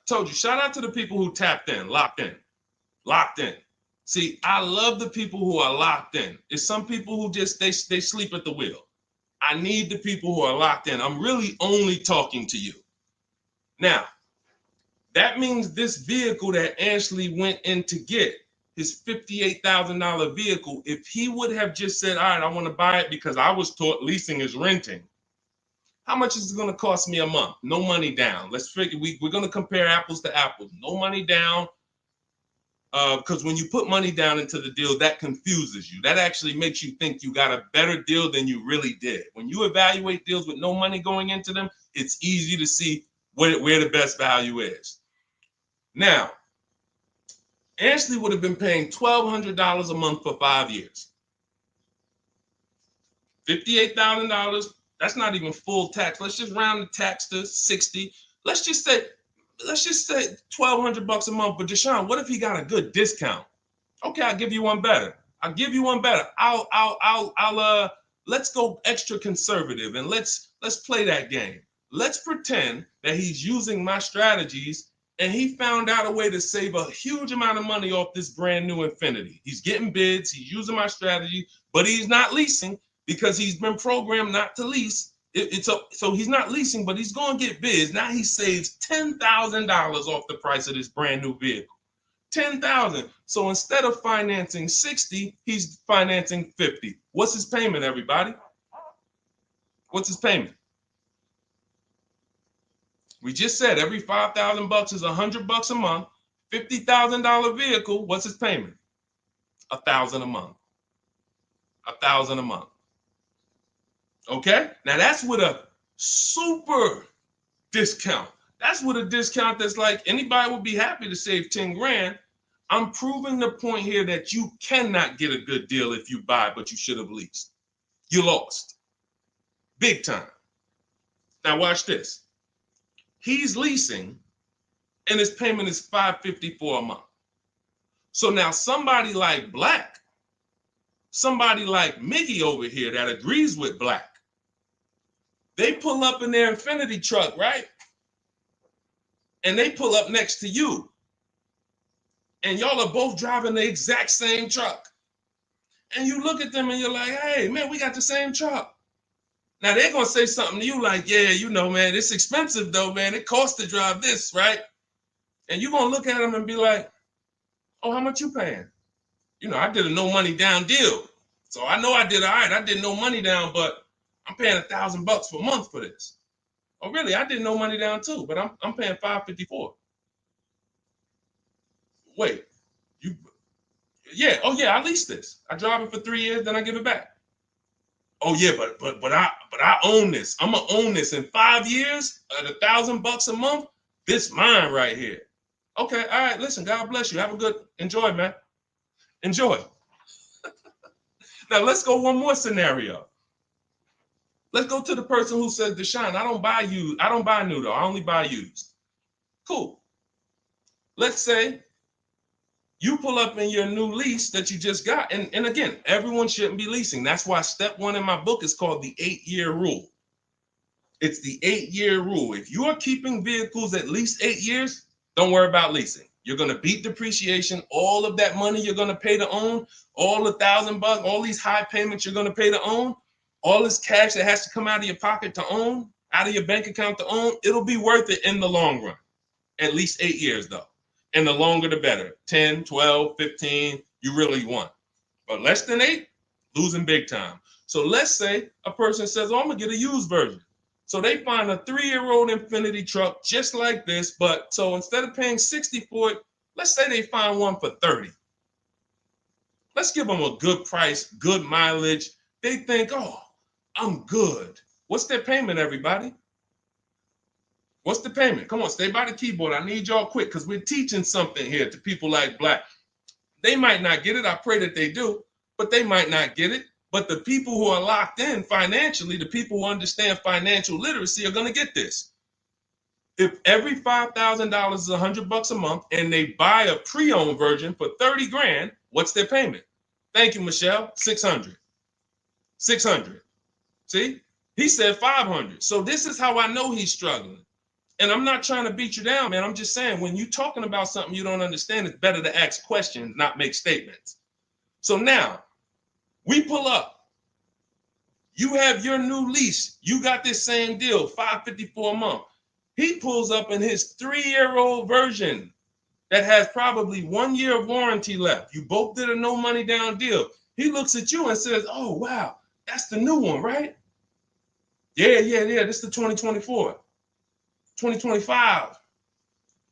Told you, shout out to the people who tapped in, locked in, locked in. See, I love the people who are locked in. It's some people who just, they sleep at the wheel. I need the people who are locked in. I'm really only talking to you. Now, that means this vehicle that Ashley went in to get, his $58,000 vehicle, if he would have just said, all right, I want to buy it because I was taught leasing is renting, how much is it going to cost me a month? No money down. Let's figure, we're going to compare apples to apples. No money down, because when you put money down into the deal, that confuses you. That actually makes you think you got a better deal than you really did. When you evaluate deals with no money going into them, it's easy to see where the best value is. Now, Ashley would have been paying $1,200 a month for 5 years. $58,000. That's not even full tax. Let's just round the tax to 60. Let's just say $1,200 a month. But Deshone, what if he got a good discount? Okay, I'll give you one better. Let's go extra conservative and let's play that game. Let's pretend that he's using my strategies and he found out a way to save a huge amount of money off this brand new Infiniti. He's getting bids, he's using my strategy, but he's not leasing because he's been programmed not to lease. So he's not leasing, but he's going to get bids. Now he saves $10,000 off the price of this brand new vehicle. $10,000. So instead of financing 60, he's financing 50. What's his payment, everybody? What's his payment? We just said every $5,000 is $100 a month. $50,000 vehicle. What's his payment? $1,000 a month. $1,000 a month. Okay. Now that's with a super discount. That's with a discount that's like anybody would be happy to save 10 grand. I'm proving the point here that you cannot get a good deal if you buy, but you should have leased. You lost. Big time. Now watch this. He's leasing and his payment is $554 a month. So now somebody like Black, somebody like Miggy over here that agrees with Black, they pull up in their Infiniti truck, right? And they pull up next to you. And y'all are both driving the exact same truck. And you look at them and you're like, hey, man, we got the same truck. Now they're going to say something to you like, yeah, you know, man, it's expensive though, man. It costs to drive this, right? And you're going to look at them and be like, oh, how much you paying? You know, I did a no money down deal. So I know I did all right. I did no money down, but I'm paying $1,000 per month for this. Oh, really? I did no money down too, but I'm paying $554. Wait, you? Yeah. Oh, yeah. I leased this. I drive it for 3 years, then I give it back. Oh, yeah, but I own this. I'm gonna own this in 5 years at $1,000 a month. This mine right here. Okay. All right. Listen. God bless you. Have a good enjoy, man. Enjoy. Now let's go one more scenario. Let's go to the person who says, Deshone, I don't buy used. I don't buy new though. I only buy used. Cool. Let's say you pull up in your new lease that you just got. And again, everyone shouldn't be leasing. That's why step 1 in my book is called the 8-year rule. It's the 8-year rule. If you are keeping vehicles at least 8 years, don't worry about leasing. You're going to beat depreciation. All of that money you're going to pay to own, all the $1,000, all these high payments you're going to pay to own, all this cash that has to come out of your pocket to own, out of your bank account to own, it'll be worth it in the long run. At least 8 years though. And the longer the better. 10, 12, 15, you really want. But less than 8, losing big time. So let's say a person says, oh, I'm going to get a used version. So they find a 3-year-old Infiniti truck just like this, but so instead of paying $60 for it, let's say they find one for $30. Let's give them a good price, good mileage. They think, oh, I'm good. What's their payment, everybody? What's the payment? Come on, stay by the keyboard. I need y'all quick because we're teaching something here to people like Black. They might not get it. I pray that they do, but they might not get it. But the people who are locked in financially, the people who understand financial literacy are going to get this. If every $5,000 is $100 a month and they buy a pre-owned version for 30 grand, what's their payment? Thank you, Michelle. 600. 600. See, he said 500. So this is how I know he's struggling. And I'm not trying to beat you down, man. I'm just saying when you're talking about something you don't understand, it's better to ask questions, not make statements. So now, we pull up. You have your new lease. You got this same deal, $554 a month. He pulls up in his 3-year-old version that has probably 1 year of warranty left. You both did a no money down deal. He looks at you and says, oh, wow, that's the new one, right? Yeah. This is the 2024. 2025.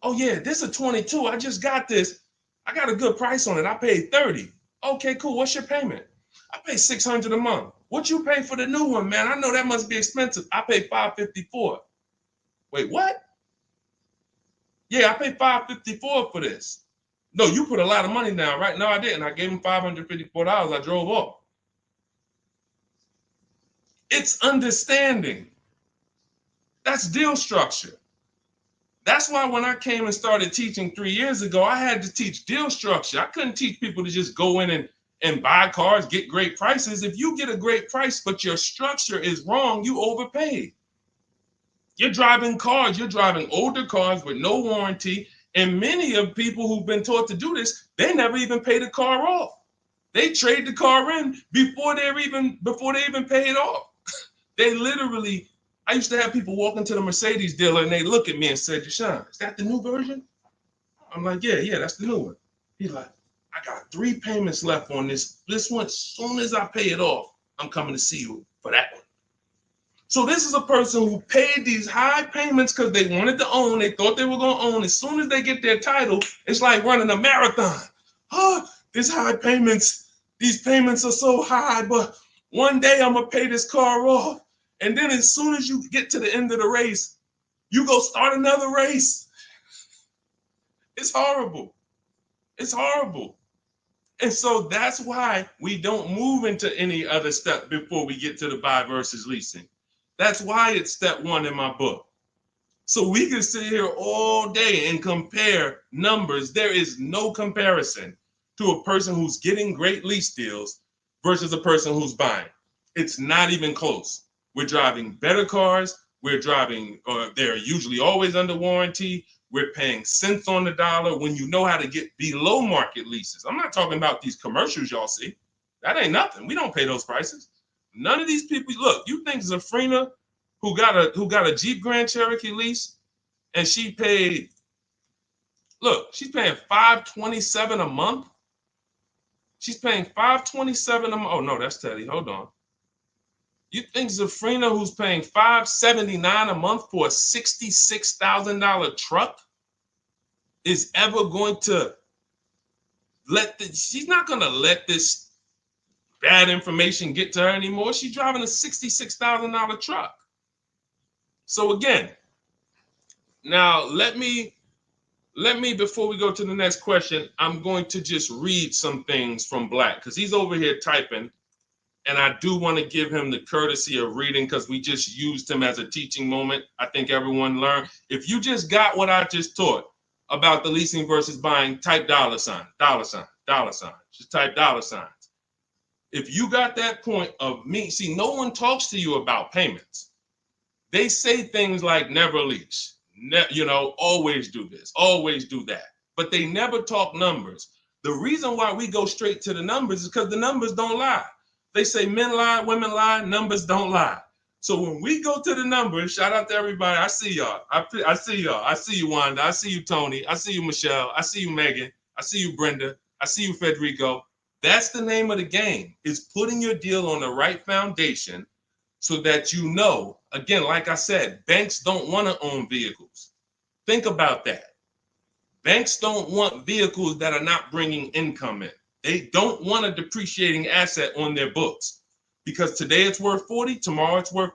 Oh, yeah, this is a 22. I just got this. I got a good price on it. I paid 30. Okay, cool. What's your payment? I pay 600 a month. What you pay for the new one, man? I know that must be expensive. I pay 554. Wait, what? Yeah, I paid 554 for this. No, you put a lot of money down, right? No, I didn't. I gave him $554. I drove off. It's understanding. That's deal structure. That's why when I came and started teaching 3 years ago, I had to teach deal structure. I couldn't teach people to just go in and buy cars, get great prices. If you get a great price, but your structure is wrong, you overpaid. You're driving cars, you're driving older cars with no warranty. And many of people who've been taught to do this, they never even pay the car off. They trade the car in before they even pay it off. They literally, I used to have people walk into the Mercedes dealer and they look at me and say, Deshone, is that the new version? I'm like, yeah, that's the new one. He's like, I got 3 payments left on this. This one, as soon as I pay it off, I'm coming to see you for that one. So this is a person who paid these high payments because they wanted to own. They thought they were going to own. As soon as they get their title, it's like running a marathon. Oh, these high payments, these payments are so high, but one day I'm going to pay this car off. And then as soon as you get to the end of the race, you go start another race. It's horrible. It's horrible. And so that's why we don't move into any other step before we get to the buy versus leasing. That's why it's step 1 in my book. So we can sit here all day and compare numbers. There is no comparison to a person who's getting great lease deals versus a person who's buying. It's not even close. We're driving better cars. We're driving, they're usually always under warranty. We're paying cents on the dollar when you know how to get below market leases. I'm not talking about these commercials y'all see. That ain't nothing. We don't pay those prices. None of these people, look, you think Zafrina, who got a Jeep Grand Cherokee lease, and she paid Look, she's paying $527 a month. She's paying $527 a month. Oh no, that's Teddy. Hold on. You think Zafrina, who's paying $579 a month for a $66,000 truck, is ever going to she's not going to let this bad information get to her anymore. She's driving a $66,000 truck. So again, now let me, before we go to the next question, I'm going to just read some things from Black because he's over here typing. And I do want to give him the courtesy of reading because we just used him as a teaching moment. I think everyone learned. If you just got what I just taught about the leasing versus buying, type $sign. Just type $signs. If you got that point of me, see, no one talks to you about payments. They say things like never lease, always do this, always do that. But they never talk numbers. The reason why we go straight to the numbers is because the numbers don't lie. They say men lie, women lie, numbers don't lie. So when we go to the numbers, shout out to everybody. I see y'all. I see y'all. I see you, Wanda. I see you, Tony. I see you, Michelle. I see you, Megan. I see you, Brenda. I see you, Federico. That's the name of the game, is putting your deal on the right foundation so that you know, again, like I said, banks don't want to own vehicles. Think about that. Banks don't want vehicles that are not bringing income in. They don't want a depreciating asset on their books because today it's worth 40, tomorrow it's worth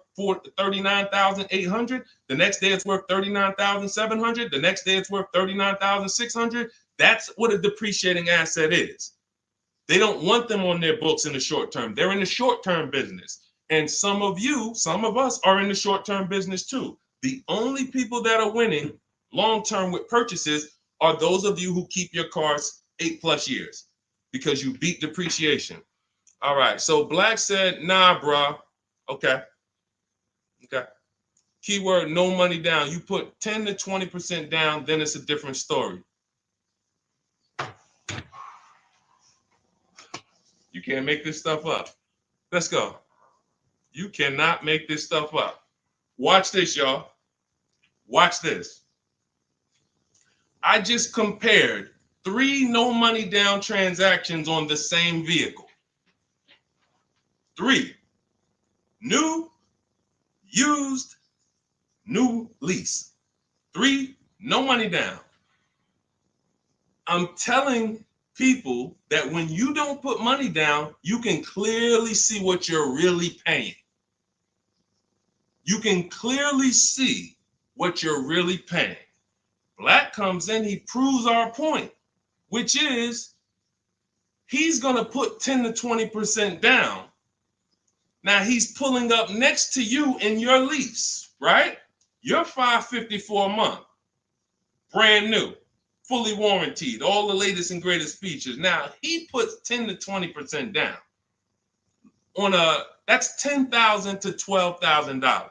39,800, the next day it's worth 39,700, the next day it's worth 39,600. That's what a depreciating asset is. They don't want them on their books in the short term. They're in the short-term business. And some of us are in the short-term business too. The only people that are winning long-term with purchases are those of you who keep your cars 8+ years. Because you beat depreciation. All right, so Black said, nah, bro. Okay. Keyword, no money down. You put 10 to 20% down, then it's a different story. You can't make this stuff up. Let's go. You cannot make this stuff up. Watch this, y'all. Watch this. I just compared 3 no money down transactions on the same vehicle. 3. New, used, new lease. 3, no money down. I'm telling people that when you don't put money down, you can clearly see what you're really paying. You can clearly see what you're really paying. Black comes in, he proves our point, which is he's going to put 10 to 20% down. Now he's pulling up next to you in your lease, right? You're $554 a month, brand new, fully warranted, all the latest and greatest features. Now he puts 10 to 20% down on that's $10,000 to $12,000.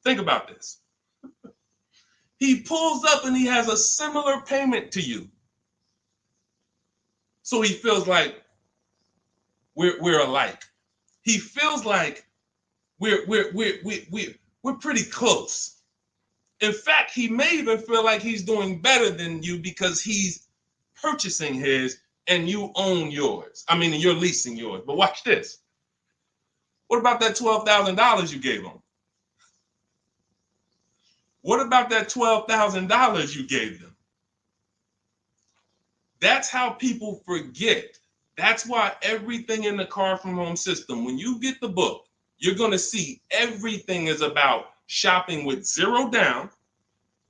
Think about this. He pulls up and he has a similar payment to you. So he feels like we're alike. He feels like we're pretty close. In fact, he may even feel like he's doing better than you because he's purchasing his and you own yours. I mean, you're leasing yours. But watch this. What about that $12,000 you gave him? What about that $12,000 you gave them? That's how people forget. That's why everything in the Car From Home system, when you get the book, you're going to see everything is about shopping with zero down,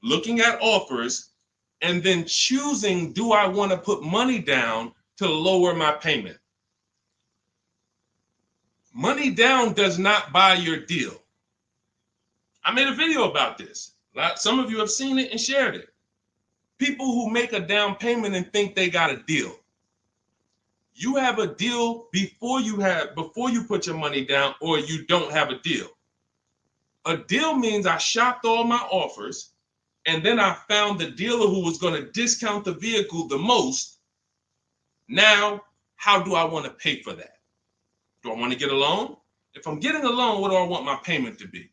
looking at offers, and then choosing, do I want to put money down to lower my payment? Money down does not buy your deal. I made a video about this. Some of you have seen it and shared it. People who make a down payment and think they got a deal. You have a deal before you put your money down, or you don't have a deal. A deal means I shopped all my offers, and then I found the dealer who was going to discount the vehicle the most. Now, how do I want to pay for that? Do I want to get a loan? If I'm getting a loan, what do I want my payment to be?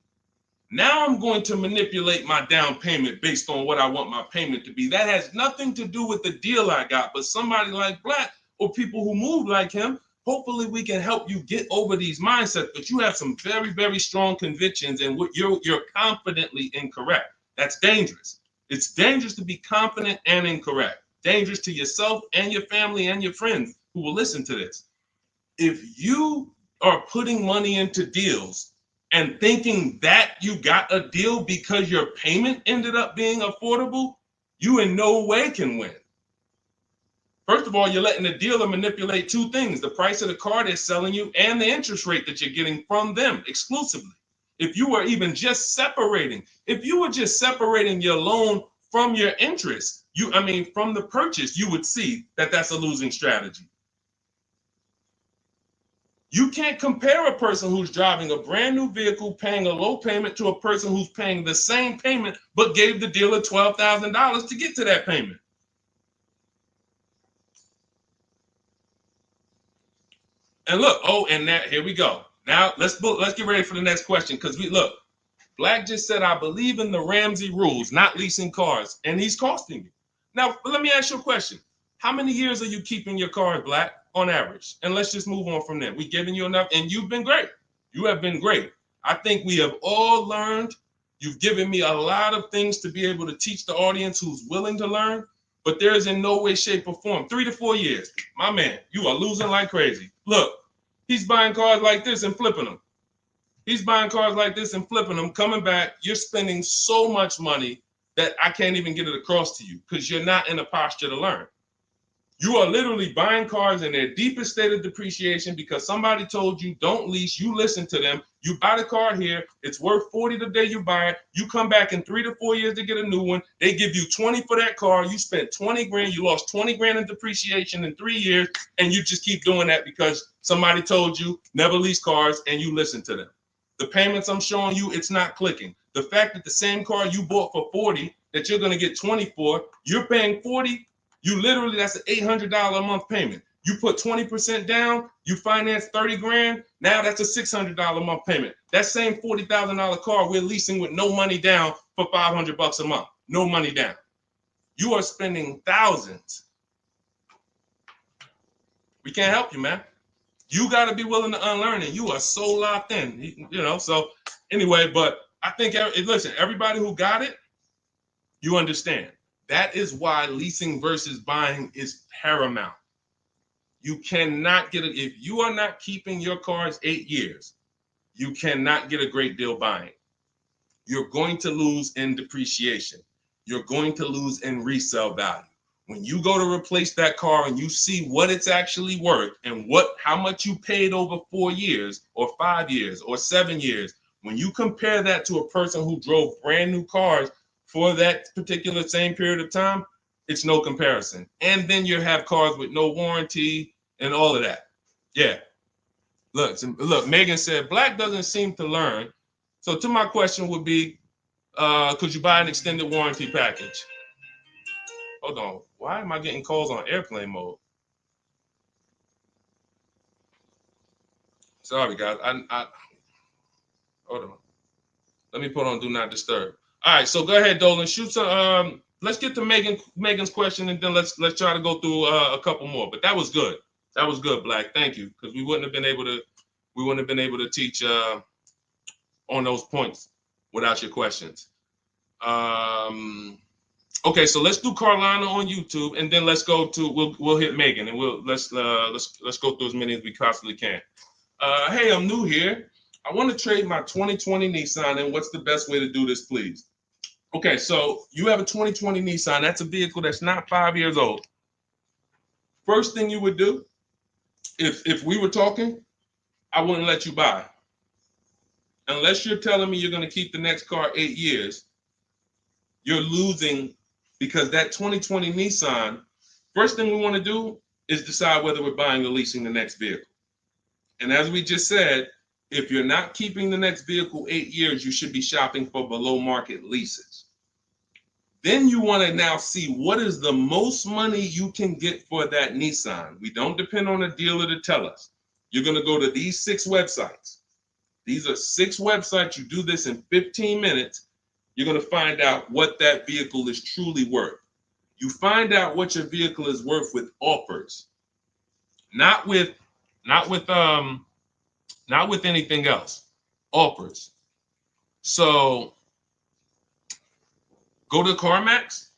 Now I'm going to manipulate my down payment based on what I want my payment to be. That has nothing to do with the deal I got, but somebody like Black or people who move like him, hopefully we can help you get over these mindsets. But you have some very, very strong convictions, and you're confidently incorrect. That's dangerous. It's dangerous to be confident and incorrect. Dangerous to yourself and your family and your friends who will listen to this. If you are putting money into deals and thinking that you got a deal because your payment ended up being affordable, you in no way can win. First of all, you're letting the dealer manipulate two things: the price of the car they're selling you and the interest rate that you're getting from them exclusively. If you were just separating your loan from your interest, from the purchase, you would see that that's a losing strategy. You can't compare a person who's driving a brand new vehicle paying a low payment to a person who's paying the same payment but gave the dealer $12,000 to get to that payment. And look, here we go. Now let's get ready for the next question, because Black just said, I believe in the Ramsey rules, not leasing cars, and he's costing you. Now, let me ask you a question. How many years are you keeping your car, Black, on average? And let's just move on from there. We've given you enough, and you've been great. You have been great. I think we have all learned. You've given me a lot of things to be able to teach the audience who's willing to learn, but there is in no way, shape, or form. 3 to 4 years. My man, you are losing like crazy. Look, he's buying cars like this and flipping them. He's buying cars like this and flipping them, coming back. You're spending so much money that I can't even get it across to you because you're not in a posture to learn. You are literally buying cars in their deepest state of depreciation because somebody told you don't lease. You listen to them. You buy the car here. It's worth $40 the day you buy it. You come back in 3 to 4 years to get a new one. They give you $20 for that car. You spent $20 grand. You lost $20 grand in depreciation in 3 years. And you just keep doing that because somebody told you never lease cars and you listen to them. The payments I'm showing you, it's not clicking. The fact that the same car you bought for $40 that you're going to get $20 for, you're paying $40. That's an $800 a month payment. You put 20% down, you finance 30 grand. Now that's a $600 a month payment. That same $40,000 car we're leasing with no money down for $500 a month. No money down. You are spending thousands. We can't help you, man. You got to be willing to unlearn it. You are so locked in, So anyway, but I think, listen, everybody who got it, you understand. That is why leasing versus buying is paramount. You cannot get it. If you are not keeping your cars 8 years, you cannot get a great deal buying. You're going to lose in depreciation. You're going to lose in resale value. When you go to replace that car and you see what it's actually worth and how much you paid over 4 years or 5 years or 7 years, when you compare that to a person who drove brand new cars for that particular same period of time, it's no comparison. And then you have cars with no warranty and all of that. Yeah. Look, Megan said, Black doesn't seem to learn. So to my question would be, could you buy an extended warranty package? Hold on. Why am I getting calls on airplane mode? Sorry, guys. I hold on. Let me put on Do Not Disturb. All right, so go ahead, Dolan. Shoot some. Let's get to Megan's question, and then let's try to go through a couple more. But that was good. That was good, Black. Thank you, because we wouldn't have been able to teach on those points without your questions. Okay, so let's do Carolina on YouTube, and then let's go to we'll hit Megan, and let's go through as many as we possibly can. Hey, I'm new here. I want to trade my 2020 Nissan, and what's the best way to do this, please? Okay, so you have a 2020 Nissan. That's a vehicle that's not 5 years old. First thing you would do, if we were talking, I wouldn't let you buy. Unless you're telling me you're going to keep the next car 8 years, you're losing, because that 2020 Nissan, first thing we want to do is decide whether we're buying or leasing the next vehicle. And as we just said, if you're not keeping the next vehicle 8 years, you should be shopping for below market leases. Then you want to now see what is the most money you can get for that Nissan. We don't depend on a dealer to tell us. You're going to go to these 6 websites. These are 6 websites. You do this in 15 minutes. You're going to find out what that vehicle is truly worth. You find out what your vehicle is worth with offers, not with anything else. Offers. So go to CarMax,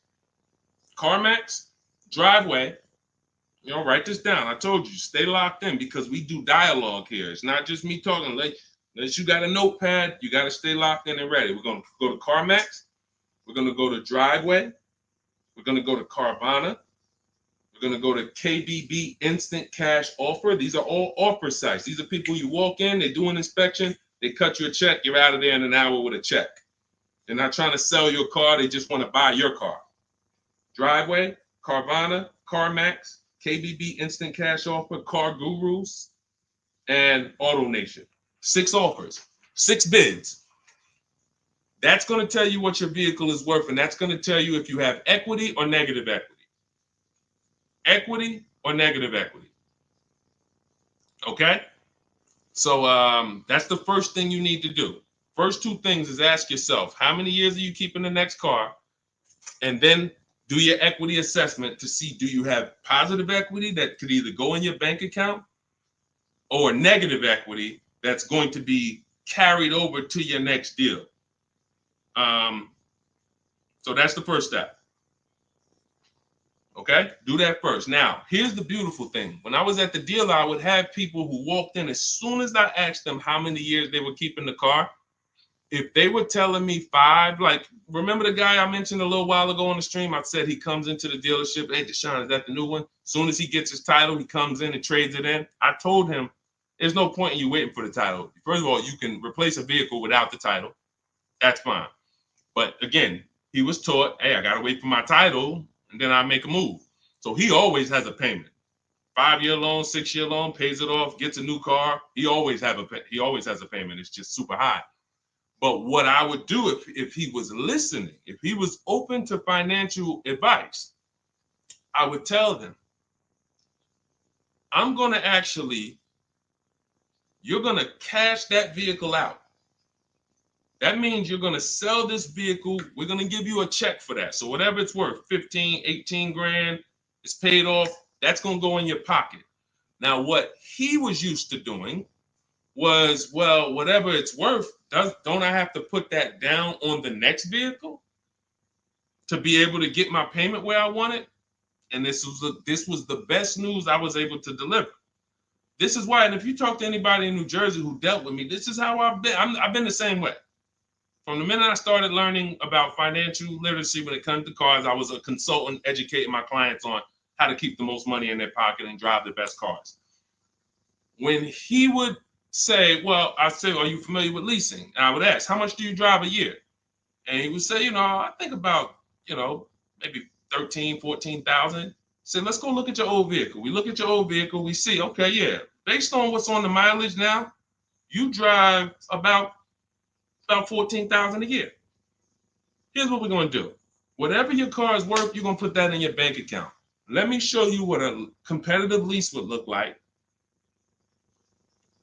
Driveway. Write this down. I told you, stay locked in because we do dialogue here. It's not just me talking. Unless you got a notepad, you got to stay locked in and ready. We're going to go to CarMax. We're going to go to Driveway. We're going to go to Carvana. We're going to go to KBB Instant Cash Offer. These are all offer sites. These are people you walk in, they do an inspection, they cut you a check, you're out of there in an hour with a check. They're not trying to sell your car, they just want to buy your car. Driveway, Carvana, CarMax, KBB Instant Cash Offer, Car Gurus, and Auto Nation. 6 offers, 6 bids. That's going to tell you what your vehicle is worth, and that's going to tell you if you have equity or negative equity. Equity or negative equity. Okay? So that's the first thing you need to do. First 2 things is ask yourself, how many years are you keeping the next car? And then do your equity assessment to see, do you have positive equity that could either go in your bank account or negative equity that's going to be carried over to your next deal. So that's the first step. Okay, do that first. Now, here's the beautiful thing. When I was at the dealer, I would have people who walked in as soon as I asked them how many years they were keeping the car. If they were telling me 5, like, remember the guy I mentioned a little while ago on the stream? I said he comes into the dealership. Hey, Deshone, is that the new one? As soon as he gets his title, he comes in and trades it in. I told him, there's no point in you waiting for the title. First of all, you can replace a vehicle without the title. That's fine. But again, he was taught, hey, I got to wait for my title, and then I make a move. So he always has a payment. 5-year loan, 6-year loan, pays it off, gets a new car. He always has a payment. It's just super high. But what I would do if he was listening, if he was open to financial advice, I would tell them, you're going to cash that vehicle out. That means you're going to sell this vehicle. We're going to give you a check for that. So whatever it's worth, 15, 18 grand, it's paid off. That's going to go in your pocket. Now, what he was used to doing was, well, whatever it's worth, don't I have to put that down on the next vehicle to be able to get my payment where I want it? And this was the best news I was able to deliver. This is why, and if you talk to anybody in New Jersey who dealt with me, this is how I've been. I've been the same way. From the minute I started learning about financial literacy when it comes to cars, I was a consultant educating my clients on how to keep the most money in their pocket and drive the best cars. When he would say, well, I say, are you familiar with leasing? And I would ask, how much do you drive a year? And he would say, I think about, maybe 13, 14,000. Say, let's go look at your old vehicle. We look at your old vehicle. We see, okay, yeah, based on what's on the mileage now, you drive about 14,000 a year. Here's what we're going to do. Whatever your car is worth, you're going to put that in your bank account. Let me show you what a competitive lease would look like.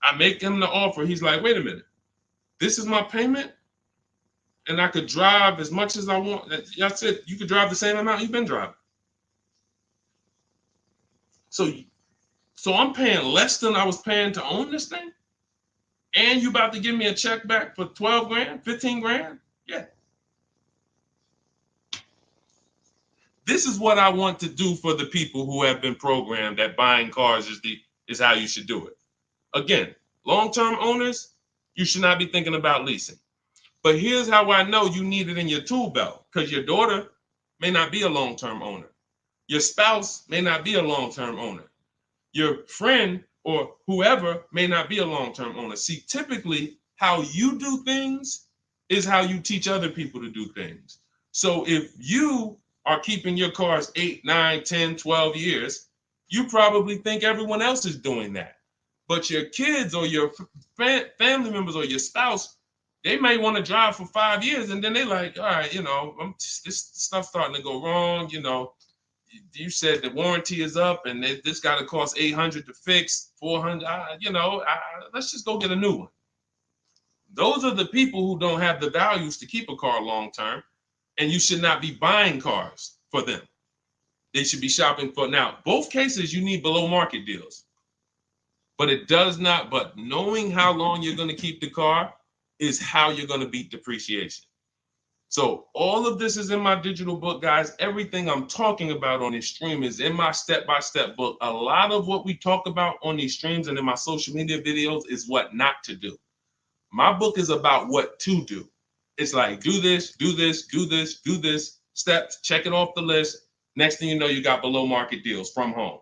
I make him the offer. He's like, wait a minute. This is my payment, and I could drive as much as I want. That's it. You could drive the same amount you've been driving. So I'm paying less than I was paying to own this thing? And you about to give me a check back for 12 grand, 15 grand? Yeah. This is what I want to do for the people who have been programmed that buying cars is how you should do it. Again, long-term owners, you should not be thinking about leasing. But here's how I know you need it in your tool belt, because your daughter may not be a long-term owner. Your spouse may not be a long-term owner. Your friend or whoever may not be a long-term owner. See, typically how you do things is how you teach other people to do things. So if you are keeping your cars 8, 9, 10, 12 years, you probably think everyone else is doing that. But your kids or your family members or your spouse, they may want to drive for 5 years and then they're like, all right, this stuff's starting to go wrong. You said the warranty is up and this got to cost $800 to fix, $400. Let's just go get a new one. Those are the people who don't have the values to keep a car long term, and you should not be buying cars for them. They should be shopping for. Now, both cases, you need below market deals, but it does not. But knowing how long you're going to keep the car is how you're going to beat depreciation. So all of this is in my digital book, guys. Everything I'm talking about on this stream is in my step-by-step book. A lot of what we talk about on these streams and in my social media videos is what not to do. My book is about what to do. It's like, do this, do this, do this, do this, steps, check it off the list. Next thing you know, you got below market deals from home.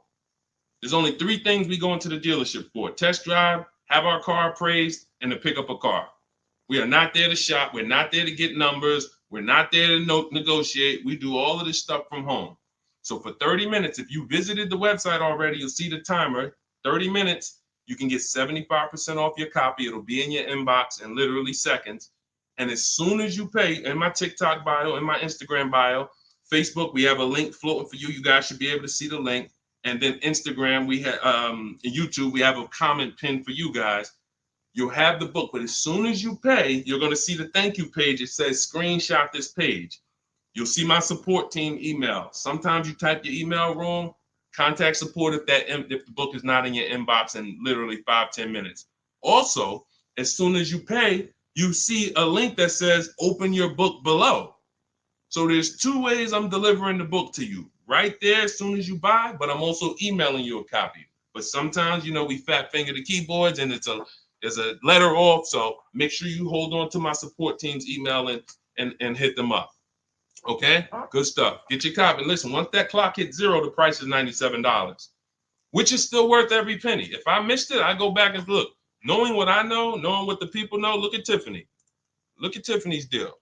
There's only 3 things we go into the dealership for: test drive, have our car appraised, and to pick up a car. We are not there to shop. We're not there to get numbers. We're not there to negotiate. We do all of this stuff from home. So for 30 minutes, if you visited the website already, you'll see the timer, 30 minutes, you can get 75% off your copy. It'll be in your inbox in literally seconds. And as soon as you pay, in my TikTok bio, in my Instagram bio, Facebook, we have a link floating for you. You guys should be able to see the link. And then Instagram, we have YouTube, we have a comment pinned for you guys. You'll have the book, but as soon as you pay, you're going to see the thank you page. It says screenshot this page. You'll see my support team email. Sometimes you type your email wrong. Contact support if the book is not in your inbox in literally 5-10 minutes. Also, as soon as you pay, you see a link that says open your book below. So there's 2 ways I'm delivering the book to you. Right there as soon as you buy, but I'm also emailing you a copy. But sometimes, we fat finger the keyboards and there's a letter off. So make sure you hold on to my support team's email and hit them up. Okay, good stuff. Get your copy. Listen, once that clock hits 0, the price is $97, which is still worth every penny. If I missed it, I go back and look. Knowing what I know, knowing what the people know, look at Tiffany. Look at Tiffany's deal.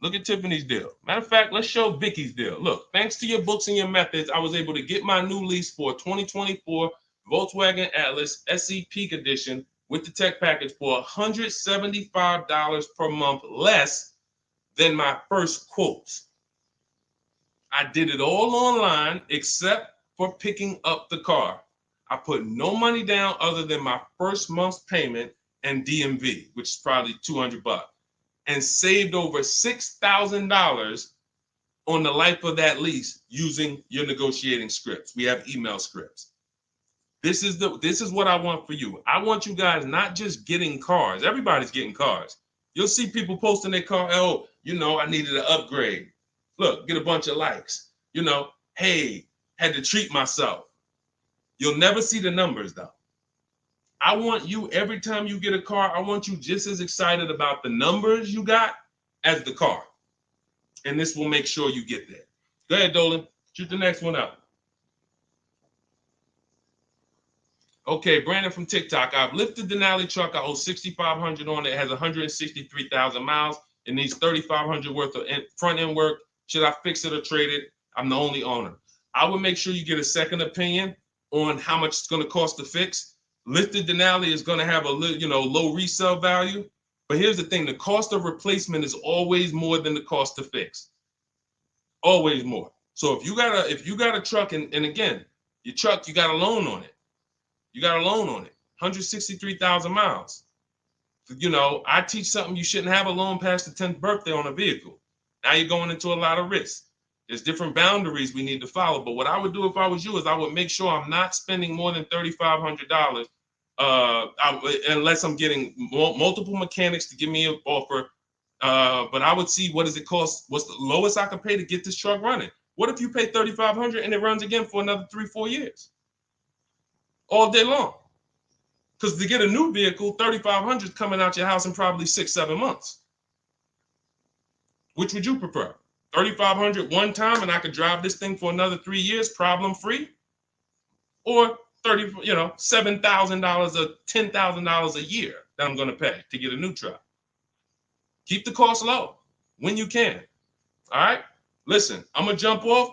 Look at Tiffany's deal. Matter of fact, let's show Vicky's deal. Look, thanks to your books and your methods, I was able to get my new lease for a 2024 Volkswagen Atlas SE Peak Edition with the tech package for $175 per month less than my first quotes. I did it all online except for picking up the car. I put no money down other than my first month's payment and DMV, which is probably $200, and saved over $6,000 on the life of that lease using your negotiating scripts. We have email scripts. This is what I want for you. I want you guys not just getting cars. Everybody's getting cars. You'll see people posting their car. Oh, I needed an upgrade. Look, get a bunch of likes. Hey, had to treat myself. You'll never see the numbers though. I want you, every time you get a car, I want you just as excited about the numbers you got as the car. And this will make sure you get there. Go ahead, Dolan. Shoot the next one up. Okay, Brandon from TikTok. I've lifted the Denali truck. I owe $6,500 on it. It has 163,000 miles. It needs $3,500 worth of front end work. Should I fix it or trade it? I'm the only owner. I would make sure you get a second opinion on how much it's going to cost to fix. Lifted Denali is going to have a low resale value. But here's the thing: the cost of replacement is always more than the cost to fix. Always more. So if you got a truck, and again, your truck, you got a loan on it. You got a loan on it, 163,000 miles. I teach something: you shouldn't have a loan past the 10th birthday on a vehicle. Now you're going into a lot of risk. There's different boundaries we need to follow. But what I would do if I was you is I would make sure I'm not spending more than $3,500 unless I'm getting multiple mechanics to give me an offer. But I would see, what does it cost? What's the lowest I can pay to get this truck running? What if you pay $3,500 and it runs again for another 3-4 years? All day long. Because to get a new vehicle, $3,500 is coming out your house in probably 6-7 months. Which would you prefer? $3,500 one time and I could drive this thing for another 3 years problem free? Or $7,000 or $10,000 a year that I'm going to pay to get a new truck? Keep the cost low when you can. All right. Listen, I'm going to jump off.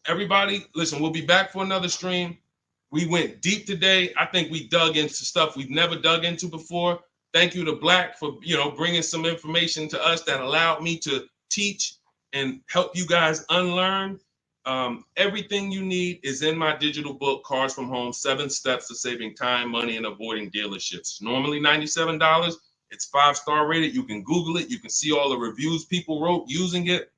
Everybody, listen, we'll be back for another stream. We went deep today. I think we dug into stuff we've never dug into before. Thank you to Black for, bringing some information to us that allowed me to teach and help you guys unlearn. Everything you need is in my digital book, Cars from Home, 7 Steps to Saving Time, Money, and Avoiding Dealerships. Normally $97. It's 5-star rated. You can Google it. You can see all the reviews people wrote using it.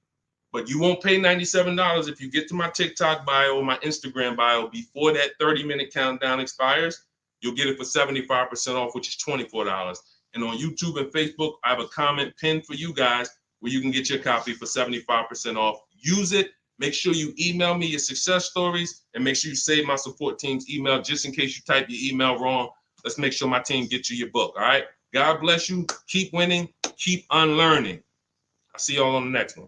But you won't pay $97 if you get to my TikTok bio or my Instagram bio before that 30-minute countdown expires. You'll get it for 75% off, which is $24. And on YouTube and Facebook, I have a comment pinned for you guys where you can get your copy for 75% off. Use it. Make sure you email me your success stories, and make sure you save my support team's email just in case you type your email wrong. Let's make sure my team gets you your book. All right. God bless you. Keep winning. Keep unlearning. I'll see y'all on the next one.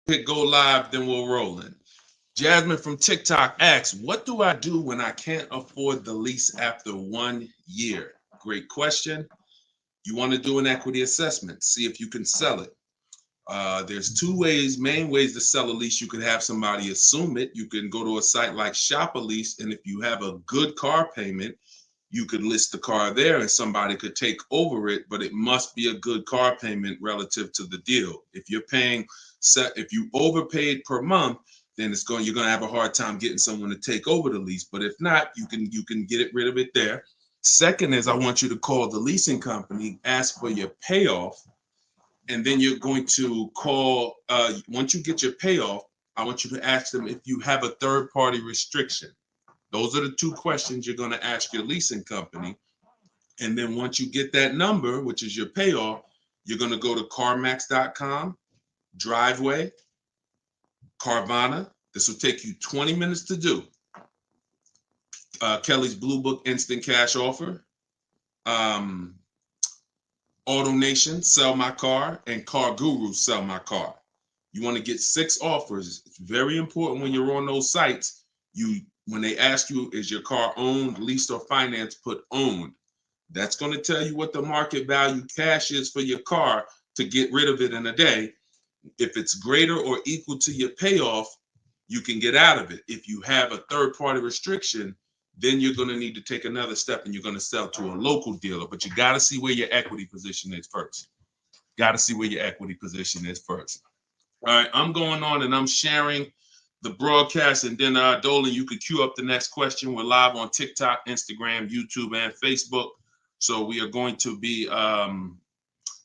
Hit go live, then we'll roll in. Jasmine from TikTok asks, what do I do when I can't afford the lease after 1 year? Great question. You want to do an equity assessment, see if you can sell it. There's two main ways to sell a lease. You could have somebody assume it. You can go to a site like Shop a Lease, and if you have a good car payment, you could list the car there and somebody could take over it, but it must be a good car payment relative to the deal. If you're paying, if you overpaid per month, then you're going to have a hard time getting someone to take over the lease. But if not, you can get rid of it there. Second is, I want you to call the leasing company, ask for your payoff, and then you're going to call, once you get your payoff, I want you to ask them if you have a third-party restriction. Those are the two questions you're going to ask your leasing company. And then once you get that number, which is your payoff, you're going to go to CarMax.com, Driveway, Carvana. This will take you 20 minutes to do. Kelly's Blue Book Instant Cash Offer, Auto Nation, Sell My Car, and Car Guru, Sell My Car. You want to get 6 offers. It's very important when you're on those sites. When they ask you, is your car owned, leased, or financed, put owned. That's going to tell you what the market value cash is for your car to get rid of it in a day. If it's greater or equal to your payoff, you can get out of it. If you have a third-party restriction, then you're going to need to take another step and you're going to sell to a local dealer. But you got to see where your equity position is first. Got to see where your equity position is first. All right, I'm going on and I'm sharing the broadcast, and then Dolan, you could queue up the next question. We're live on TikTok, Instagram, YouTube, and Facebook. So we are going to be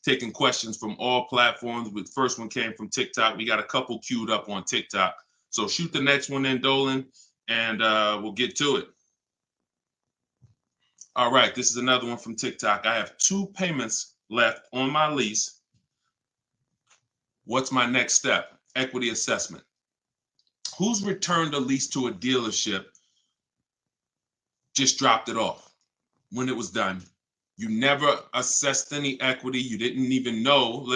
taking questions from all platforms. The first one came from TikTok. We got a couple queued up on TikTok. So shoot the next one in, Dolan, and we'll get to it. All right, this is another one from TikTok. I have 2 payments left on my lease. What's my next step? Equity assessment. Who's returned a lease to a dealership, just dropped it off when it was done? You never assessed any equity. You didn't even know.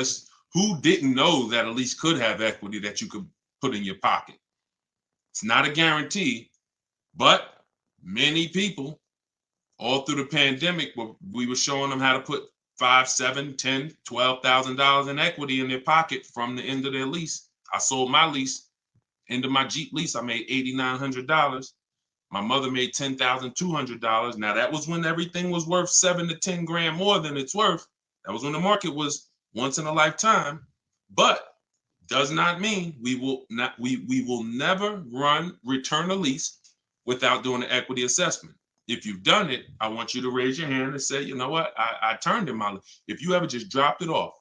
Who didn't know that a lease could have equity that you could put in your pocket? It's not a guarantee, but many people all through the pandemic, we were showing them how to put $5,000, $10,000, $12,000 in equity in their pocket from the end of their lease. I sold my lease. End of my Jeep lease, I made $8,900. My mother made $10,200. Now that was when everything was worth 7 to 10 grand more than it's worth. That was when the market was once in a lifetime. But does not mean we will never return a lease without doing an equity assessment. If you've done it, I want you to raise your hand and say, you know what, I turned in my lease. If you ever just dropped it off,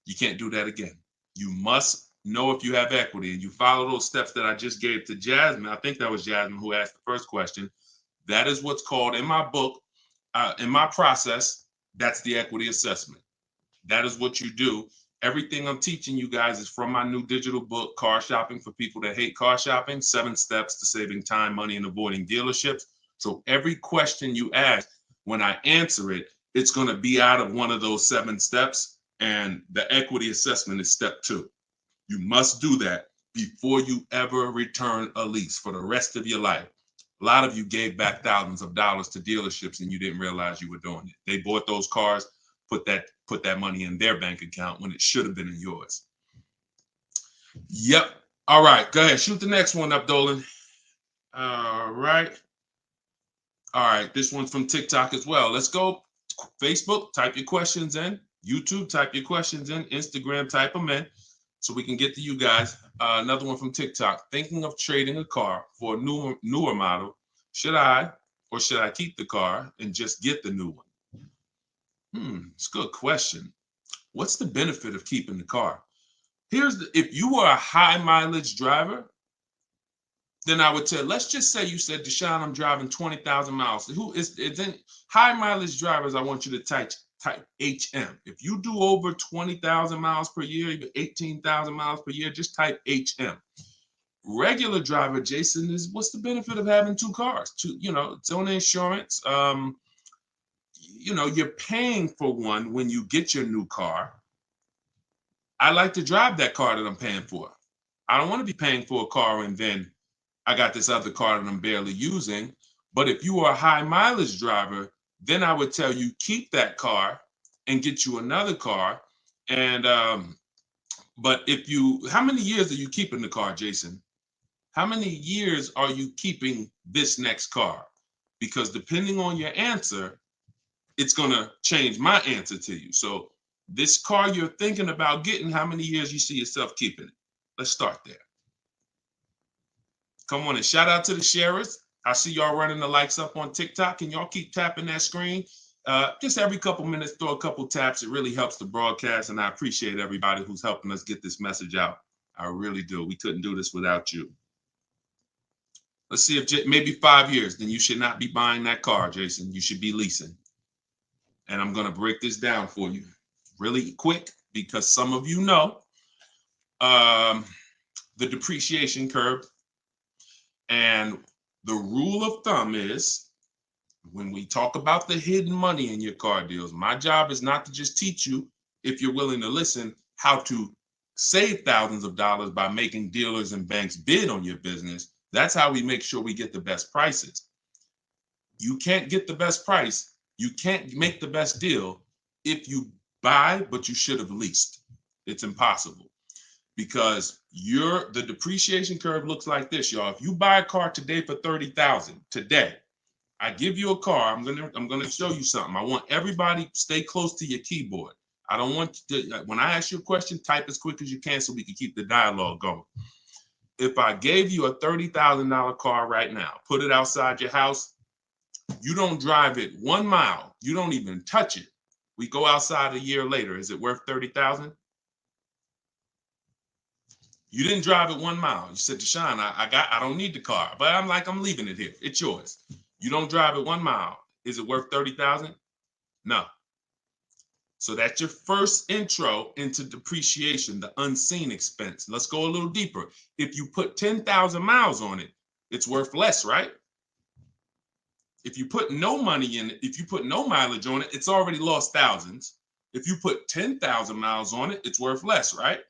you can't do that again. You must know if you have equity, and you follow those steps that I just gave to Jasmine. I think that was Jasmine who asked the first question. That is what's called in my book, In my process, that's the equity assessment. That is what you do. Everything I'm teaching you guys is from my new digital book, Car Shopping for People That Hate Car Shopping, 7 Steps to Saving Time, Money, and Avoiding Dealerships. So every question you ask, when I answer it, it's going to be out of one of those 7 steps. And the equity assessment is step 2. You must do that before you ever return a lease for the rest of your life. A lot of you gave back thousands of dollars to dealerships and you didn't realize you were doing it. They bought those cars, put that money in their bank account when it should have been in yours. Yep. All right. Go ahead. Shoot the next one up, Dolan. All right. All right. This one's from TikTok as well. Let's go. Facebook, type your questions in. YouTube, type your questions in. Instagram, type them in so we can get to you guys. Another one from TikTok. Thinking of trading a car for a newer model. Should I keep the car and just get the new one? It's a good question. What's the benefit of keeping the car? If you were a high mileage driver, then I would tell, let's just say you said, Deshone, I'm driving 20,000 miles. Then high mileage drivers, I want you to type HM. If you do over 20,000 miles per year, even 18,000 miles per year, just type HM. Regular driver, Jason, what's the benefit of having 2 cars? It's own insurance. You're paying for one when you get your new car. I like to drive that car that I'm paying for. I don't want to be paying for a car and then I got this other car that I'm barely using. But if you are a high mileage driver, then I would tell you keep that car and get you another car. And but how many years are you keeping the car, Jason? How many years are you keeping this next car? Because depending on your answer, it's going to change my answer to you. So this car you're thinking about getting, how many years you see yourself keeping it? Let's start there. Come on and shout out to the sharers. I see y'all running the likes up on TikTok and y'all keep tapping that screen. Just every couple minutes, throw a couple taps. It really helps the broadcast. And I appreciate everybody who's helping us get this message out. I really do. We couldn't do this without you. Let's see if maybe 5 years, then you should not be buying that car, Jason. You should be leasing. And I'm going to break this down for you really quick because some of you know the depreciation curve. And the rule of thumb is when we talk about the hidden money in your car deals, my job is not to just teach you, if you're willing to listen, how to save thousands of dollars by making dealers and banks bid on your business. That's how we make sure we get the best prices. You can't get the best price. You can't make the best deal if you buy, but you should have leased. It's impossible. Because the depreciation curve looks like this, y'all. If you buy a car today for $30,000 today, I give you a car. I'm gonna show you something. I want everybody stay close to your keyboard. I don't want you to, when I ask you a question, type as quick as you can so we can keep the dialogue going. If I gave you a $30,000 car right now, put it outside your house, you don't drive it 1 mile, you don't even touch it. We go outside a year later. Is it worth $30,000? You didn't drive it 1 mile. You said, Deshone, I don't need the car, but I'm leaving it here. It's yours. You don't drive it 1 mile. Is it worth $30,000? No. So that's your first intro into depreciation, the unseen expense. Let's go a little deeper. If you put 10,000 miles on it, it's worth less, right? If you put no money in it, if you put no mileage on it, it's already lost thousands. If you put 10,000 miles on it, it's worth less, right?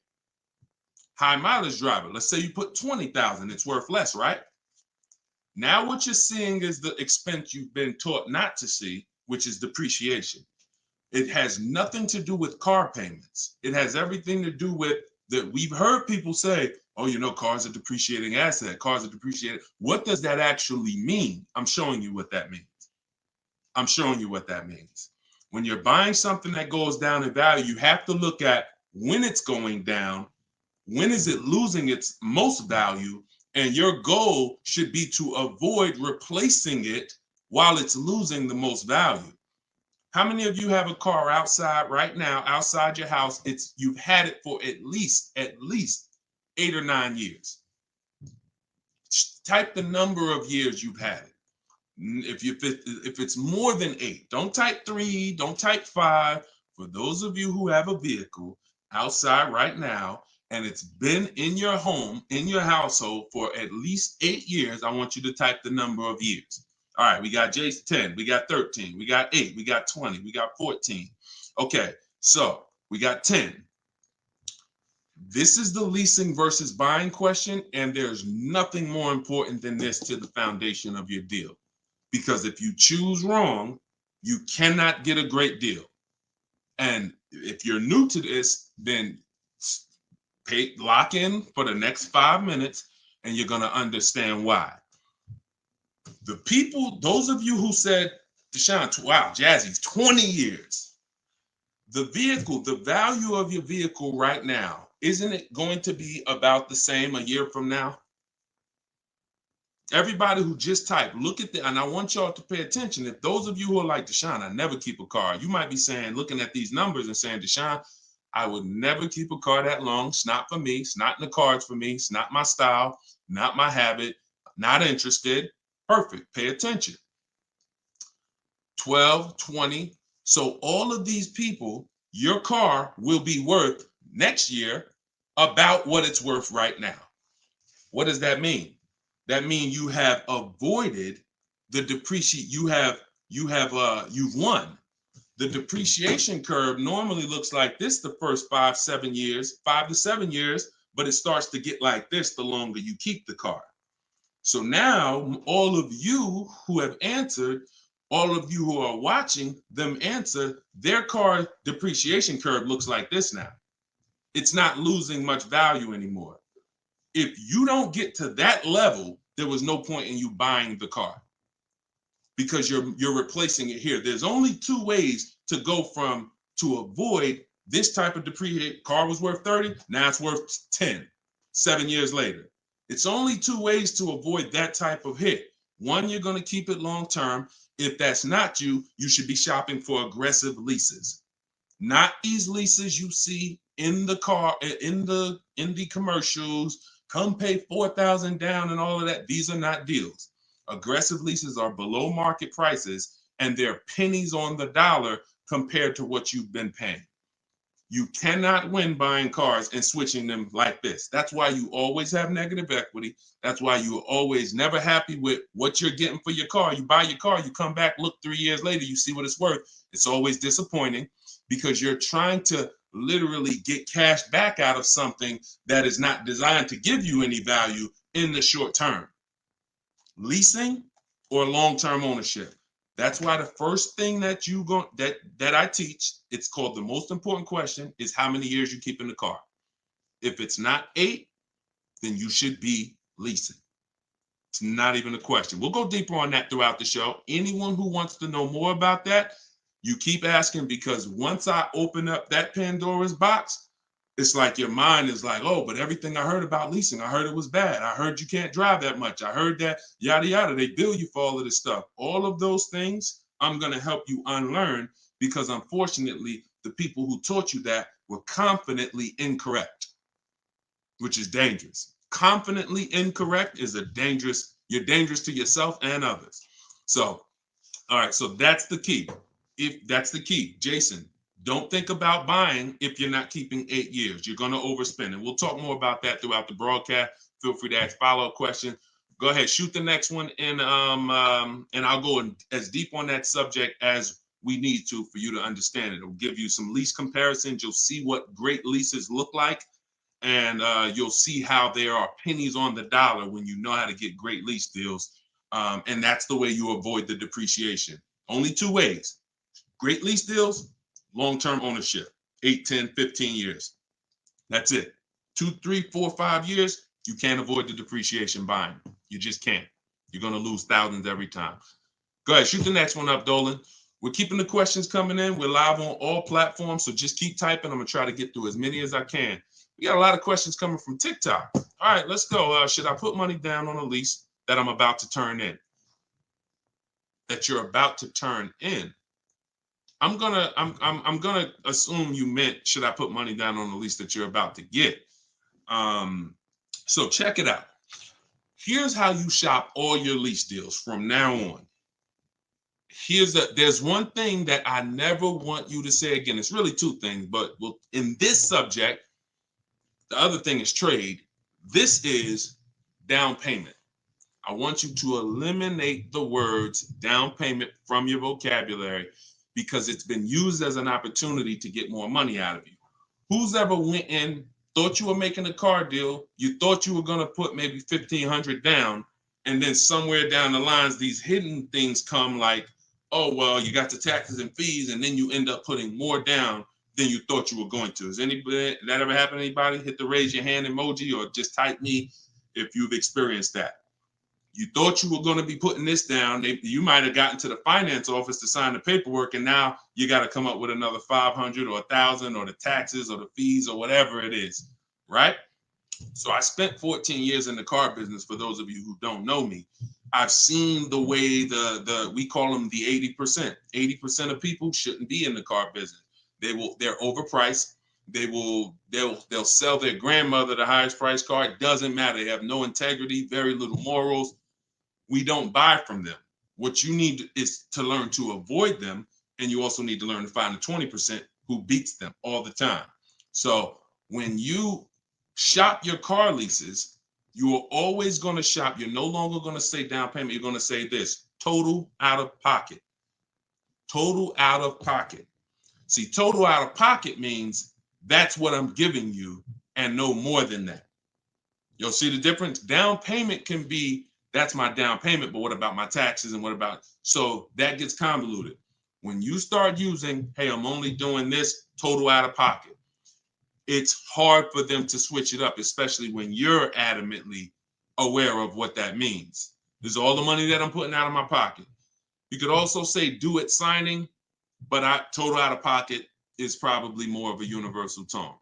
High mileage driver, let's say you put 20,000, it's worth less, right? Now what you're seeing is the expense you've been taught not to see, which is depreciation. It has nothing to do with car payments. It has everything to do with that. We've heard people say, oh, cars are depreciating asset, cars are depreciating. What does that actually mean? I'm showing you what that means. I'm showing you what that means. When you're buying something that goes down in value, you have to look at when it's going down, when is it losing its most value, and your goal should be to avoid replacing it while it's losing the most value. How many of you have a car outside right now, outside your house? You've had it for at least 8 or 9 years. Type the number of years you've had it. If it's more than 8, don't type 3, don't type 5. For those of you who have a vehicle outside right now and it's been in your home, in your household for at least 8 years, I want you to type the number of years. All right, we got Jason 10, we got 13, we got 8, we got 20, we got 14. Okay, so we got 10. This is the leasing versus buying question, and there's nothing more important than this to the foundation of your deal. Because if you choose wrong, you cannot get a great deal. And if you're new to this, then lock in for the next 5 minutes, and you're going to understand why. The people, those of you who said, Deshone, wow, Jazzy's 20 years. The vehicle, the value of your vehicle right now, isn't it going to be about the same a year from now? Everybody who just typed, look at the, and I want y'all to pay attention. If those of you who are like, Deshone, I never keep a car, you might be saying, looking at these numbers and saying, Deshone, I would never keep a car that long. It's not for me. It's not in the cards for me. It's not my style, not my habit, not interested. Perfect. Pay attention. 12, 20. So all of these people, your car will be worth next year about what it's worth right now. What does that mean? That means you have avoided the depreciation. You've won. The depreciation curve normally looks like this the first 5 to 7 years, but it starts to get like this the longer you keep the car. So now all of you who have answered, all of you who are watching them answer, their car depreciation curve looks like this now. It's not losing much value anymore. If you don't get to that level, there was no point in you buying the car because you're replacing it here. There's only 2 ways to go from to avoid this type of depreciation. Car was worth 30, now it's worth 10, 7 years later. It's only 2 ways to avoid that type of hit. One, you're going to keep it long term. If that's not you, you should be shopping for aggressive leases. Not these leases you see in the car, in the commercials, come pay $4,000 down and all of that. These are not deals. Aggressive leases are below market prices and they're pennies on the dollar compared to what you've been paying. You cannot win buying cars and switching them like this. That's why you always have negative equity. That's why you're always never happy with what you're getting for your car. You buy your car, you come back, look 3 years later, you see what it's worth. It's always disappointing because you're trying to literally get cash back out of something that is not designed to give you any value in the short term. Leasing or long-term ownership. That's why the first thing that I teach, it's called the most important question, is how many years you keep in the car. If it's not 8, then you should be leasing. It's not even a question. We'll go deeper on that throughout the show. Anyone who wants to know more about that, you keep asking, because once I open up that Pandora's box, it's like your mind is like, oh, but everything I heard about leasing, I heard it was bad. I heard you can't drive that much. I heard that yada, yada. They bill you for all of this stuff. All of those things, I'm going to help you unlearn because unfortunately, the people who taught you that were confidently incorrect, which is dangerous. Confidently incorrect is you're dangerous to yourself and others. So, all right, so that's the key. If that's the key, Jason, don't think about buying if you're not keeping 8 years. You're going to overspend. And we'll talk more about that throughout the broadcast. Feel free to ask follow-up questions. Go ahead, shoot the next one, and I'll go as deep on that subject as we need to for you to understand it. It'll give you some lease comparisons. You'll see what great leases look like, and you'll see how there are pennies on the dollar when you know how to get great lease deals. And that's the way you avoid the depreciation. Only 2 ways. Great lease deals, long-term ownership, 8, 10, 15 years. That's it. 2, 3, 4, 5 years, you can't avoid the depreciation buying. You just can't. You're going to lose thousands every time. Go ahead, shoot the next one up, Dolan. We're keeping the questions coming in. We're live on all platforms, so just keep typing. I'm going to try to get through as many as I can. We got a lot of questions coming from TikTok. All right, let's go. Should I put money down on a lease that I'm about to turn in? That you're about to turn in. I'm gonna assume you meant, should I put money down on the lease that you're about to get? So check it out. Here's how you shop all your lease deals from now on. there's one thing that I never want you to say again. It's really two things, but in this subject, the other thing is trade. This is down payment. I want you to eliminate the words down payment from your vocabulary because it's been used as an opportunity to get more money out of you. Who's ever went in, thought you were making a car deal, you thought you were going to put maybe $1,500 down, and then somewhere down the lines, these hidden things come like, oh, well, you got the taxes and fees, and then you end up putting more down than you thought you were going to. Has anybody, that ever happened to anybody? Hit the raise your hand emoji or just type me if you've experienced that. You thought you were going to be putting this down. You might have gotten to the finance office to sign the paperwork, and now you got to come up with another 500 or 1,000 or the taxes or the fees or whatever it is, right? So I spent 14 years in the car business. For those of you who don't know me, I've seen the way we call them the 80%. 80% of people shouldn't be in the car business. They're overpriced. They'll sell their grandmother the highest price car. It doesn't matter. They have no integrity, very little morals. We don't buy from them. What you need is to learn to avoid them, and you also need to learn to find the 20% who beats them all the time. So when you shop your car leases, you are always going to shop. You're no longer going to say down payment. You're going to say this: total out of pocket. Total out of pocket. See, total out of pocket means that's what I'm giving you and no more than that. You'll see the difference. Down payment can be, that's my down payment, but what about my taxes and what about, so that gets convoluted. When you start using, hey, I'm only doing this total out of pocket, it's hard for them to switch it up, especially when you're adamantly aware of what that means. This is all the money that I'm putting out of my pocket. You could also say do it signing, but total out of pocket is probably more of a universal term.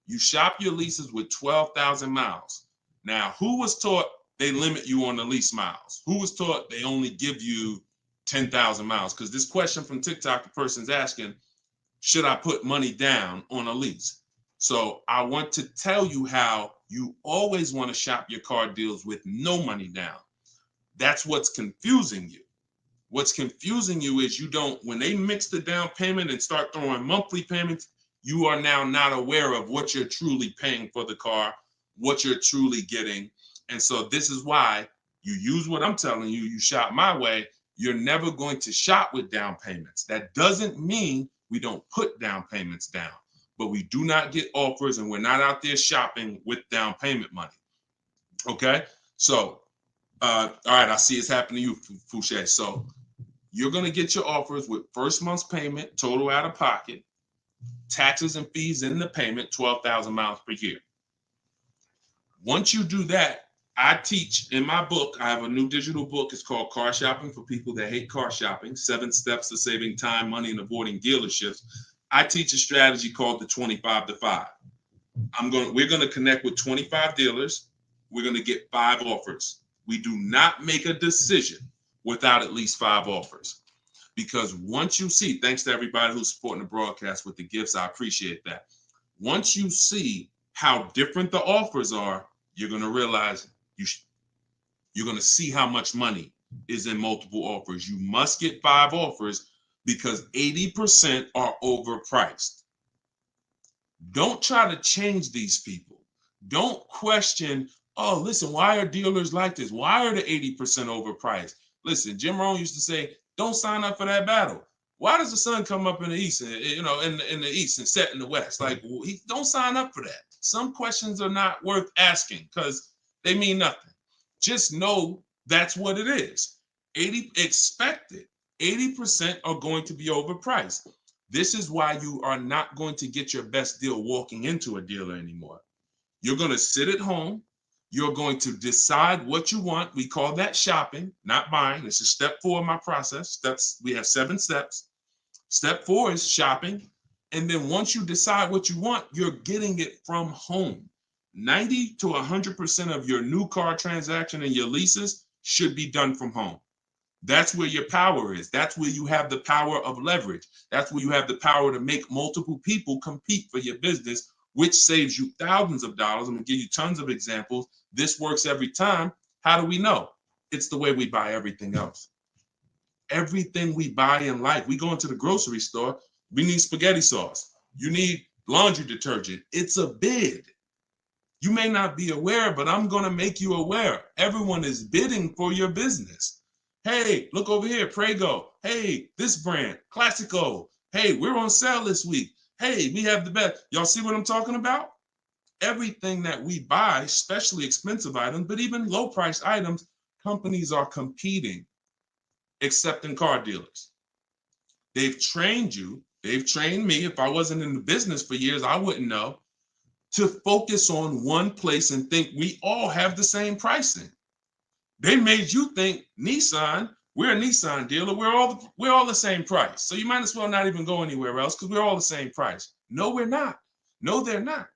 You shop your leases with 12,000 miles. Now, who was taught they limit you on the lease miles? Who was taught they only give you 10,000 miles? Because this question from TikTok, the person's asking, should I put money down on a lease? So I want to tell you how you always want to shop your car deals with no money down. That's what's confusing you. What's confusing you is when they mix the down payment and start throwing monthly payments, you are now not aware of what you're truly paying for the car, what you're truly getting. And so this is why you use what I'm telling you, you shop my way. You're never going to shop with down payments. That doesn't mean we don't put down payments down, but we do not get offers and we're not out there shopping with down payment money. Okay? So, all right, I see it's happening to you, Fouché. So you're going to get your offers with first month's payment, total out of pocket, taxes and fees in the payment, 12,000 miles per year. Once you do that, I teach in my book, I have a new digital book. It's called Car Shopping for People That Hate Car Shopping, 7 Steps to Saving Time, Money, and Avoiding Dealerships. I teach a strategy called the 25 to 5. We're going to connect with 25 dealers. We're going to get 5 offers. We do not make a decision without at least 5 offers. Because once you see, thanks to everybody who's supporting the broadcast with the gifts, I appreciate that. Once you see how different the offers are, you're going to realize you're going to see how much money is in multiple offers. You must get 5 offers because 80% are overpriced. Don't try to change these people. Don't question, oh, listen, why are dealers like this? Why are the 80% overpriced? Listen, Jim Rohn used to say, don't sign up for that battle. Why does the sun come up in the east, and, in the east and set in the west? Like, don't sign up for that. Some questions are not worth asking because they mean nothing. Just know that's what it is. 80% are going to be overpriced. This is why you are not going to get your best deal walking into a dealer anymore. You're going to sit at home. You're going to decide what you want. We call that shopping, not buying. This is step 4 of my process. We have 7 steps. Step 4 is shopping. And then once you decide what you want, you're getting it from home. 90 to 100% of your new car transaction and your leases should be done from home. That's where your power is. That's where you have the power of leverage. That's where you have the power to make multiple people compete for your business, which saves you thousands of dollars. I'm going to give you tons of examples. This works every time. How do we know? It's the way we buy everything else. Everything we buy in life, we go into the grocery store, we need spaghetti sauce. You need laundry detergent. It's a bid. You may not be aware, but I'm going to make you aware. Everyone is bidding for your business. Hey, look over here, Prego. Hey, this brand, Classico. Hey, we're on sale this week. Hey, we have the best. Y'all see what I'm talking about? Everything that we buy, especially expensive items, but even low price items, companies are competing, except in car dealers. They've trained you. They've trained me. If I wasn't in the business for years, I wouldn't know, to focus on one place and think we all have the same pricing. They made you think Nissan, we're a Nissan dealer, we're all the same price. So you might as well not even go anywhere else because we're all the same price. No, we're not. No, they're not.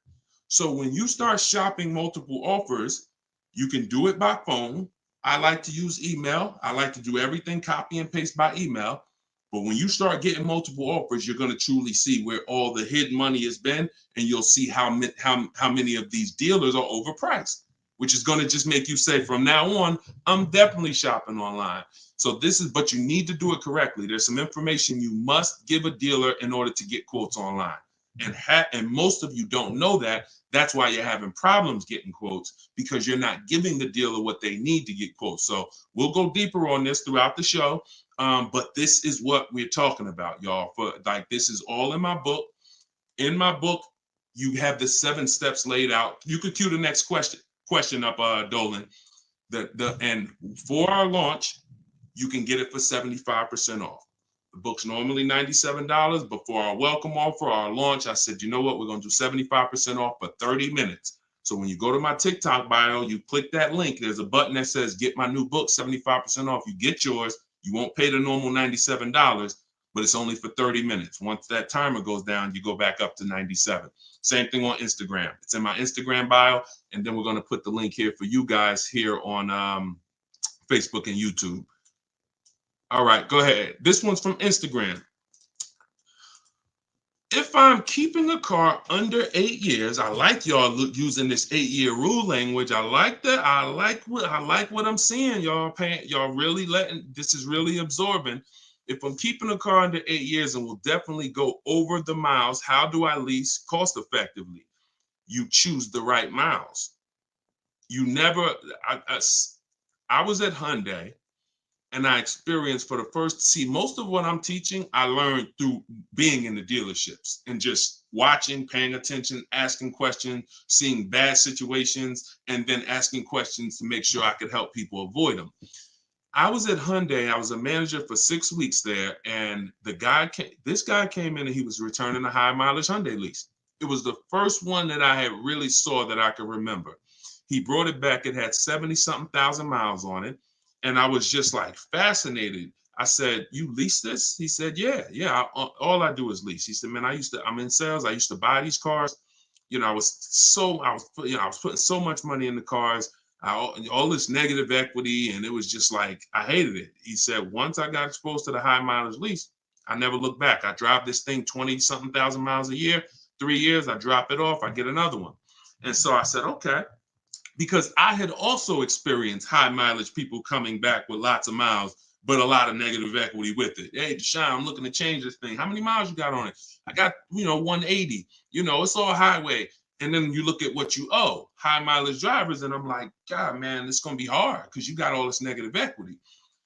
So when you start shopping multiple offers, you can do it by phone. I like to use email. I like to do everything copy and paste by email. But when you start getting multiple offers, you're going to truly see where all the hidden money has been, and you'll see how many of these dealers are overpriced, which is going to just make you say, from now on, I'm definitely shopping online. So but you need to do it correctly. There's some information you must give a dealer in order to get quotes online. And most of you don't know that. That's why you're having problems getting quotes, because you're not giving the dealer what they need to get quotes. So we'll go deeper on this throughout the show. But this is what we're talking about, y'all. This is all in my book. In my book, you have the 7 steps laid out. You could cue the next question up, Dolan. And for our launch, you can get it for 75% off. The book's normally $97, but for our welcome offer, our launch, I said, you know what? We're going to do 75% off for 30 minutes. So when you go to my TikTok bio, you click that link. There's a button that says, get my new book, 75% off. You get yours. You won't pay the normal $97, but it's only for 30 minutes. Once that timer goes down, you go back up to 97. Same thing on Instagram. It's in my Instagram bio. And then we're going to put the link here for you guys here on Facebook and YouTube. All right, go ahead. This one's from Instagram. If I'm keeping a car under 8 years, I like y'all using this 8-year rule language. I like that. I like what I'm seeing, y'all. Y'all really this is really absorbing. If I'm keeping a car under 8 years and will definitely go over the miles, how do I lease cost effectively? You choose the right miles. You never. I was at Hyundai. And I experienced most of what I'm teaching, I learned through being in the dealerships and just watching, paying attention, asking questions, seeing bad situations, and then asking questions to make sure I could help people avoid them. I was at Hyundai. I was a manager for 6 weeks there. And this guy came in and he was returning a high mileage Hyundai lease. It was the first one that I had really saw that I could remember. He brought it back. It had 70-something thousand miles on it. And I was just like fascinated. I said, you lease this? He said, yeah. All I do is lease. He said, man, I'm in sales. I used to buy these cars. You know, I was putting so much money in the cars, all this negative equity. And it was just like, I hated it. He said, once I got exposed to the high mileage lease, I never looked back. I drive this thing 20-something thousand miles a year, 3 years, I drop it off, I get another one. And so I said, okay. Because I had also experienced high mileage people coming back with lots of miles, but a lot of negative equity with it. Hey, Deshone, I'm looking to change this thing. How many miles you got on it? I got, 180. It's all highway. And then you look at what you owe, high mileage drivers. And I'm like, God, man, it's going to be hard because you got all this negative equity.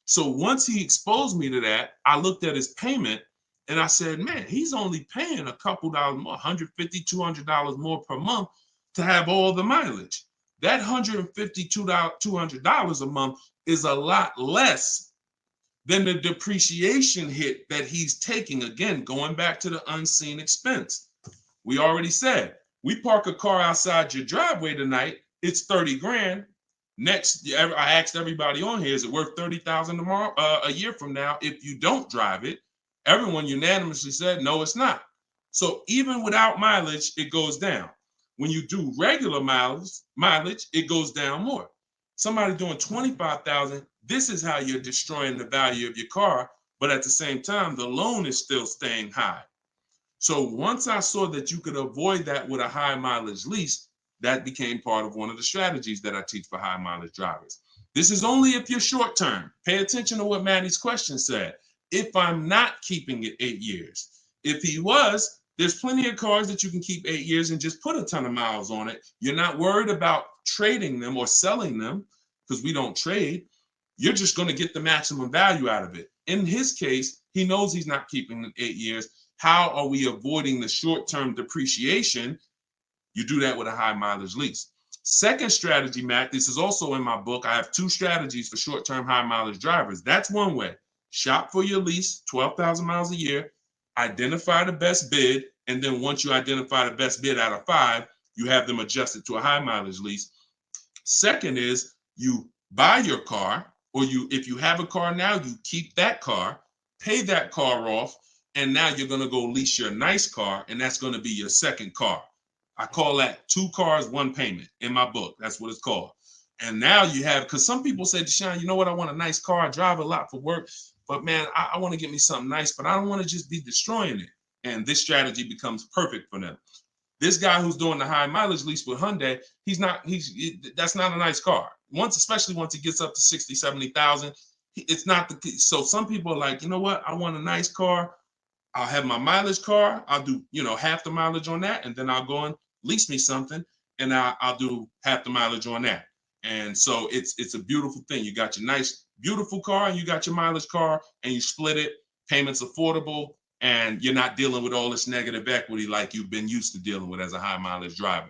So once he exposed me to that, I looked at his payment and I said, man, he's only paying a couple dollars more, $150, $200 more per month to have all the mileage. That $150, $200 a month is a lot less than the depreciation hit that he's taking. Again, going back to the unseen expense. We already said, we park a car outside your driveway tonight, it's 30 grand. Next, I asked everybody on here, is it worth 30,000 tomorrow, a year from now? If you don't drive it, everyone unanimously said, no, it's not. So even without mileage, it goes down. When you do regular mileage, it goes down more. Somebody doing 25,000, this is how you're destroying the value of your car. But at the same time, the loan is still staying high. So once I saw that you could avoid that with a high mileage lease, that became part of one of the strategies that I teach for high mileage drivers. This is only if you're short term. Pay attention to what Maddie's question said. If I'm not keeping it 8 years. If he was, there's plenty of cars that you can keep 8 years and just put a ton of miles on it. You're not worried about trading them or selling them because we don't trade. You're just going to get the maximum value out of it. In his case, he knows he's not keeping it 8 years. How are we avoiding the short-term depreciation? You do that with a high mileage lease. Second strategy, Matt, this is also in my book. I have 2 strategies for short-term high mileage drivers. That's one way. Shop for your lease, 12,000 miles a year, identify the best bid, and then once you identify the best bid out of 5, you have them adjusted to a high mileage lease. Second is you buy your car, or if you have a car now, you keep that car, pay that car off, and now you're going to go lease your nice car, and that's going to be your second car. I call that 2 cars, 1 payment in my book. That's what it's called. And now you have, because some people say, Deshone, you know what? I want a nice car. I drive a lot for work, but man, I want to get me something nice, but I don't want to just be destroying it. And this strategy becomes perfect for them. This guy who's doing the high mileage lease with Hyundai, that's not a nice car. Especially once it gets up to 60, 70,000, it's not so some people are like, you know what? I want a nice car. I'll have my mileage car. I'll do, half the mileage on that. And then I'll go and lease me something and I'll do half the mileage on that. And so it's a beautiful thing. You got your nice, beautiful car and you got your mileage car and you split it, payments affordable, and you're not dealing with all this negative equity like you've been used to dealing with as a high mileage driver.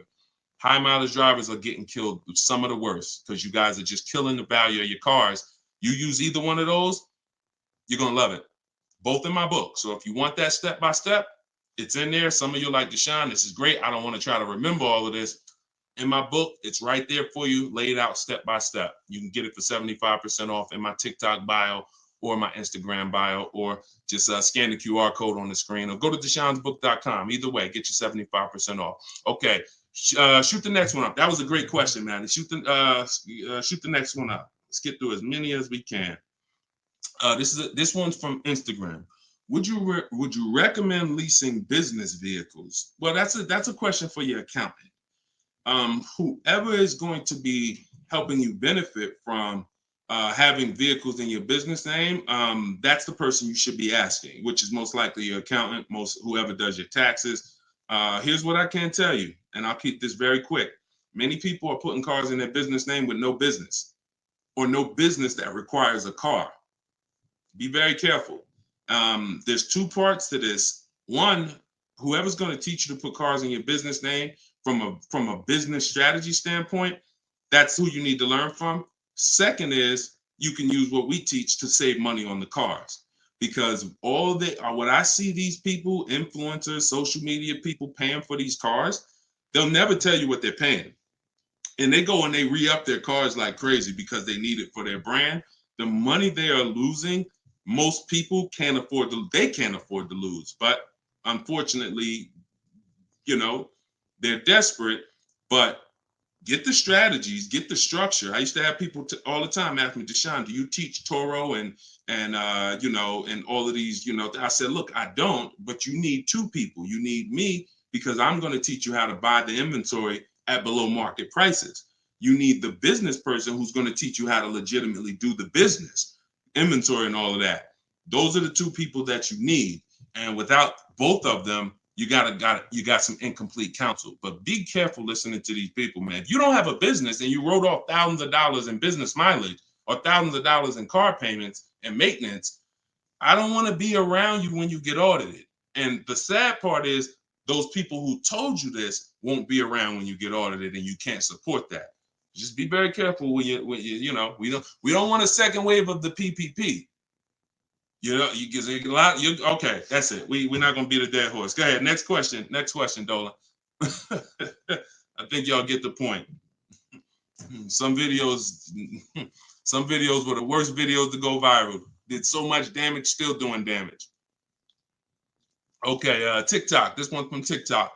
High mileage drivers are getting killed with some of the worst because you guys are just killing the value of your cars. You use either one of those, you're going to love it. Both in my book. So if you want that step by step, it's in there. Some of you are like, Deshone, this is great. I don't want to try to remember all of this. In my book, it's right there for you, laid out step by step. You can get it for 75% off in my TikTok bio or my Instagram bio, or just scan the QR code on the screen, or go to deshonesbook.com. Either way, get you 75% off. Okay, shoot the next one up. That was a great question, man. Shoot the next one up. Let's get through as many as we can. This one's from Instagram. Would you recommend leasing business vehicles? Well, that's a question for your accountant. Whoever is going to be helping you benefit from having vehicles in your business name, that's the person you should be asking, which is most likely your accountant, whoever does your taxes. Here's what I can tell you, and I'll keep this very quick. Many people are putting cars in their business name with no business, or no business that requires a car. Be very careful. There's 2 parts to this. One, whoever's going to teach you to put cars in your business name from a business strategy standpoint, that's who you need to learn from. Second is you can use what we teach to save money on the cars, because what I see these people, influencers, social media people paying for these cars, they'll never tell you what they're paying. And they go and they re-up their cars like crazy because they need it for their brand. The money they are losing, most people can't afford to lose. But unfortunately, they're desperate. But get the strategies, get the structure. I used to have people all the time ask me, Deshone, do you teach Toro and all of these, I said, look, I don't, but you need 2 people. You need me, because I'm going to teach you how to buy the inventory at below market prices. You need the business person who's going to teach you how to legitimately do the business, inventory and all of that. Those are the 2 people that you need. And without both of them, you got some incomplete counsel. But be careful listening to these people, man. If you don't have a business and you wrote off thousands of dollars in business mileage or thousands of dollars in car payments and maintenance, I don't want to be around you when you get audited. And the sad part is those people who told you this won't be around when you get audited, and you can't support that. Just be very careful we don't want a second wave of the PPP. You get a lot. Okay, that's it. We're not gonna beat a dead horse. Go ahead. Next question, Dolan. I think y'all get the point. Some videos were the worst videos to go viral. Did so much damage, still doing damage. Okay, TikTok. This one's from TikTok.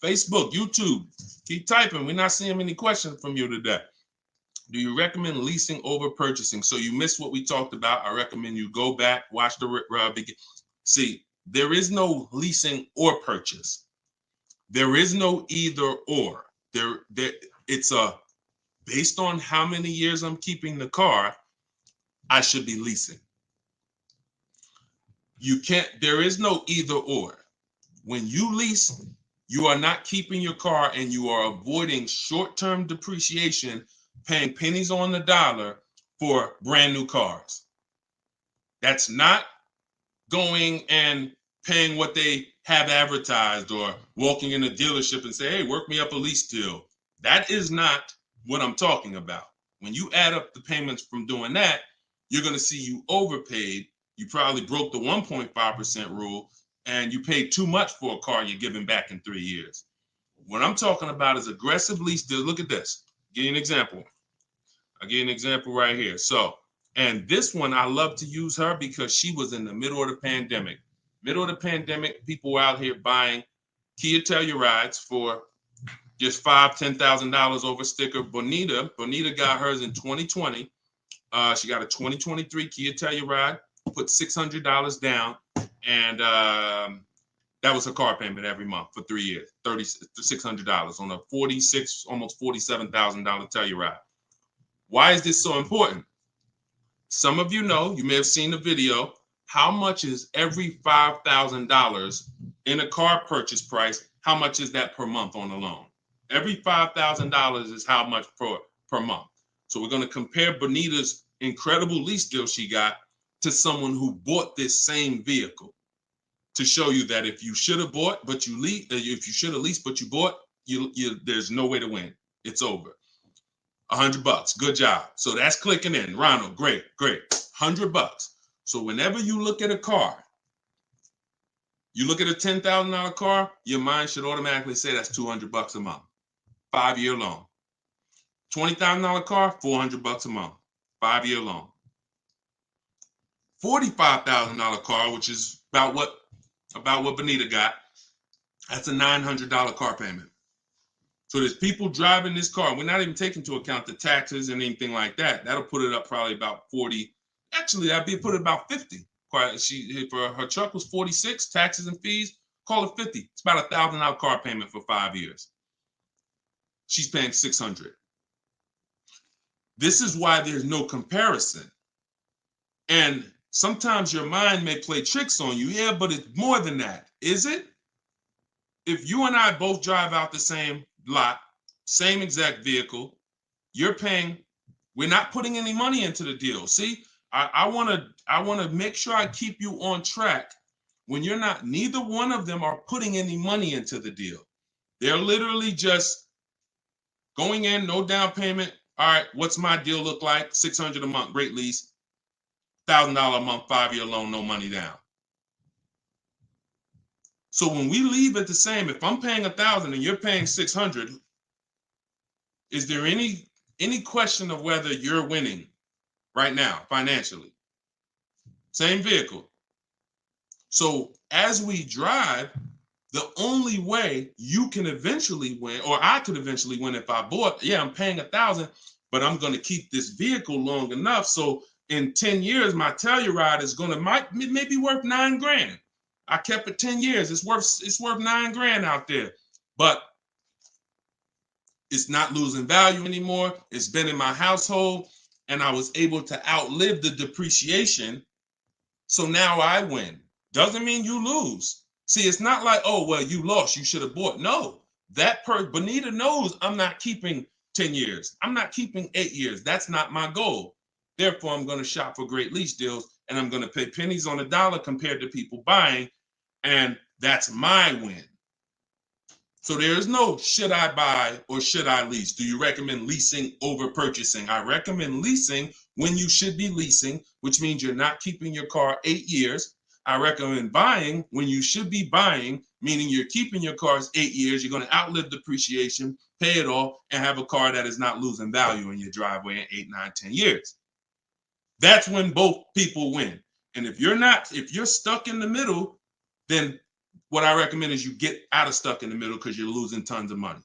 Facebook, YouTube. Keep typing. We're not seeing many questions from you today. Do you recommend leasing over purchasing? So you missed what we talked about. I recommend you go back, watch the begin. See, there is no leasing or purchase. There is no either or. It's a based on how many years I'm keeping the car, I should be leasing. You can't, there is no either or. When you lease, you are not keeping your car and you are avoiding short-term depreciation, paying pennies on the dollar for brand new cars. That's not going and paying what they have advertised or walking in a dealership and say, hey, work me up a lease deal. That is not what I'm talking about. When you add up the payments from doing that, you're going to see you overpaid. You probably broke the 1.5% rule and you paid too much for a car you're giving back in 3 years. What I'm talking about is aggressive lease deal. Look at this. Give you an example. I'll give you an example right here. So, and this one, I love to use her because she was in the middle of the pandemic. Middle of the pandemic, people were out here buying Kia Tellurides for just $5,000, $10,000 over sticker. Bonita got hers in 2020. She got a 2023 Kia Telluride, put $600 down, and that was her car payment every month for 3 years, $600 on a $46,000, almost $47,000 Telluride. Why is this so important? Some of you know, you may have seen the video, how much is every $5,000 in a car purchase price? How much is that per month on a loan? Every $5,000 is how much per month. So we're going to compare Bonita's incredible lease deal she got to someone who bought this same vehicle to show you that if you should have bought, but you lease, if you should have leased, but you bought, there's no way to win. It's over. $100. Good job. So that's clicking in. Ronald, great. $100. So whenever you look at a car, you look at a $10,000 car, your mind should automatically say that's $200 a month. 5-year loan. $20,000 car, $400 a month. 5-year loan. $45,000 car, which is about what Bonita got, that's a $900 car payment. So there's people driving this car. We're not even taking into account the taxes and anything like that. That'll put it up probably about 40. Actually, that'd be put it about 50. For her truck was 46, taxes and fees, call it 50. It's about $1,000 car payment for 5 years. She's paying $600. This is why there's no comparison. And sometimes your mind may play tricks on you. Yeah, but it's more than that. Is it? If you and I both drive out the same lot, same exact vehicle, you're paying, we're not putting any money into the deal. See, I want to make sure I keep you on track when you're not, neither one of them are putting any money into the deal. They're literally just going in, no down payment. All right, what's my deal look like? $600 a month, great lease. $1,000 a month, 5-year loan, no money down. So when we leave it the same, if I'm paying $1,000 and you're paying $600, is there any question of whether you're winning right now financially? Same vehicle. So as we drive, the only way you can eventually win, or I could eventually win if I bought, yeah, I'm paying $1,000, but I'm going to keep this vehicle long enough so in 10 years my Telluride is going to maybe worth $9,000. I kept it 10 years. It's worth $9,000 out there, but it's not losing value anymore. It's been in my household and I was able to outlive the depreciation. So now I win. Doesn't mean you lose. See, it's not like, oh, well, you lost, you should have bought. No, Bonita knows I'm not keeping 10 years. I'm not keeping 8 years. That's not my goal. Therefore, I'm going to shop for great lease deals and I'm going to pay pennies on the dollar compared to people buying. And that's my win. So there is no should I buy or should I lease? Do you recommend leasing over purchasing? I recommend leasing when you should be leasing, which means you're not keeping your car 8 years. I recommend buying when you should be buying, meaning you're keeping your cars 8 years. You're going to outlive depreciation, pay it off, and have a car that is not losing value in your driveway in 8, 9, 10 years. That's when both people win. And if you're stuck in the middle, then what I recommend is you get out of stuck in the middle because you're losing tons of money.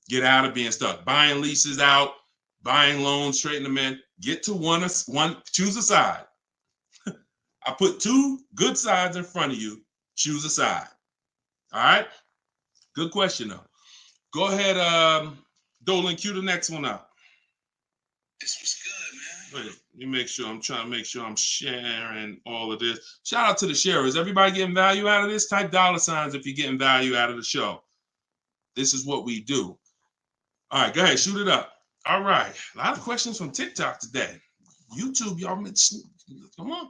Get out of being stuck. Buying leases out, buying loans, straighten them in. Get to one, choose a side. I put 2 good sides in front of you. Choose a side. All right? Good question, though. Go ahead, Dolan, cue the next one up. This was good, man. Wait, let me make sure. I'm trying to make sure I'm sharing all of this. Shout out to the sharers. Everybody getting value out of this? Type $ if you're getting value out of the show. This is what we do. All right, go ahead, shoot it up. All right, a lot of questions from TikTok today. YouTube, y'all, come on,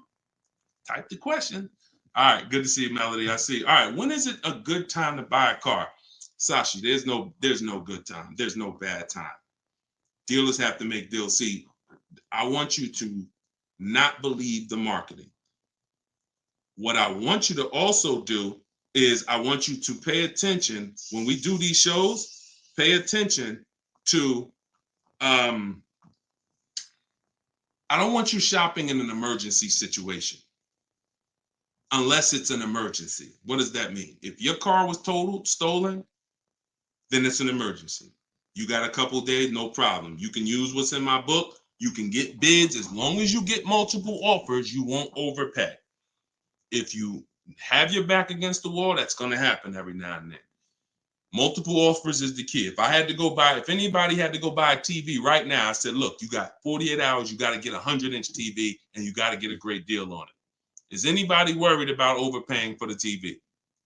type the question. All right, good to see you, Melody. I see. All right, when is it a good time to buy a car? Sashi, there's no good time. There's no bad time. Dealers have to make deals. See, I want you to not believe the marketing. What I want you to also do is I want you to pay attention when we do these shows. Pay attention to I don't want you shopping in an emergency situation unless it's an emergency. What does that mean? If your car was totaled, stolen, then it's an emergency. You got a couple days, no problem. You can use what's in my book. You can get bids. As long as you get multiple offers, you won't overpay. If you have your back against the wall, that's going to happen every now and then. Multiple offers is the key. If anybody had to go buy a TV right now, I said, look, you got 48 hours, you got to get a 100-inch TV, and you got to get a great deal on it. Is anybody worried about overpaying for the TV?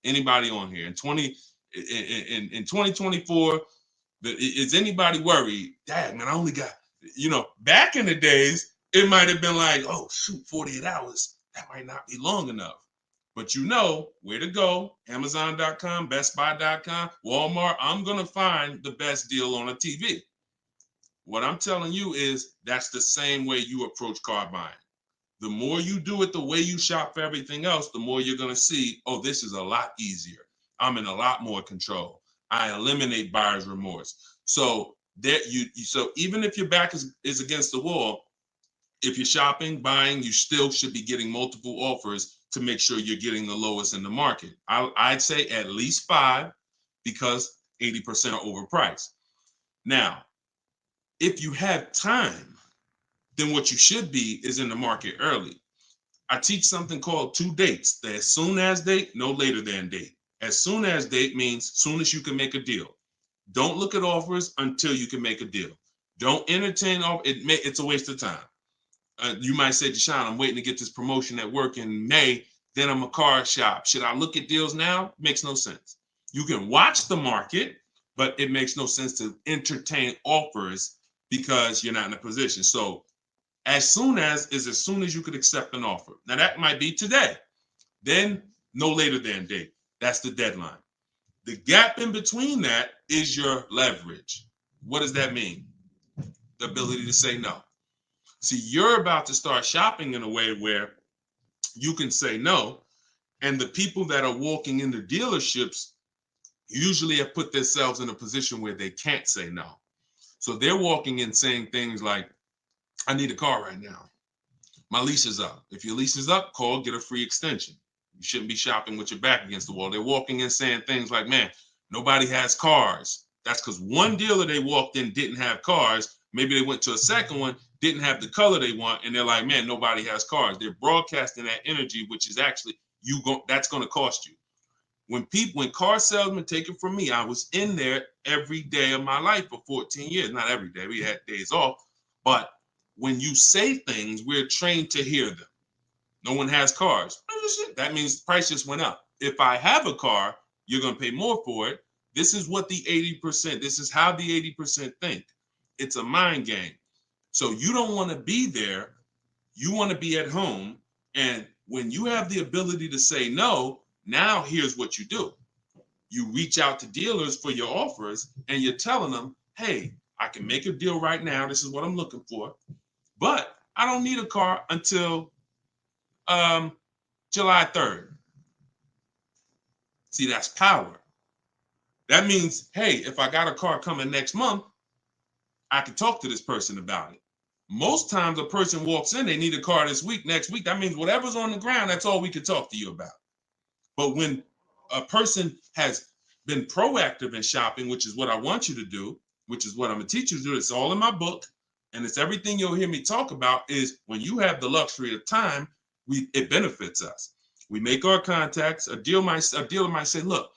Anybody on here? In 2024, is anybody worried? Dad, man, I only got, back in the days, it might have been like, oh, shoot, 48 hours. That might not be long enough. But you know where to go. Amazon.com, BestBuy.com, Walmart. I'm going to find the best deal on a TV. What I'm telling you is that's the same way you approach car buying. The more you do it the way you shop for everything else, the more you're going to see, oh, this is a lot easier. I'm in a lot more control. I eliminate buyer's remorse. So so even if your back is against the wall, if you're shopping, buying, you still should be getting multiple offers to make sure you're getting the lowest in the market. I'd say at least 5 because 80% are overpriced. Now, if you have time, then what you should be is in the market early. I teach something called 2 dates. The as soon as date, no later than date. As soon as date means soon as you can make a deal. Don't look at offers until you can make a deal. Don't entertain it's a waste of time. You might say, Deshone, I'm waiting to get this promotion at work in May. Then I'm a car shop. Should I look at deals now? Makes no sense. You can watch the market, but it makes no sense to entertain offers because you're not in a position. So as soon as you could accept an offer. Now that might be today. Then no later than date. That's the deadline. The gap in between that is your leverage. What does that mean? The ability to say no. See, you're about to start shopping in a way where you can say no, and the people that are walking into dealerships usually have put themselves in a position where they can't say no. So they're walking in saying things like, I need a car right now. My lease is up. If your lease is up, call, get a free extension. You shouldn't be shopping with your back against the wall. They're walking in saying things like, man, nobody has cars. That's because one dealer they walked in didn't have cars. Maybe they went to a second one, didn't have the color they want, and they're like, man, nobody has cars. They're broadcasting that energy, which is actually that's going to cost you. When car salesmen take it from me, I was in there every day of my life for 14 years. Not every day, we had days off, but when you say things, we're trained to hear them. No one has cars. That means the price just went up. If I have a car, you're going to pay more for it. This is what the 80%, this is how the 80% think. It's a mind game. So you don't want to be there. You want to be at home. And when you have the ability to say no, now here's what you do. You reach out to dealers for your offers and you're telling them, hey, I can make a deal right now. This is what I'm looking for. But I don't need a car until July 3rd. See, that's power. That means, hey, if I got a car coming next month, I can talk to this person about it. Most times a person walks in, they need a car this week, next week. That means whatever's on the ground, that's all we can talk to you about. But when a person has been proactive in shopping, which is what I want you to do, which is what I'm going to teach you to do, it's all in my book, and it's everything you'll hear me talk about, is when you have the luxury of time, it benefits us. We make our contacts. A dealer might say, look,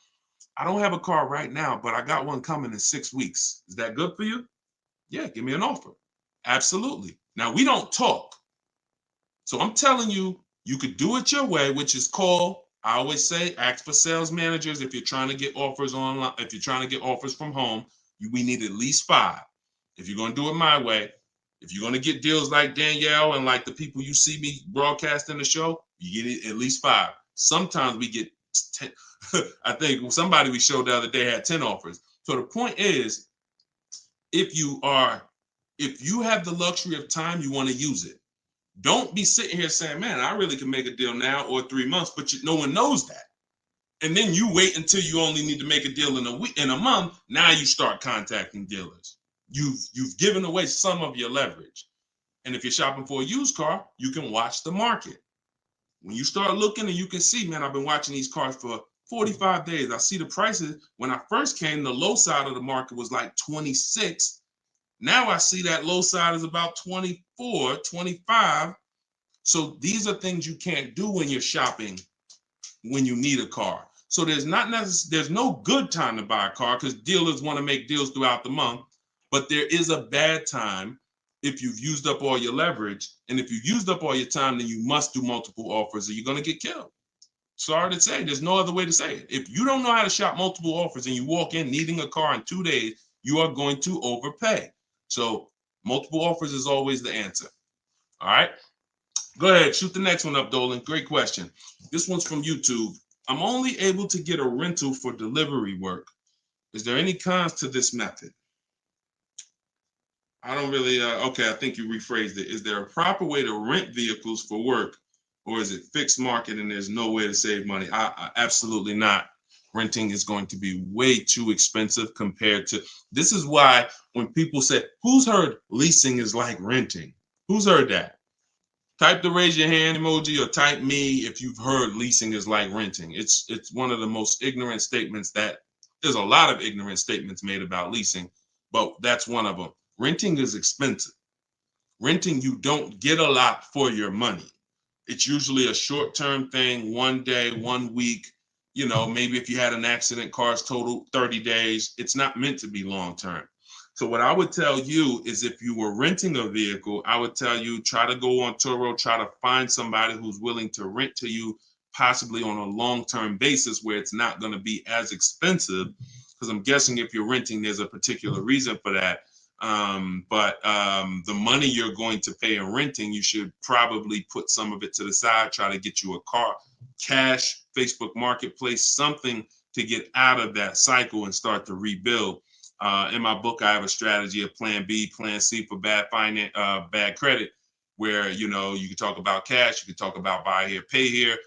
I don't have a car right now, but I got one coming in 6 weeks. Is that good for you? Yeah, give me an offer. Absolutely. Now, we don't talk. So I'm telling you, you could do it your way, which is call. I always say, ask for sales managers if you're trying to get offers online. If you're trying to get offers from home, we need at least 5. If you're going to do it my way, if you're going to get deals like Danielle and like the people you see me broadcasting the show, you get it at least 5. Sometimes we get 10. I think somebody we showed the other day had 10 offers. So the point is, if you have the luxury of time, you want to use it. Don't be sitting here saying, man, I really can make a deal now or 3 months, but no one knows that. And then you wait until you only need to make a deal in a month. Now you start contacting dealers. You've given away some of your leverage. And if you're shopping for a used car, you can watch the market. When you start looking and you can see, man, I've been watching these cars for 45 days. I see the prices. When I first came, the low side of the market was like 26. Now I see that low side is about 24, 25. So these are things you can't do when you're shopping when you need a car. So there's no good time to buy a car because dealers want to make deals throughout the month. But there is a bad time if you've used up all your leverage. And if you've used up all your time, then you must do multiple offers or you're going to get killed. Sorry to say, there's no other way to say it. If you don't know how to shop multiple offers and you walk in needing a car in 2 days, you are going to overpay. So multiple offers is always the answer. All right. Go ahead, shoot the next one up, Dolan. Great question. This one's from YouTube. I'm only able to get a rental for delivery work. Is there any cons to this method? I don't really, okay, I think you rephrased it. Is there a proper way to rent vehicles for work, or is it fixed market and there's no way to save money? Absolutely not. Renting is going to be way too expensive compared to, this is why when people say, who's heard leasing is like renting? Who's heard that? Type the raise your hand emoji or type me if you've heard leasing is like renting. It's one of the most ignorant statements that there's a lot of ignorant statements made about leasing, but that's one of them. Renting is expensive. Renting, you don't get a lot for your money. It's usually a short-term thing, 1 day, 1 week. You know, maybe if you had an accident, cars total 30 days. It's not meant to be long-term. So what I would tell you is if you were renting a vehicle, I would tell you try to go on Turo, try to find somebody who's willing to rent to you, possibly on a long-term basis where it's not going to be as expensive. Because I'm guessing if you're renting, there's a particular reason for that. But the money you're going to pay in renting, you should probably put some of it to the side, try to get you a car, cash, Facebook Marketplace, something to get out of that cycle and start to rebuild. In my book, I have a strategy of plan B, plan C for bad credit, where, you know, you can talk about cash, you can talk about buy here, pay here,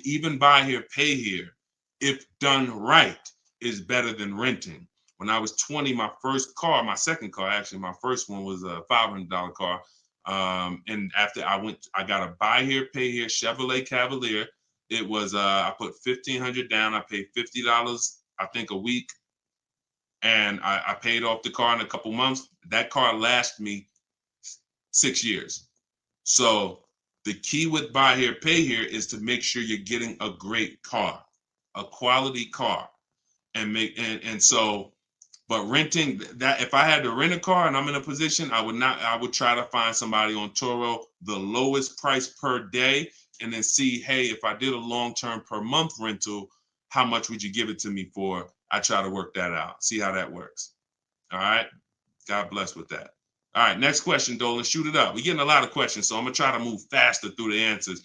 even buy here, pay here, if done right, is better than renting. When I was 20, my second car, actually, my first one was a $500 car. And after I got a buy here, pay here Chevrolet Cavalier. It was, I put $1,500 down. I paid $50, I think, a week. And I paid off the car in a couple months. That car lasted me 6 years. So the key with buy here, pay here is to make sure you're getting a great car, a quality car, but renting, that if I had to rent a car and I'm in a position, I would try to find somebody on Turo, the lowest price per day, and then see, hey, if I did a long-term per month rental, how much would you give it to me for? I try to work that out, see how that works. All right. God bless with that. All right. Next question, Dolan. Shoot it up. We're getting a lot of questions, so I'm going to try to move faster through the answers.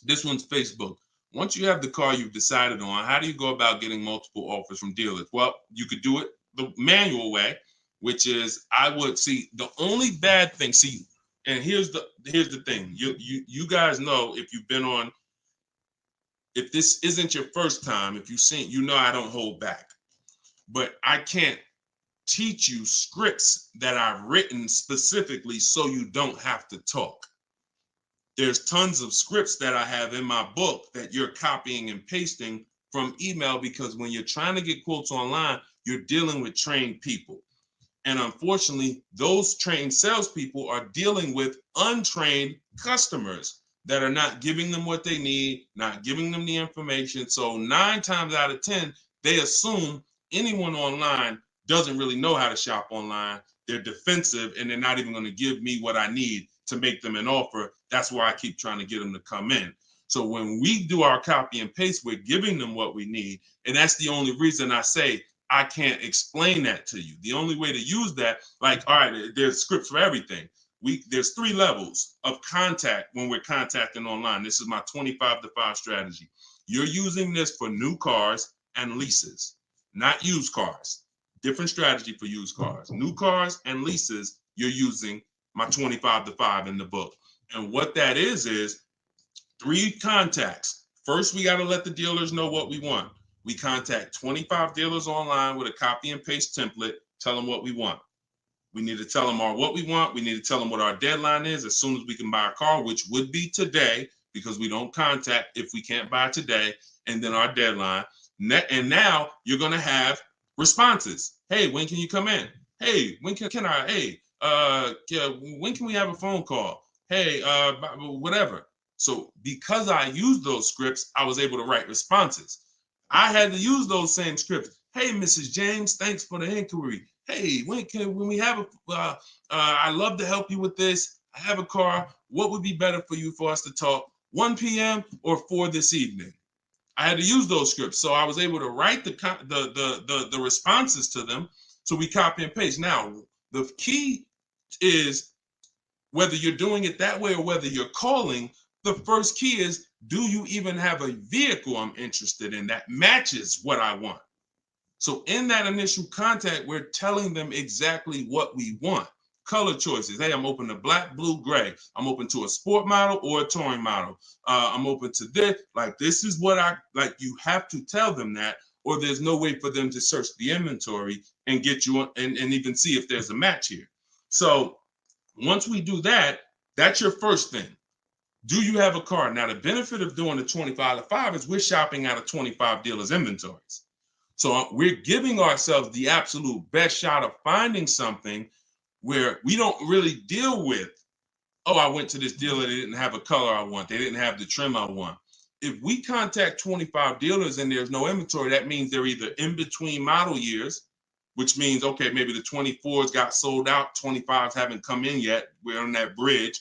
This one's Facebook. Once you have the car you've decided on, how do you go about getting multiple offers from dealers? Well, you could do it the manual way, which is I would see the only bad thing. See, and here's the thing. You guys know if you've been on, if this isn't your first time, if you've seen, you know I don't hold back. But I can't teach you scripts that I've written specifically so you don't have to talk. There's tons of scripts that I have in my book that you're copying and pasting from email, because when you're trying to get quotes online, you're dealing with trained people. And unfortunately, those trained salespeople are dealing with untrained customers that are not giving them what they need, not giving them the information. So 9 times out of 10, they assume anyone online doesn't really know how to shop online. they're defensive and they're not even going to give me what I need to make them an offer. That's why I keep trying to get them to come in. So when we do our copy and paste, we're giving them what we need. And that's the only reason I say I can't explain that to you. The only way to use that, like, all right, there's scripts for everything. There's 3 levels of contact when we're contacting online. This is my 25-to-5 strategy. You're using this for new cars and leases, not used cars. Different strategy for used cars. New cars and leases, you're using my 25-to-5 in the book. And what that is 3 contacts. First, we got to let the dealers know what we want. We contact 25 dealers online with a copy and paste template, tell them what we want. We need to tell them what we want. We need to tell them what our deadline is as soon as we can buy a car, which would be today, because we don't contact if we can't buy today, and then our deadline. And now you're going to have responses. Hey, when can you come in? Hey, when can I? Hey, when can we have a phone call? Hey, whatever. So because I used those scripts, I was able to write responses. I had to use those same scripts. Hey, Mrs. James, thanks for the inquiry. Hey, when we have I'd love to help you with this. I have a car. What would be better for you for us to talk? 1 p.m. or 4 this evening? I had to use those scripts. So I was able to write the responses to them. So we copy and paste. Now, the key is whether you're doing it that way or whether you're calling, the first key is, do you even have a vehicle I'm interested in that matches what I want? So in that initial contact, we're telling them exactly what we want. Color choices. Hey, I'm open to black, blue, gray. I'm open to a sport model or a touring model. I'm open to this. Like, this is what I like. You have to tell them that, or there's no way for them to search the inventory and get you and even see if there's a match here. So once we do that, that's your first thing. Do you have a car? Now, the benefit of doing the 25-to-5 is we're shopping out of 25 dealers' inventories. So we're giving ourselves the absolute best shot of finding something where we don't really deal with, oh, I went to this dealer, they didn't have a color I want, they didn't have the trim I want. If we contact 25 dealers and there's no inventory, that means they're either in between model years, which means, okay, maybe the 24s got sold out, 25s haven't come in yet, we're on that bridge,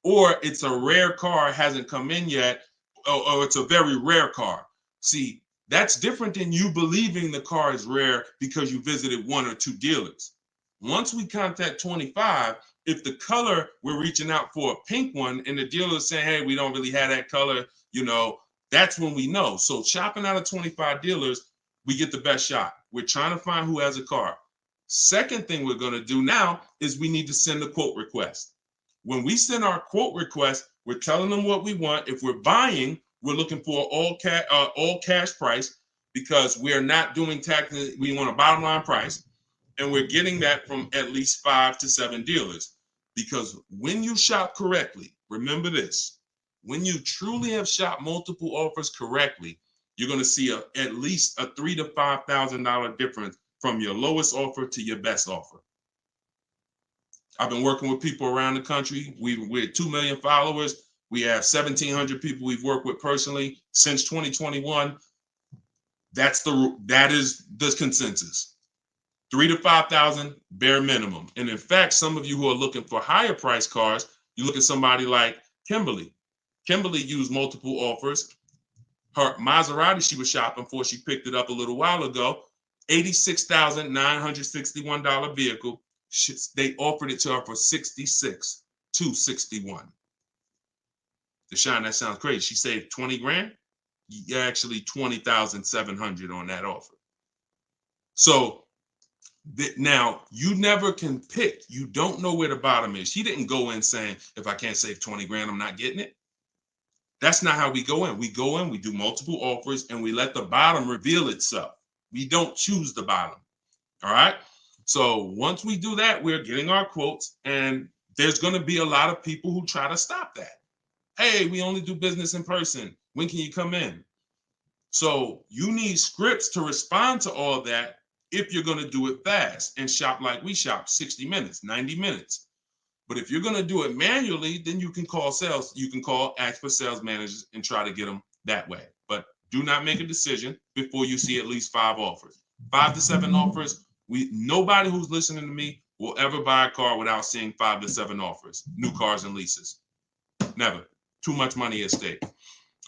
or it's a rare car, hasn't come in yet, or it's a very rare car. See, that's different than you believing the car is rare because you visited 1 or 2 dealers. Once we contact 25, if the color, we're reaching out for a pink one and the dealer is saying, hey, we don't really have that color, that's when we know. So shopping out of 25 dealers, we get the best shot. We're trying to find who has a car. Second thing we're going to do now is we need to send a quote request. When we send our quote request, we're telling them what we want. If we're buying, we're looking for all cash price because we're not doing taxes. We want a bottom line price. And we're getting that from at least 5 to 7 dealers. Because when you shop correctly, remember this, when you truly have shopped multiple offers correctly, you're going to see at least a $3,000 to $5,000 difference from your lowest offer to your best offer. I've been working with people around the country. We're 2 million followers. We have 1,700 people we've worked with personally since 2021. That is the consensus. 3,000 to 5,000 bare minimum. And in fact, some of you who are looking for higher price cars, you look at somebody like Kimberly. Kimberly used multiple offers. Her Maserati she was shopping for, she picked it up a little while ago, $86,961 vehicle. They offered it to her for $66,261. Deshone, that sounds crazy. She saved 20 grand. Actually, 20,700 on that offer. So now you never can pick. You don't know where the bottom is. She didn't go in saying, if I can't save 20 grand, I'm not getting it. That's not how we go in. We go in, we do multiple offers, and we let the bottom reveal itself. We don't choose the bottom. All right. So once we do that, we're getting our quotes, and there's going to be a lot of people who try to stop that. Hey, we only do business in person. When can you come in? So you need scripts to respond to all that if you're going to do it fast and shop like we shop, 60 minutes, 90 minutes. But if you're going to do it manually, then you can call sales. You can ask for sales managers and try to get them that way. But do not make a decision before you see at least 5 offers. 5 to 7 offers. Nobody who's listening to me will ever buy a car without seeing 5 to 7 offers, new cars and leases. Never. Too much money at stake.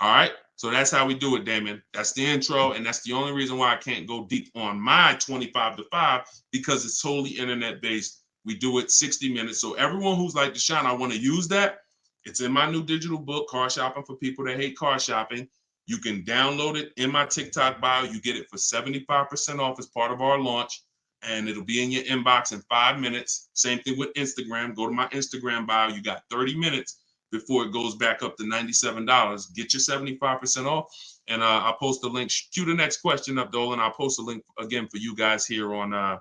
All right. So that's how we do it, Damon. That's the intro. And that's the only reason why I can't go deep on my 25 to 5, because it's totally internet based. We do it 60 minutes. So everyone who's like, Deshone, I want to use that. It's in my new digital book, Car Shopping for People That Hate Car Shopping. You can download it in my TikTok bio. You get it for 75% off as part of our launch. And it'll be in your inbox in 5 minutes. Same thing with Instagram. Go to my Instagram bio. You got 30 minutes before it goes back up to $97. Get your 75% off. And I'll post a link. Cue the next question up, Dolan. I'll post a link again for you guys here on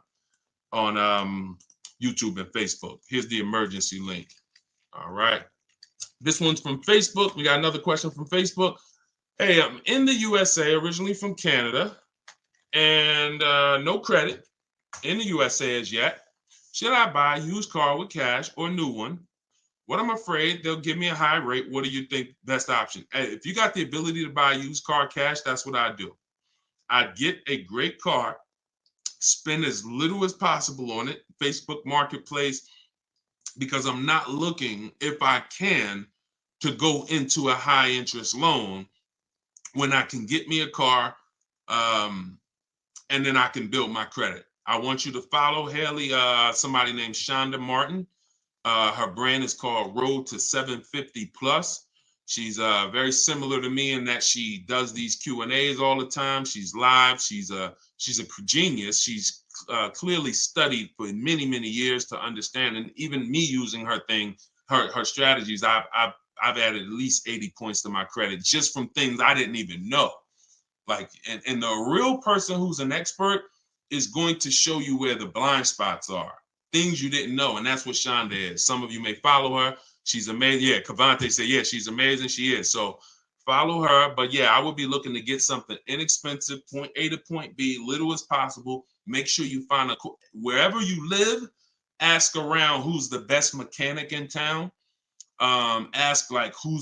YouTube and Facebook. Here's the emergency link. All right. This one's from Facebook. We got another question from Facebook. Hey, I'm in the USA, originally from Canada, and no credit in the USA as yet. Should I buy a used car with cash or a new one? What I'm afraid they'll give me a high rate. What do you think best option? Hey, if you got the ability to buy a used car cash, that's what I do. I'd get a great car, spend as little as possible on it, Facebook Marketplace, because I'm not looking, if I can, to go into a high interest loan when I can get me a car and then I can build my credit. I want you to follow Haley, somebody named Shonda Martin. Her brand is called Road to 750 Plus. She's very similar to me in that she does these Q&As all the time. She's live. She's a genius. She's clearly studied for many, many years to understand. And even me using her thing, her strategies, I've added at least 80 points to my credit just from things I didn't even know. Like, and the real person who's an expert is going to show you where the blind spots are, things you didn't know. And that's what Shonda is. Some of you may follow her. She's amazing. Yeah, Cavante said, yeah, she's amazing. She is. So follow her. But yeah, I would be looking to get something inexpensive, point A to point B, little as possible. Make sure you find wherever you live, ask around who's the best mechanic in town. Ask like who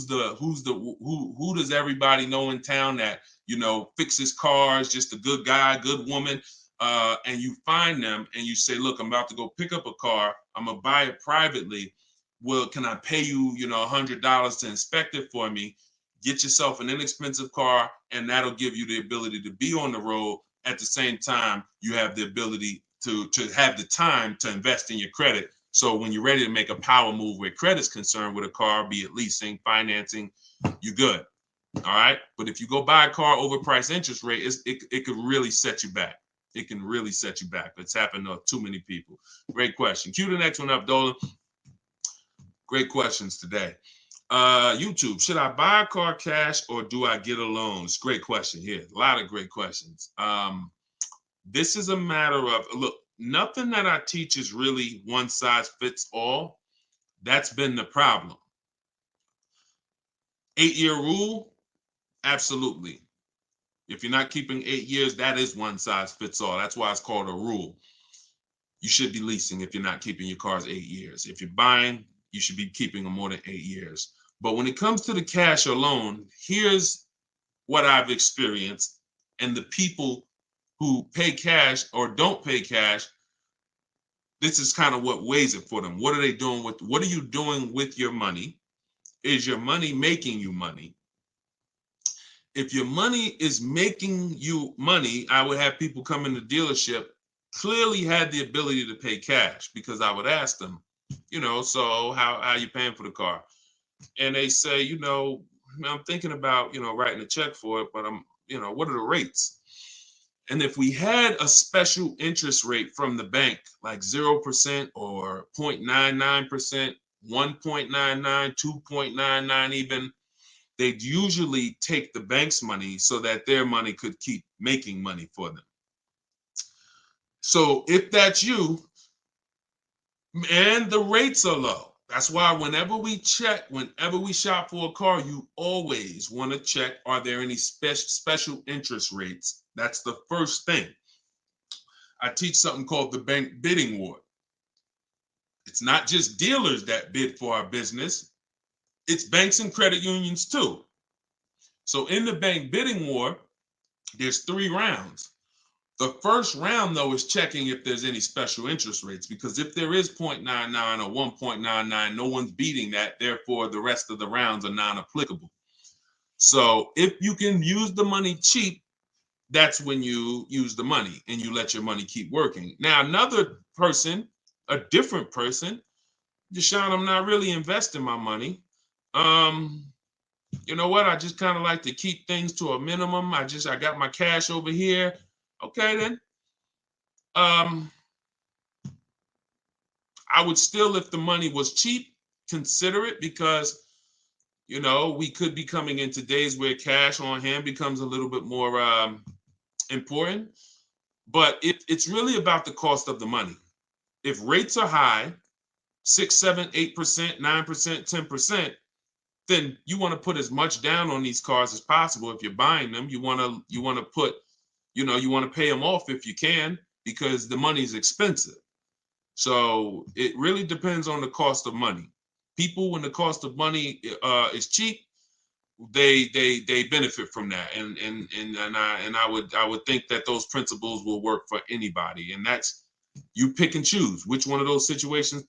does everybody know in town that, you know, fixes cars, just a good guy, good woman. And you find them and you say, look, I'm about to go pick up a car. I'm gonna buy it privately. Well, can I pay you, you know, $100 to inspect it for me? Get yourself an inexpensive car, and that'll give you the ability to be on the road. At the same time, you have the ability to have the time to invest in your credit. So when you're ready to make a power move where credit's concerned with a car, be it leasing, financing, you're good. All right. But if you go buy a car overpriced interest rate, it could really set you back. It can really set you back. It's happened to too many people. Great question. Cue the next one up, Dolan. Great questions today. YouTube, should I buy a car cash or do I get a loan? It's a great question here. A lot of great questions. This is a matter of, look, nothing that I teach is really one size fits all. That's been the problem. 8-year rule, absolutely. If you're not keeping 8 years, that is one size fits all. That's why it's called a rule. You should be leasing if you're not keeping your cars 8 years. If you're buying, you should be keeping them more than 8 years. But when it comes to the cash or loan, here's what I've experienced. And the people who pay cash or don't pay cash, this is kind of what weighs it for them. What are they doing with, what are you doing with your money? Is your money making you money? If your money is making you money, I would have people come in the dealership, clearly had the ability to pay cash, because I would ask them, you know, so how are you paying for the car? And they say, you know, I'm thinking about, you know, writing a check for it, but I'm, you know, what are the rates? And if we had a special interest rate from the bank, like 0% or 0.99%, 1.99, 2.99 even, they'd usually take the bank's money so that their money could keep making money for them. So if that's you, and the rates are low, that's why whenever we shop for a car, you always want to check, are there any special interest rates? That's the first thing. I teach something called the bank bidding war. It's not just dealers that bid for our business. It's banks and credit unions too. So in the bank bidding war, there's 3 rounds. The first round, though, is checking if there's any special interest rates, because if there is 0.99 or 1.99, no one's beating that. Therefore, the rest of the rounds are non-applicable. So if you can use the money cheap, that's when you use the money and you let your money keep working. Now, another person, a different person, Deshone, I'm not really investing my money. You know what? I just kind of like to keep things to a minimum. I got my cash over here. Okay, then. I would still, if the money was cheap, consider it, because we could be coming into days where cash on hand becomes a little bit more important. But it's really about the cost of the money. If rates are high, 6, 7, 8%, 9%, 10%, then you want to put as much down on these cars as possible. If you're buying them, you want to put, you want to pay them off if you can, because the money is expensive. So it really depends on the cost of money. People, when the cost of money is cheap, they benefit from that, and I would think that those principles will work for anybody, and that's, you pick and choose which one of those situations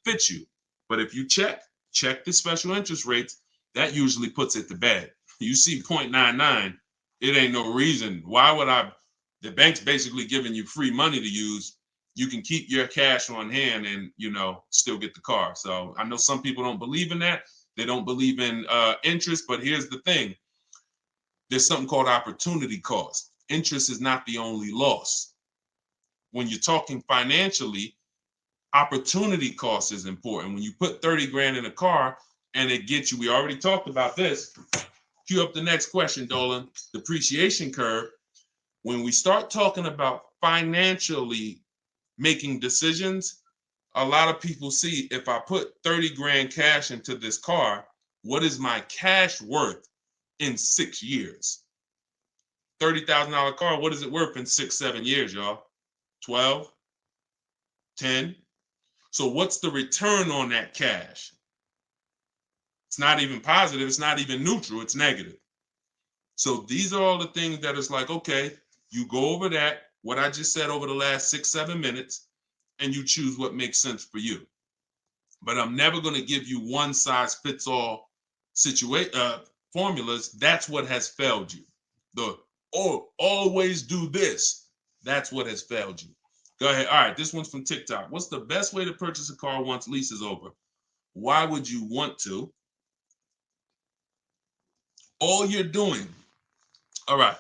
fits you. But if you check the special interest rates, that usually puts it to bed. You see 0.99, it ain't no reason. Why would the bank's basically giving you free money to use. You can keep your cash on hand and still get the car. So I know some people don't believe in that. They don't believe in interest, but here's the thing. There's something called opportunity cost. Interest is not the only loss. When you're talking financially, opportunity cost is important. When you put 30 grand in a car and it gets you, we already talked about this. Cue up the next question, Dolan. Depreciation curve. When we start talking about financially making decisions, a lot of people see, if I put 30 grand cash into this car, what is my cash worth in 6 years? $30,000 car, what is it worth in 6, 7 years, y'all? 12, 10. So what's the return on that cash? It's not even positive. It's not even neutral. It's negative. So these are all the things that is like, okay, you go over that, what I just said over the last 6, 7 minutes, and you choose what makes sense for you. But I'm never going to give you one size fits all formulas. That's what has failed you. Always do this. That's what has failed you. Go ahead. All right, this one's from TikTok. What's the best way to purchase a car once lease is over? Why would you want to? All you're doing. All right.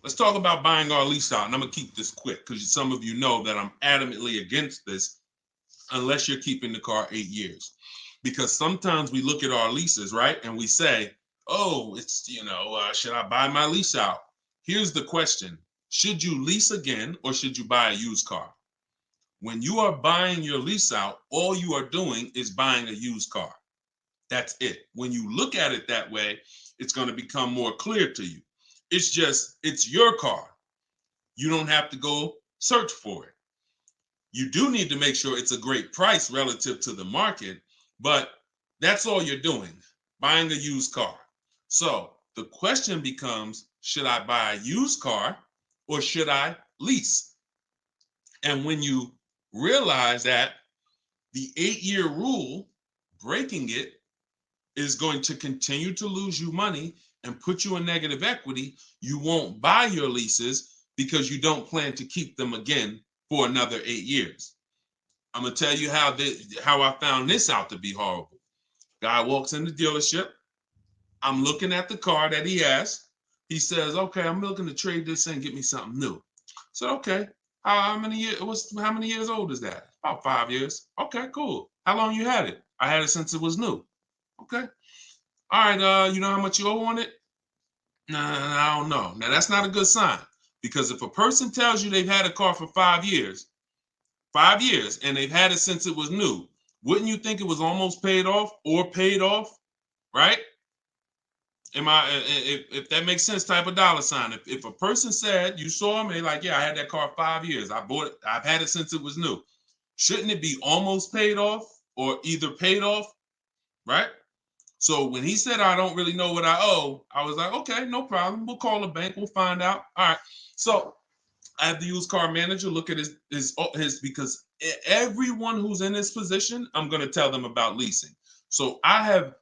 Let's talk about buying our lease out. And I'm going to keep this quick because some of you know that I'm adamantly against this unless you're keeping the car 8 years. Because sometimes we look at our leases, right? And we say, oh, it's, should I buy my lease out? Here's the question. Should you lease again or should you buy a used car? When you are buying your lease out, all you are doing is buying a used car. That's it. When you look at it that way, it's going to become more clear to you. It's your car. You don't have to go search for it. You do need to make sure it's a great price relative to the market, but that's all you're doing, buying a used car. So the question becomes, should I buy a used car or should I lease? And when you realize that the 8-year rule, breaking it, is going to continue to lose you money and put you in negative equity, you won't buy your leases because you don't plan to keep them again for another 8 years. I'm going to tell you how I found this out to be horrible. Guy walks in the dealership. I'm looking at the car that he has. He says, okay, I'm looking to trade this in and get me something new. So, okay, how many years old is that? About 5 years. Okay, cool. How long you had it? I had it since it was new. Okay. All right, you know how much you owe on it? Nah, I don't know. Now, that's not a good sign, because if a person tells you they've had a car for 5 years, and they've had it since it was new, wouldn't you think it was almost paid off or paid off, right? If that makes sense, type of dollar sign. If a person said, you saw me, like, yeah, I had that car 5 years. I bought it. I've had it since it was new. Shouldn't it be almost paid off or either paid off, right? So when he said, I don't really know what I owe, I was like, okay, no problem. We'll call the bank. We'll find out. All right. So I have the used car manager look at his because everyone who's in this position, I'm going to tell them about leasing. So I'm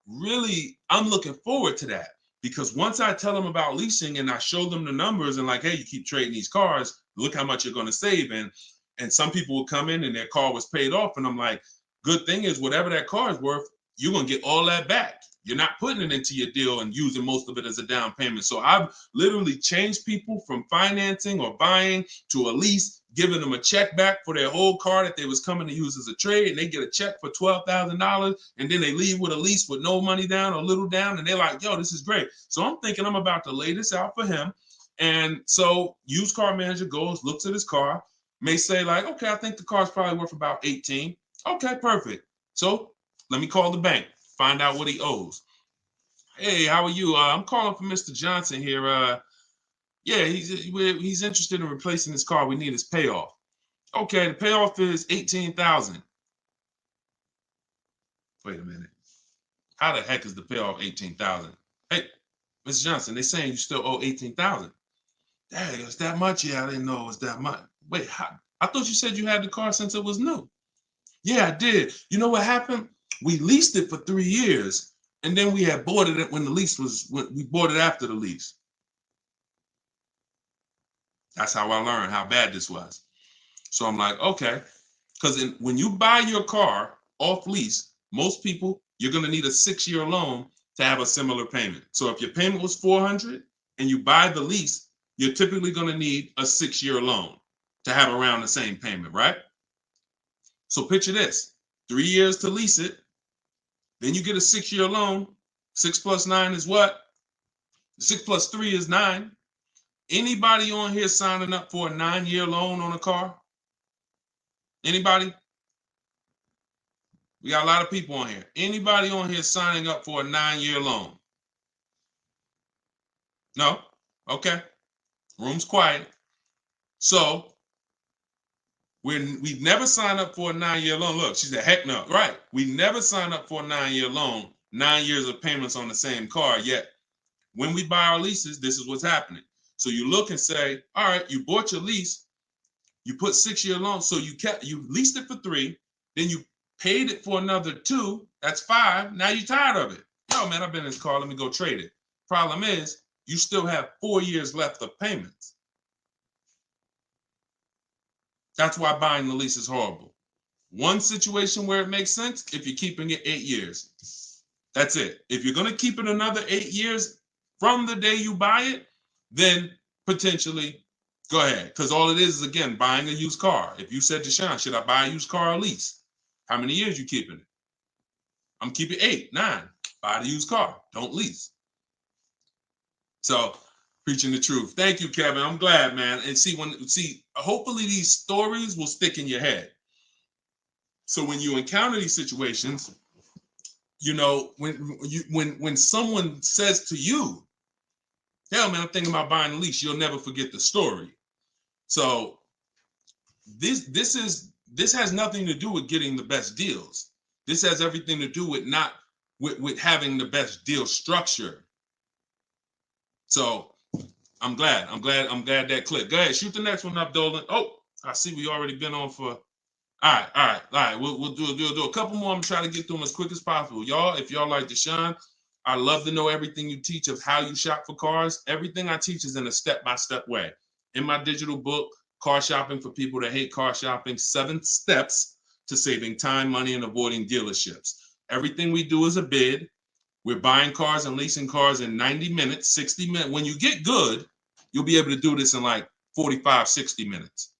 looking forward to that, because once I tell them about leasing and I show them the numbers and like, hey, you keep trading these cars, look how much you're going to save. And some people will come in and their car was paid off. And I'm like, good thing is whatever that car is worth, you're going to get all that back. You're not putting it into your deal and using most of it as a down payment. So I've literally changed people from financing or buying to a lease, giving them a check back for their whole car that they was coming to use as a trade, and they get a check for $12,000, and then they leave with a lease with no money down or little down, and they're like, yo, this is great. So I'm thinking I'm about to lay this out for him. And so used car manager goes, looks at his car, may say like, okay, I think the car's probably worth about 18. Okay, perfect. So let me call the bank, find out what he owes. Hey, how are you? I'm calling for Mr. Johnson here. Yeah, he's interested in replacing his car. We need his payoff. Okay, the payoff is 18,000. Wait a minute. How the heck is the payoff 18,000? Hey, Mr. Johnson, they're saying you still owe 18,000. Dang, it's that much? Yeah, I didn't know it was that much. Wait, I thought you said you had the car since it was new. Yeah, I did. You know what happened? We leased it for 3 years, and then we had bought it when we bought it after the lease. That's how I learned how bad this was. So I'm like, okay, because when you buy your car off lease, most people, you're going to need a 6-year loan to have a similar payment. So if your payment was $400 and you buy the lease, you're typically going to need a 6-year loan to have around the same payment, right? So picture this, 3 years to lease it, then you get a 6-year loan. 6 plus 9 is what? 6 plus 3 is 9. Anybody on here signing up for a 9-year loan on a car? Anybody? We got a lot of people on here. Anybody on here signing up for a 9-year loan? No? Okay. Room's quiet. So we've never signed up for a 9-year loan. Look, she said, heck no. Right. We never signed up for a 9-year loan, 9 years of payments on the same car. Yet when we buy our leases, this is what's happening. So you look and say, all right, you bought your lease, you put 6-year loan, so you leased it for 3, then you paid it for another 2, that's 5. Now you're tired of it. Yo, man, I've been in this car, let me go trade it. Problem is, you still have 4 years left of payments. That's why buying the lease is horrible. One situation where it makes sense, if you're keeping it 8 years. That's it. If you're going to keep it another 8 years from the day you buy it, then potentially go ahead. Because all it is again, buying a used car. If you said to Sean, should I buy a used car or lease? How many years you keeping it? I'm keeping 8, 9. Buy the used car. Don't lease. So preaching the truth. Thank you, Kevin. I'm glad, man. And hopefully these stories will stick in your head. So when you encounter these situations, you know, when someone says to you, hell, man, I'm thinking about buying a lease, you'll never forget the story. So this has nothing to do with getting the best deals. This has everything to do with having the best deal structure. So I'm glad that clicked. Go ahead, shoot the next one up, Dolan. Oh, I see we already been on for. All right. We'll do a couple more. I'm trying to get through them as quick as possible. Y'all, if y'all like Deshone, I love to know everything you teach of how you shop for cars. Everything I teach is in a step-by-step way. In my digital book, Car Shopping for People That Hate Car Shopping, 7 Steps to Saving Time, Money, and Avoiding Dealerships. Everything we do is a bid. We're buying cars and leasing cars in 90 minutes, 60 minutes. When you get good, you'll be able to do this in like 45, 60 minutes.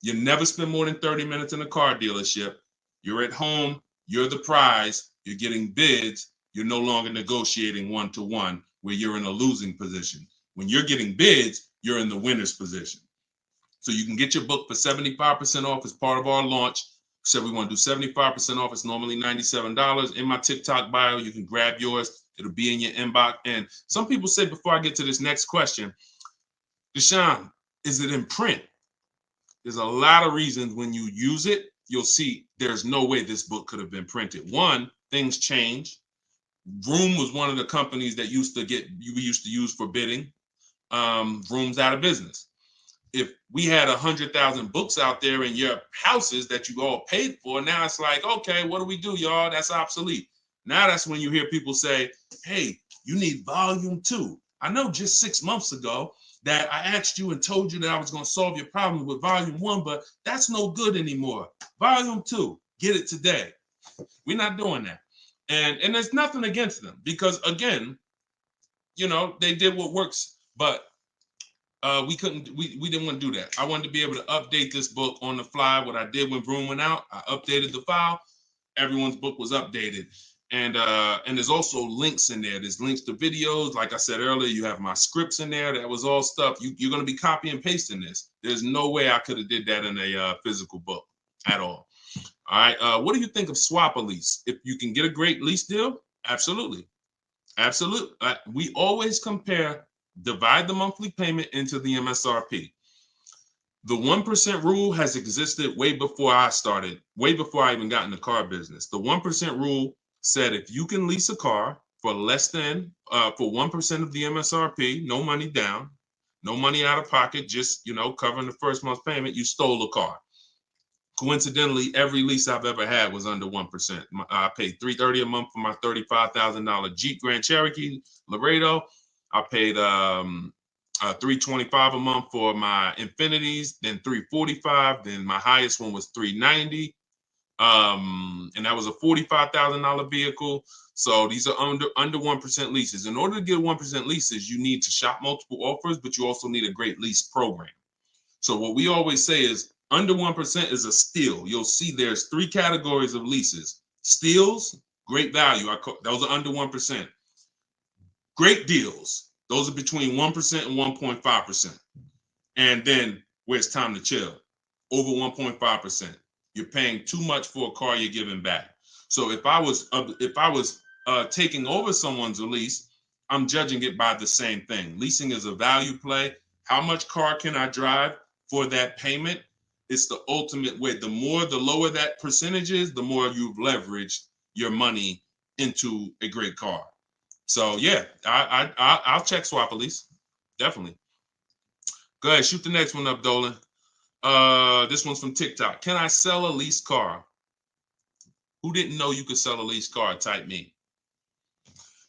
You never spend more than 30 minutes in a car dealership. You're at home. You're the prize. You're getting bids. You're no longer negotiating one-to-one where you're in a losing position. When you're getting bids, you're in the winner's position. So you can get your book for 75% off as part of our launch. So we want to do 75% off. It's normally $97. In my TikTok bio, you can grab yours. It'll be in your inbox. And some people say, before I get to this next question, Deshone, is it in print? There's a lot of reasons when you use it, you'll see there's no way this book could have been printed. One, things change. Vroom was one of the companies that we used to use for bidding. Vroom's out of business. if we had 100,000 books out there in your houses that you all paid for, now it's like, okay, what do we do, y'all? That's obsolete. Now that's when you hear people say, hey, you need volume 2. I know just 6 months ago that I asked you and told you that I was going to solve your problem with volume 1, but that's no good anymore. Volume 2, get it today. We're not doing that. And there's nothing against them because, again, they did what works, but we didn't want to do that. I wanted to be able to update this book on the fly. What I did when Broom went out, I updated the file. Everyone's book was updated. And there's also links in there. There's links to videos. Like I said earlier, you have my scripts in there. That was all stuff. You're going to be copy and pasting this. There's no way I could have did that in a physical book at all. All right. What do you think of swap a lease? If you can get a great lease deal, absolutely. Absolutely. We always compare, divide the monthly payment into the MSRP. The 1% rule has existed way before I started, way before I even got in the car business. The 1% rule said if you can lease a car for less than, for 1% of the MSRP, no money down, no money out of pocket, just, covering the first month's payment, you stole a car. Coincidentally, every lease I've ever had was under 1%. I paid $330 a month for my $35,000 Jeep Grand Cherokee Laredo. I paid $325 a month for my Infinities, then $345. Then my highest one was $390. And that was a $45,000 vehicle. So these are under 1% leases. In order to get 1% leases, you need to shop multiple offers, but you also need a great lease program. So what we always say is under 1% is a steal. You'll see there's 3 categories of leases. Steals, great value. Those are under 1%. Great deals. Those are between 1% and 1.5%. And then where it's time to chill, over 1.5%. You're paying too much for a car you're giving back. So if I was taking over someone's lease, I'm judging it by the same thing. Leasing is a value play. How much car can I drive for that payment? It's the ultimate way. The lower that percentage is, the more you've leveraged your money into a great car. So yeah, I'll check swap a lease, definitely. Go ahead, shoot the next one up, Dolan. This one's from TikTok. Can I sell a leased car? Who didn't know you could sell a leased car? Type me.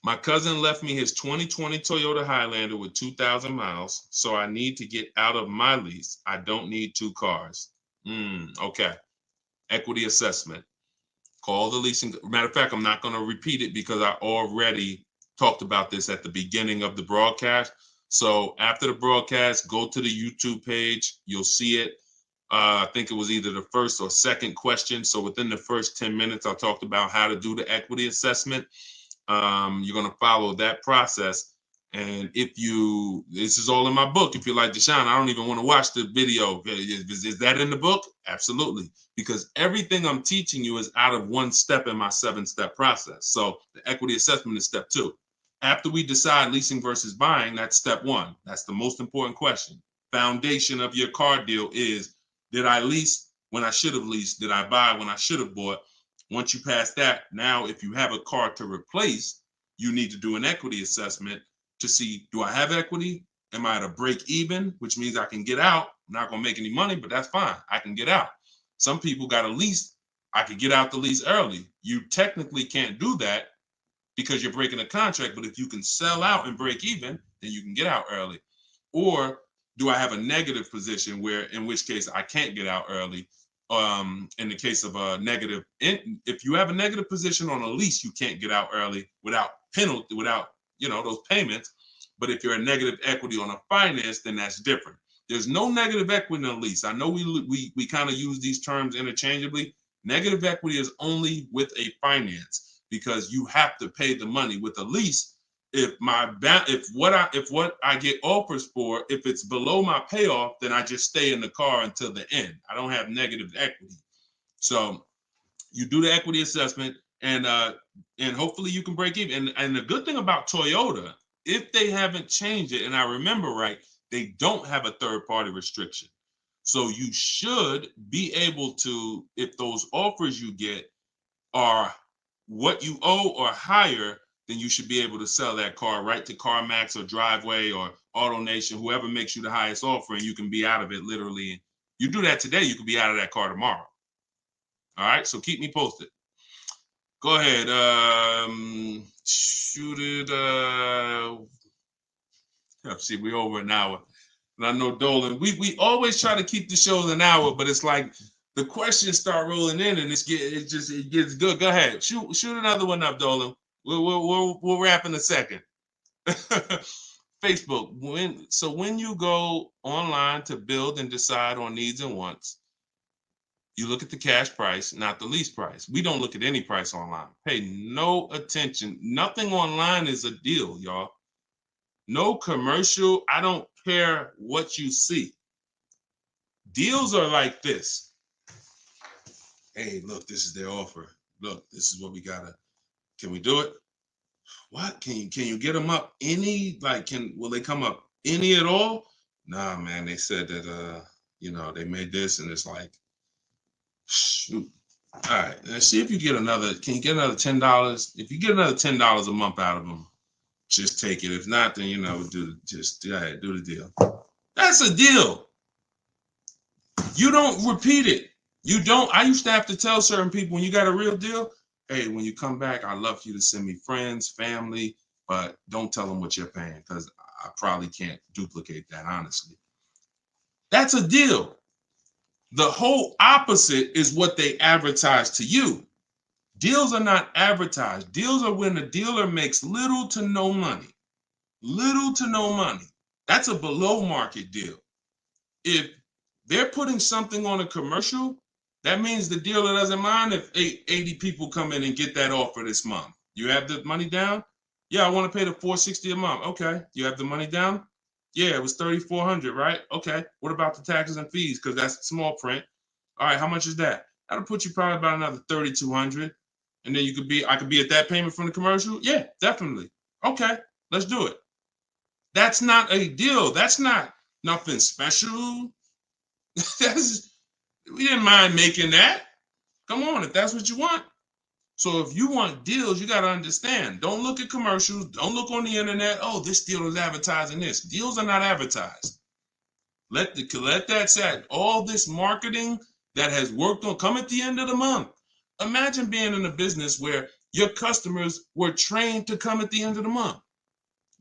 My cousin left me his 2020 Toyota Highlander with 2,000 miles, so I need to get out of my lease. I don't need 2 cars. Okay. Equity assessment. Call the leasing. Matter of fact, I'm not going to repeat it because I already talked about this at the beginning of the broadcast. So after the broadcast, go to the YouTube page. You'll see it. I think it was either the first or second question. So within the first 10 minutes, I talked about how to do the equity assessment. You're going to follow that process. And this is all in my book. If you're like, Deshone, I don't even want to watch the video. Is that in the book? Absolutely. Because everything I'm teaching you is out of 1 step in my 7-step process. So the equity assessment is step 2. After we decide leasing versus buying, that's step 1. That's the most important question. Foundation of your car deal is, did I lease when I should have leased? Did I buy when I should have bought? Once you pass that, now if you have a car to replace, you need to do an equity assessment to see, do I have equity? Am I at a break even, which means I can get out? I'm not going to make any money, but that's fine. I can get out. Some people got a lease. I could get out the lease early. You technically can't do that because you're breaking a contract, but if you can sell out and break even, then you can get out early. Or do I have a negative position in which case I can't get out early? In the case of a negative, if you have a negative position on a lease, you can't get out early without penalty, without those payments. But if you're a negative equity on a finance, then that's different. There's no negative equity in a lease. I know we kind of use these terms interchangeably. Negative equity is only with a finance because you have to pay the money. With a lease, if what I get offers for, if it's below my payoff, then I just stay in the car until the end. I don't have negative equity. So you do the equity assessment, and hopefully you can break even. And the good thing about Toyota, if they haven't changed it, and I remember right, they don't have a third-party restriction. So you should be able to, if those offers you get are what you owe or higher, then you should be able to sell that car right to CarMax or Driveway or AutoNation, whoever makes you the highest offer, and you can be out of it literally. You do that today, you could be out of that car tomorrow. All right, so keep me posted. Go ahead. Shoot it. See, we're over an hour. And I know Dolan, we always try to keep the shows an hour, but it's like the questions start rolling in and it gets good. Go ahead. Shoot another one up, Dolan. We'll wrap in a second. Facebook. When you go online to build and decide on needs and wants, you look at the cash price, not the lease price. We don't look at any price online. Pay no attention. Nothing online is a deal, y'all. No commercial. I don't care what you see. Deals are like this. Hey, look, this is their offer. Look, this is what we gotta. Can we do it? What? Can you get them up any? Like, will they come up any at all? Nah, man. They said that they made this, and it's like, shoot. All right, let's see if you get another. Can you get another $10? If you get another $10 a month out of them, just take it. If not, then do the deal. That's a deal. You don't repeat it. You don't. I used to have to tell certain people, when you got a real deal, hey, when you come back, I'd love for you to send me friends, family, but don't tell them what you're paying, because I probably can't duplicate that, honestly. That's a deal. The whole opposite is what they advertise to you. Deals are not advertised. Deals are when the dealer makes little to no money. Little to no money. That's a below market deal. If they're putting something on a commercial, that means the dealer doesn't mind if 80 people come in and get that offer this month. You have the money down? Yeah, I want to pay the $460 a month. Okay. You have the money down? Yeah, it was $3,400, right? Okay. What about the taxes and fees? Because that's small print. All right, how much is that? That'll put you probably about another $3,200. And then I could be at that payment from the commercial? Yeah, definitely. Okay, let's do it. That's not a deal. That's not nothing special. We didn't mind making that. Come on, if that's what you want. So if you want deals, you got to understand. Don't look at commercials. Don't look on the internet. Oh, this deal is advertising this. Deals are not advertised. Let that set. All this marketing that has worked on, come at the end of the month. Imagine being in a business where your customers were trained to come at the end of the month.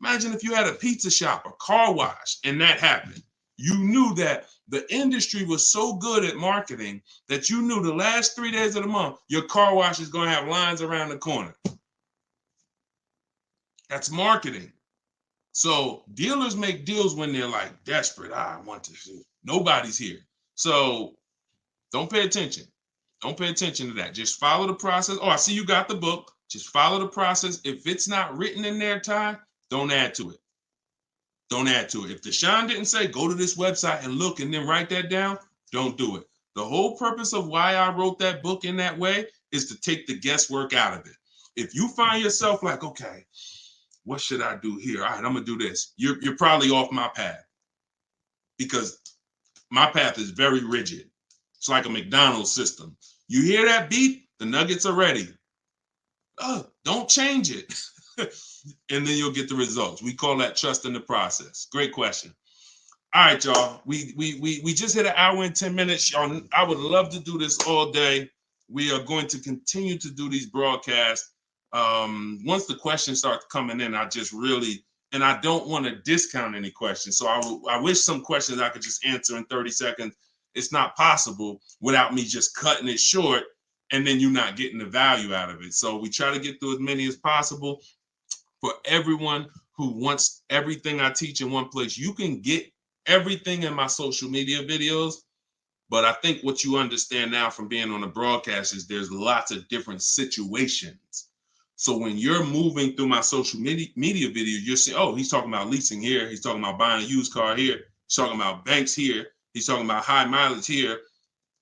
Imagine if you had a pizza shop, a car wash, and that happened. You knew that the industry was so good at marketing that you knew the last 3 days of the month, your car wash is going to have lines around the corner. That's marketing. So dealers make deals when they're like desperate. I want to see. Nobody's here. So don't pay attention. Don't pay attention to that. Just follow the process. Oh, I see you got the book. Just follow the process. If it's not written in there, Ty, don't add to it. Don't add to it. If Deshone didn't say, go to this website and look and then write that down, don't do it. The whole purpose of why I wrote that book in that way is to take the guesswork out of it. If you find yourself like, okay, what should I do here? All right, I'm going to do this. You're probably off my path, because my path is very rigid. It's like a McDonald's system. You hear that beep, the nuggets are ready. Oh, don't change it. And then you'll get the results. We call that trust in the process. Great question. All right, y'all. We just hit an hour and 10 minutes. Y'all, I would love to do this all day. We are going to continue to do these broadcasts. Once the questions start coming in, I don't want to discount any questions. So I wish some questions I could just answer in 30 seconds. It's not possible without me just cutting it short and then you not getting the value out of it. So we try to get through as many as possible. For everyone who wants everything I teach in one place, you can get everything in my social media videos. But I think what you understand now from being on the broadcast is there's lots of different situations. So when you're moving through my social media video, you're saying, oh, he's talking about leasing here. He's talking about buying a used car here. He's talking about banks here. He's talking about high mileage here.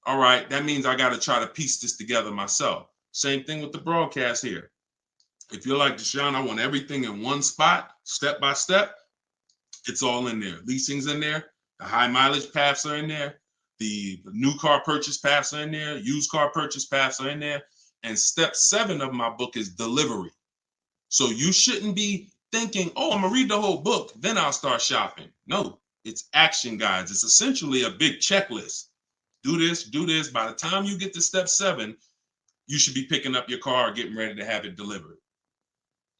All right, that means I got to try to piece this together myself. Same thing with the broadcast here. If you're like Deshone, I want everything in one spot, step by step. It's all in there. Leasing's in there. The high mileage paths are in there. The new car purchase paths are in there. Used car purchase paths are in there. And step 7 of my book is delivery. So you shouldn't be thinking, oh, I'm gonna read the whole book, then I'll start shopping. No, it's action guides. It's essentially a big checklist. Do this, do this. By the time you get to step 7, you should be picking up your car, getting ready to have it delivered.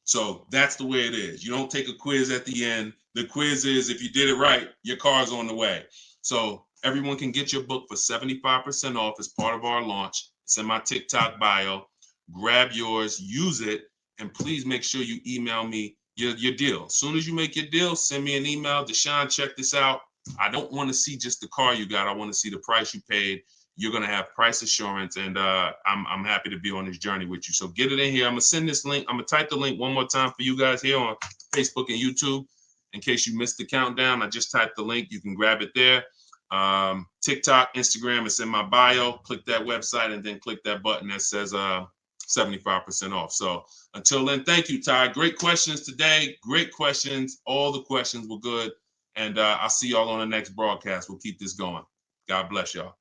So that's the way it is. You don't take a quiz at the end. The quiz is, if you did it right, your car's on the way. So everyone can get your book for 75% off as part of our launch. It's in my TikTok bio. Grab yours, use it, and please make sure you email me your deal. As soon as you make your deal, send me an email. Deshone, check this out. I don't want to see just the car you got. I want to see the price you paid. You're going to have price assurance, and I'm happy to be on this journey with you. So get it in here. I'm going to send this link. I'm going to type the link one more time for you guys here on Facebook and YouTube. In case you missed the countdown, I just typed the link. You can grab it there. TikTok, Instagram, it's in my bio. Click that website and then click that button that says 75% off. So until then, thank you, Ty. Great questions today. Great questions. All the questions were good. And I'll see y'all on the next broadcast. We'll keep this going. God bless y'all.